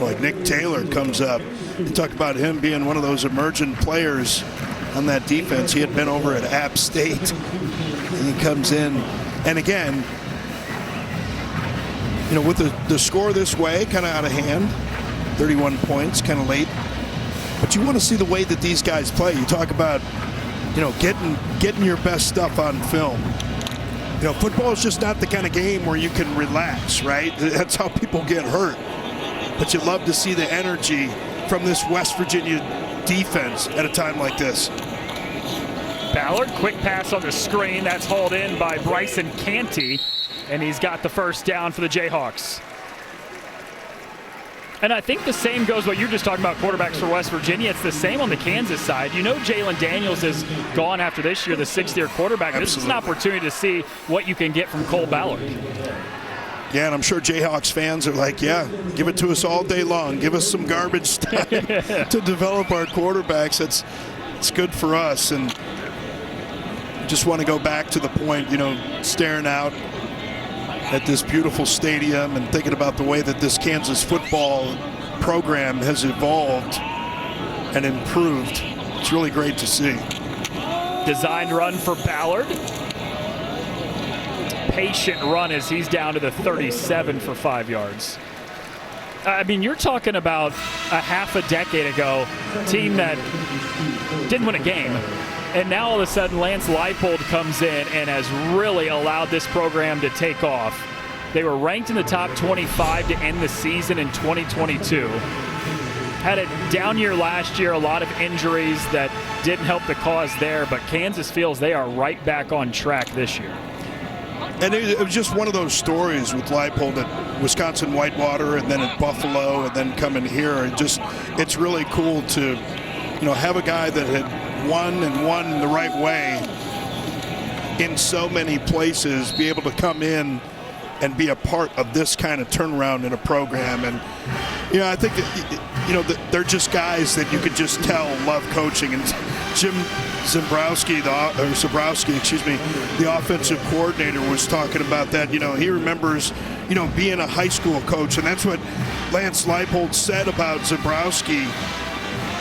[SPEAKER 2] Like Nick Taylor comes up. You talk about him being one of those emergent players on that defense. He had been over at App State, and he comes in. And again, you know, with the score this way, kind of out of hand, 31 points, kind of late. But you want to see the way that these guys play. You talk about, you know, getting your best stuff on film. You know, football is just not the kind of game where you can relax, right? That's how people get hurt. But you love to see the energy from this West Virginia defense at a time like this.
[SPEAKER 1] Ballard, quick pass on the screen. That's hauled in by Bryson Canty, and he's got the first down for the Jayhawks. And I think the same goes what you're just talking about, quarterbacks for West Virginia. It's the same on the Kansas side. You know Jalen Daniels is gone after this year, the 6th-year quarterback.
[SPEAKER 2] Absolutely.
[SPEAKER 1] This is an opportunity to see what you can get from Cole Ballard.
[SPEAKER 2] Yeah, and I'm sure Jayhawks fans are like, yeah, give it to us all day long. Give us some garbage time to develop our quarterbacks. It's good for us. And just want to go back to the point, you know, staring out at this beautiful stadium and thinking about the way that this Kansas football program has evolved and improved. It's really great to see.
[SPEAKER 1] Designed run for Ballard. Patient run as he's down to the 37 for 5 yards. I mean, you're talking about a half a decade ago, a team that didn't win a game. And now all of a sudden Lance Leipold comes in and has really allowed this program to take off. They were ranked in the top 25 to end the season in 2022. Had a down year last year, a lot of injuries that didn't help the cause there, but Kansas feels they are right back on track this year.
[SPEAKER 2] And it was just one of those stories with Leipold at Wisconsin Whitewater and then at Buffalo and then coming here. It's really cool to, you know, have a guy that had won the right way in so many places, be able to come in and be a part of this kind of turnaround in a program. And, you know, I think that, you know, they're just guys that you could just tell love coaching. And Jim Zabrowski, the offensive coordinator, was talking about that. You know, he remembers, you know, being a high school coach, and that's what Lance Leipold said about Zabrowski.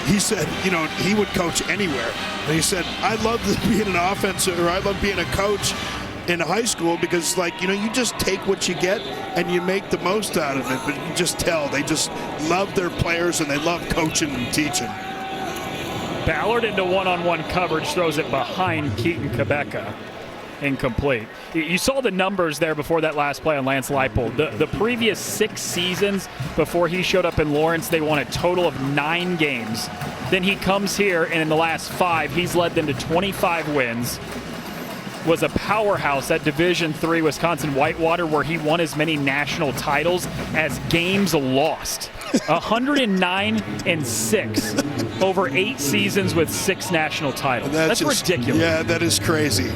[SPEAKER 2] He said, you know, he would coach anywhere. And he said, I love being an offensive, or I love being a coach in high school because, like, you know, you just take what you get and you make the most out of it. But you just tell they just love their players and they love coaching and teaching.
[SPEAKER 1] Ballard into one-on-one coverage, throws it behind Keaton Quebeca. Incomplete. You saw the numbers there before that last play on Lance Leipold. The previous 6 seasons before he showed up in Lawrence, they won a total of 9 games. Then he comes here, and in the last 5, he's led them to 25 wins. Was a powerhouse at Division III Wisconsin Whitewater, where he won as many national titles as games lost. 109-6 over 8 seasons with 6 national titles. That's ridiculous.
[SPEAKER 2] Yeah, that is crazy.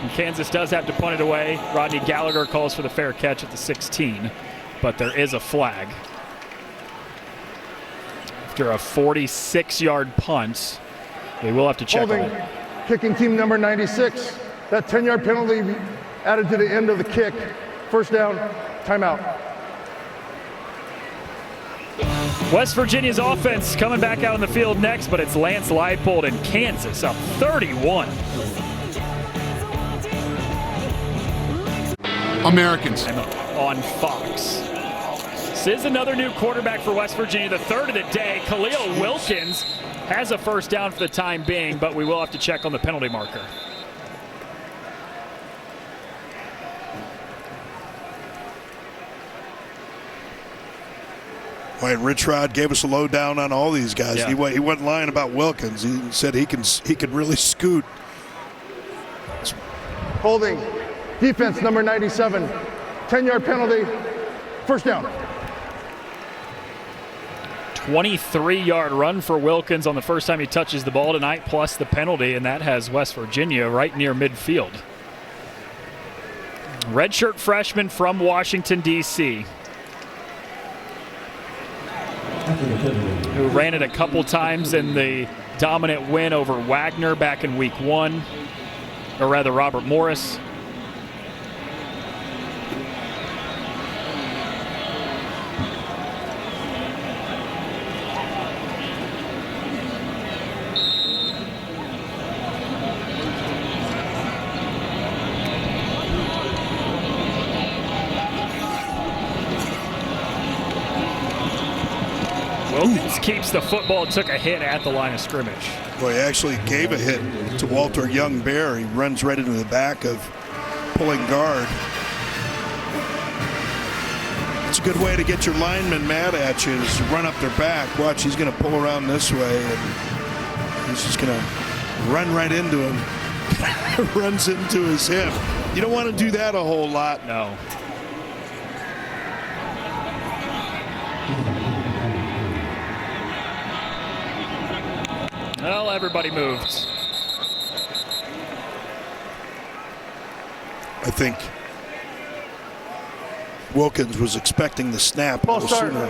[SPEAKER 1] And Kansas does have to punt it away. Rodney Gallagher calls for the fair catch at the 16, but there is a flag. After a 46-yard punt, they will have to check
[SPEAKER 3] Holding,
[SPEAKER 1] on it.
[SPEAKER 3] kicking team number 96. That 10-yard penalty added to the end of the kick. First down, timeout.
[SPEAKER 1] West Virginia's offense coming back out on the field next, but it's Lance Leipold and Kansas up 31.
[SPEAKER 9] Americans.
[SPEAKER 1] On Fox. This is another new quarterback for West Virginia, the third of the day. Khalil Wilkins has a first down for the time being, but we will have to check on the penalty marker.
[SPEAKER 2] Boy, Rich Rod gave us a lowdown on all these guys.
[SPEAKER 1] Yeah.
[SPEAKER 2] He wasn't lying about Wilkins. He said he could really scoot.
[SPEAKER 3] Holding, defense number 97. 10-yard penalty, first down.
[SPEAKER 1] 23-yard run for Wilkins on the first time he touches the ball tonight, plus the penalty, and that has West Virginia right near midfield. Redshirt freshman from Washington, D.C., who ran it a couple times in the dominant win over Wagner back in week 1, or rather Robert Morris. Wilkins keeps the football, took a hit at the line of scrimmage.
[SPEAKER 2] Boy, he actually gave a hit to Walter Young-Bear. He runs right into the back of pulling guard. It's a good way to get your linemen mad at you is run up their back. Watch, he's going to pull around this way, and he's just going to run right into him. Runs into his hip. You don't want to do that a whole lot.
[SPEAKER 1] No. Well, everybody moved.
[SPEAKER 2] I think Wilkins was expecting the snap a little sooner.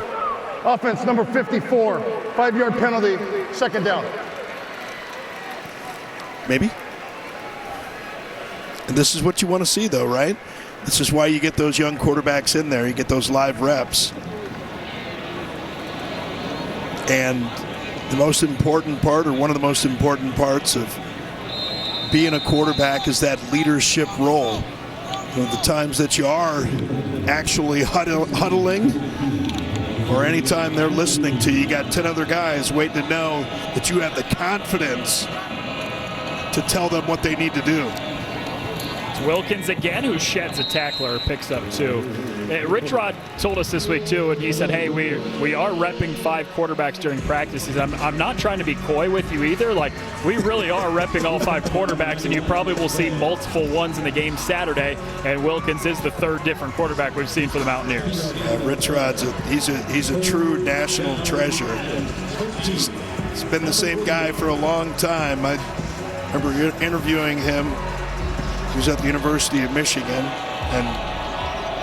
[SPEAKER 3] Offense number 54, 5-yard penalty, second down.
[SPEAKER 2] Maybe. And this is what you want to see, though, right? This is why you get those young quarterbacks in there. You get those live reps. And the most important part, or one of the most important parts of being a quarterback, is that leadership role. You know, the times that you are actually huddling, or anytime they're listening to you, you got 10 other guys waiting to know that you have the confidence to tell them what they need to do.
[SPEAKER 1] It's Wilkins again, who sheds a tackler, picks up 2. Rich Rod told us this week too, and he said, hey, we are repping 5 quarterbacks during practices. I'm not trying to be coy with you either. Like, we really are repping all 5 quarterbacks, and you probably will see multiple ones in the game Saturday, and Wilkins is the 3rd different quarterback we've seen for the Mountaineers.
[SPEAKER 2] Rich Rod's he's a true national treasure. He's been the same guy for a long time. I remember interviewing him. He was at the University of Michigan, and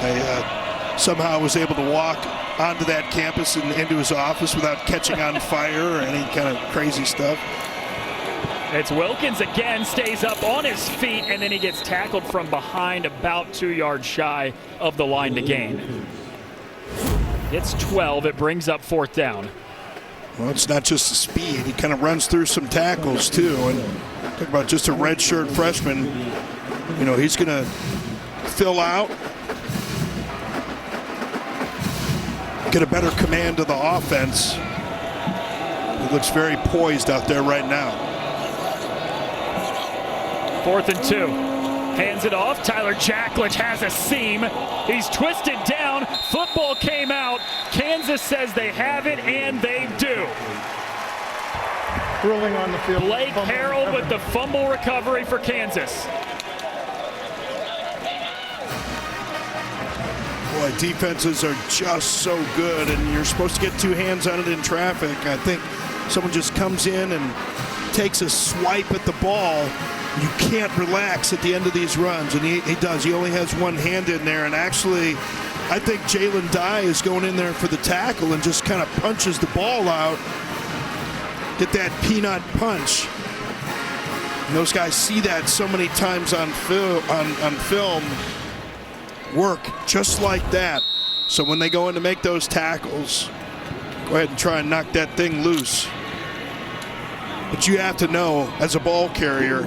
[SPEAKER 2] I somehow was able to walk onto that campus and into his office without catching on fire or any kind of crazy stuff.
[SPEAKER 1] It's Wilkins again, stays up on his feet, and then he gets tackled from behind about 2 yards shy of the line to gain. It's 12. It brings up 4th down.
[SPEAKER 2] Well, it's not just the speed. He kind of runs through some tackles, too. And talk about just a redshirt freshman. You know, he's going to fill out, get a better command of the offense. He looks very poised out there right now.
[SPEAKER 1] 4th and 2. Hands it off. Tyler Jackledge has a seam. He's twisted down. Football came out. Kansas says they have it, and they do.
[SPEAKER 3] Ruling on the field.
[SPEAKER 1] Blake Harrell with the fumble recovery for Kansas.
[SPEAKER 2] Boy, defenses are just so good, and you're supposed to get 2 hands on it in traffic. I think someone just comes in and takes a swipe at the ball, you can't relax at the end of these runs, and he does. He only has one hand in there, and actually, I think Jalen Dye is going in there for the tackle and just kind of punches the ball out. Get that peanut punch. And those guys see that so many times on film. Work just like that. So when they go in to make those tackles, go ahead and try and knock that thing loose. But you have to know, as a ball carrier,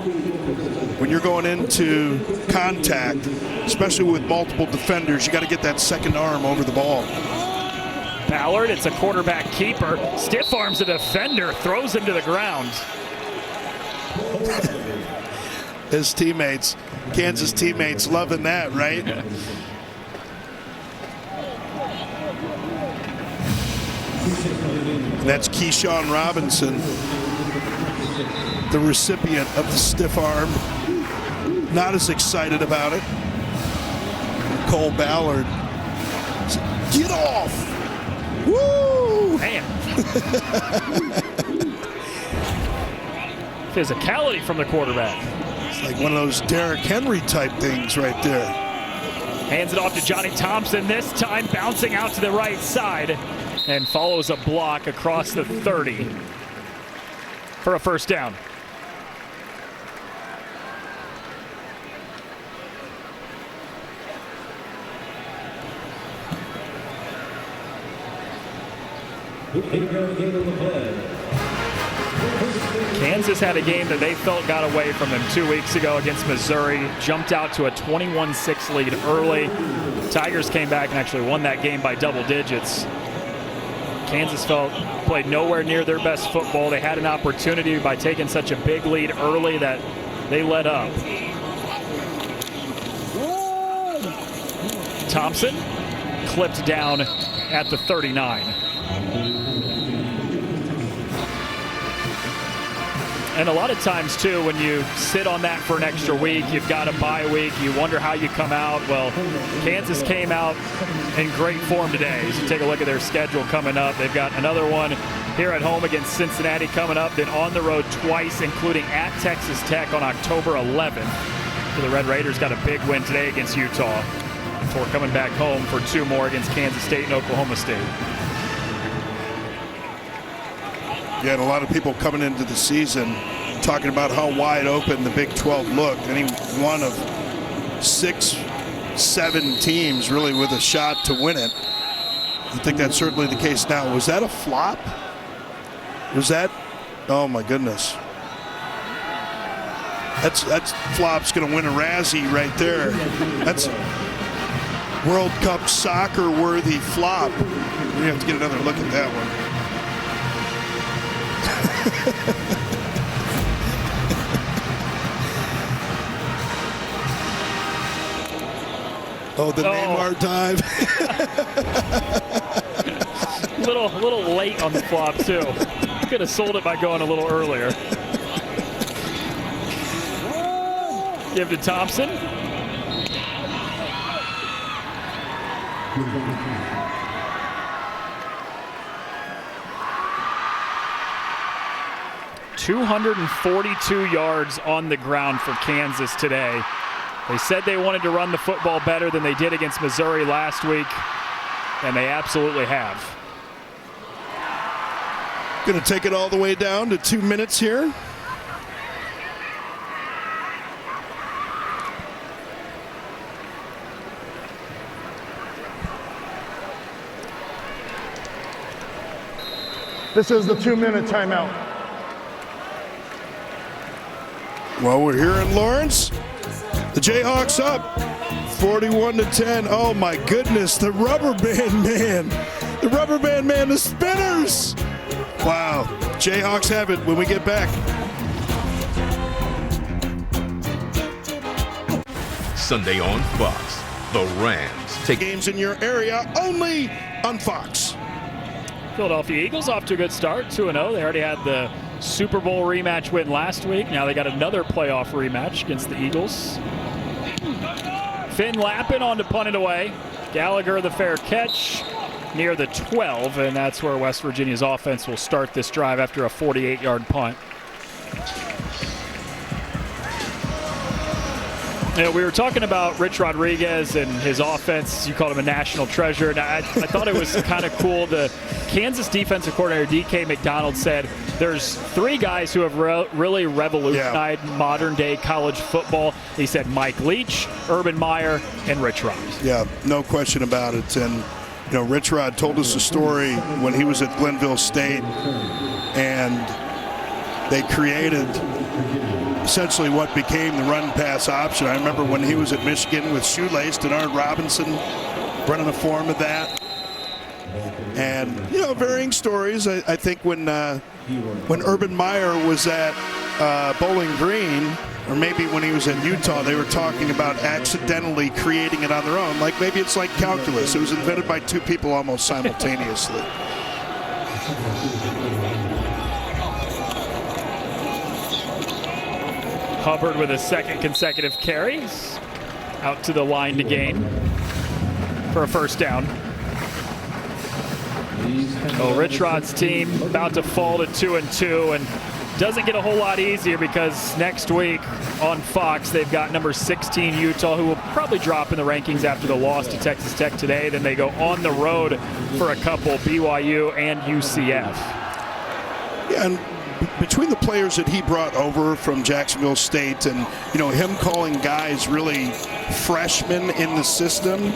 [SPEAKER 2] when you're going into contact, especially with multiple defenders, you got to get that second arm over the ball.
[SPEAKER 1] Ballard, it's a quarterback keeper. Stiff arms a defender, throws him to the ground.
[SPEAKER 2] His teammates, Kansas teammates, loving that, right? That's Keyshawn Robinson, the recipient of the stiff arm. Not as excited about it. Cole Ballard, get off! Woo!
[SPEAKER 1] Man. Physicality from the quarterback.
[SPEAKER 2] It's like one of those Derrick Henry type things right there.
[SPEAKER 1] Hands it off to Johnny Thompson, this time bouncing out to the right side, and follows a block across the 30 for a first down. Kansas had a game that they felt got away from them 2 weeks ago against Missouri. Jumped out to a 21-6 lead early. Tigers came back and actually won that game by double digits. Kansas played nowhere near their best football. They had an opportunity by taking such a big lead early that they let up. Thompson clipped down at the 39. And a lot of times, too, when you sit on that for an extra week, you've got a bye week, you wonder how you come out. Well, Kansas came out in great form today. As you take a look at their schedule coming up, they've got another one here at home against Cincinnati coming up, then on the road twice, including at Texas Tech on October 11th. So the Red Raiders got a big win today against Utah before coming back home for two more against Kansas State and Oklahoma State.
[SPEAKER 2] Yeah, and a lot of people coming into the season talking about how wide open the Big 12 looked. Any one of 6, 7 teams really with a shot to win it. I think that's certainly the case now. Was that a flop? Was that? Oh my goodness. That's flop's going to win a Razzie right there. That's World Cup soccer worthy flop. We have to get another look at that one. Oh, the Neymar dive.
[SPEAKER 1] a little late on the flop, too. Could have sold it by going a little earlier. Give to Thompson. ...242 yards on the ground for Kansas today. They said they wanted to run the football better than they did against Missouri last week, and they absolutely have.
[SPEAKER 2] Going to take it all the way down to 2 minutes here.
[SPEAKER 3] This is the 2-minute timeout.
[SPEAKER 2] Well, we're here in Lawrence. The Jayhawks up 41-10. Oh my goodness, the rubber band man. The rubber band man, the spinners. Wow, Jayhawks have it when we get back.
[SPEAKER 9] Sunday on Fox, the Rams take
[SPEAKER 2] games in your area only on Fox.
[SPEAKER 1] Philadelphia Eagles off to a good start, 2-0. They already had the Super Bowl rematch win last week. Now they got another playoff rematch against the Eagles. Finn Lappin on to punt it away. Gallagher the fair catch near the 12, and that's where West Virginia's offense will start this drive after a 48-yard punt. Yeah, we were talking about Rich Rodriguez and his offense. You called him a national treasure. And I thought it was kind of cool. The Kansas defensive coordinator, DK McDonald, said there's 3 guys who have really revolutionized modern-day college football. He said Mike Leach, Urban Meyer, and Rich Rod.
[SPEAKER 2] Yeah, no question about it. And, Rich Rod told us a story when he was at Glenville State, and they created essentially what became the run-pass option. I remember when he was at Michigan with Shoelace, Denard Robinson running a form of that. And, varying stories. I think when Urban Meyer was at Bowling Green, or maybe when he was in Utah, they were talking about accidentally creating it on their own. Like maybe it's like calculus. It was invented by 2 people almost simultaneously.
[SPEAKER 1] Hubbard with a 2nd consecutive carry. Out to the line to gain for a first down. Rich Rod's team about to fall to 2-2, and doesn't get a whole lot easier because next week on Fox they've got number 16 Utah, who will probably drop in the rankings after the loss to Texas Tech today. Then they go on the road for a couple, BYU and UCF.
[SPEAKER 2] Yeah, and between the players that he brought over from Jacksonville State and, him calling guys really freshmen in the system,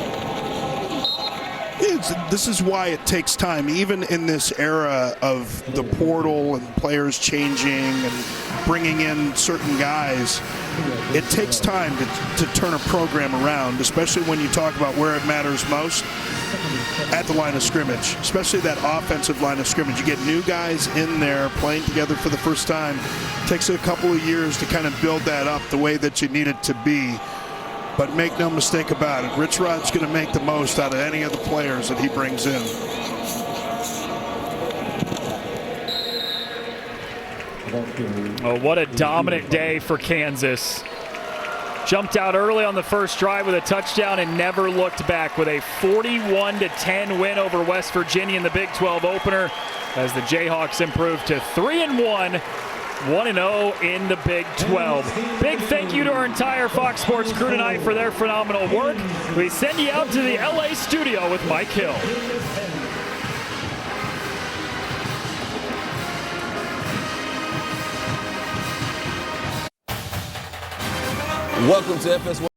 [SPEAKER 2] this is why it takes time, even in this era of the portal and players changing and bringing in certain guys. It takes time to turn a program around, especially when you talk about where it matters most, at the line of scrimmage, especially that offensive line of scrimmage. You get new guys in there playing together for the first time. It takes a couple of years to kind of build that up the way that you need it to be. But make no mistake about it, Rich Rod's going to make the most out of any of the players that he brings in.
[SPEAKER 1] Oh, what a dominant day for Kansas. Jumped out early on the first drive with a touchdown and never looked back with a 41-10 win over West Virginia in the Big 12 opener as the Jayhawks improved to 3-1, 1-0 in the Big 12. Big thank you to our entire Fox Sports crew tonight for their phenomenal work. We send you out to the LA studio with Mike Hill.
[SPEAKER 10] Welcome to FS1.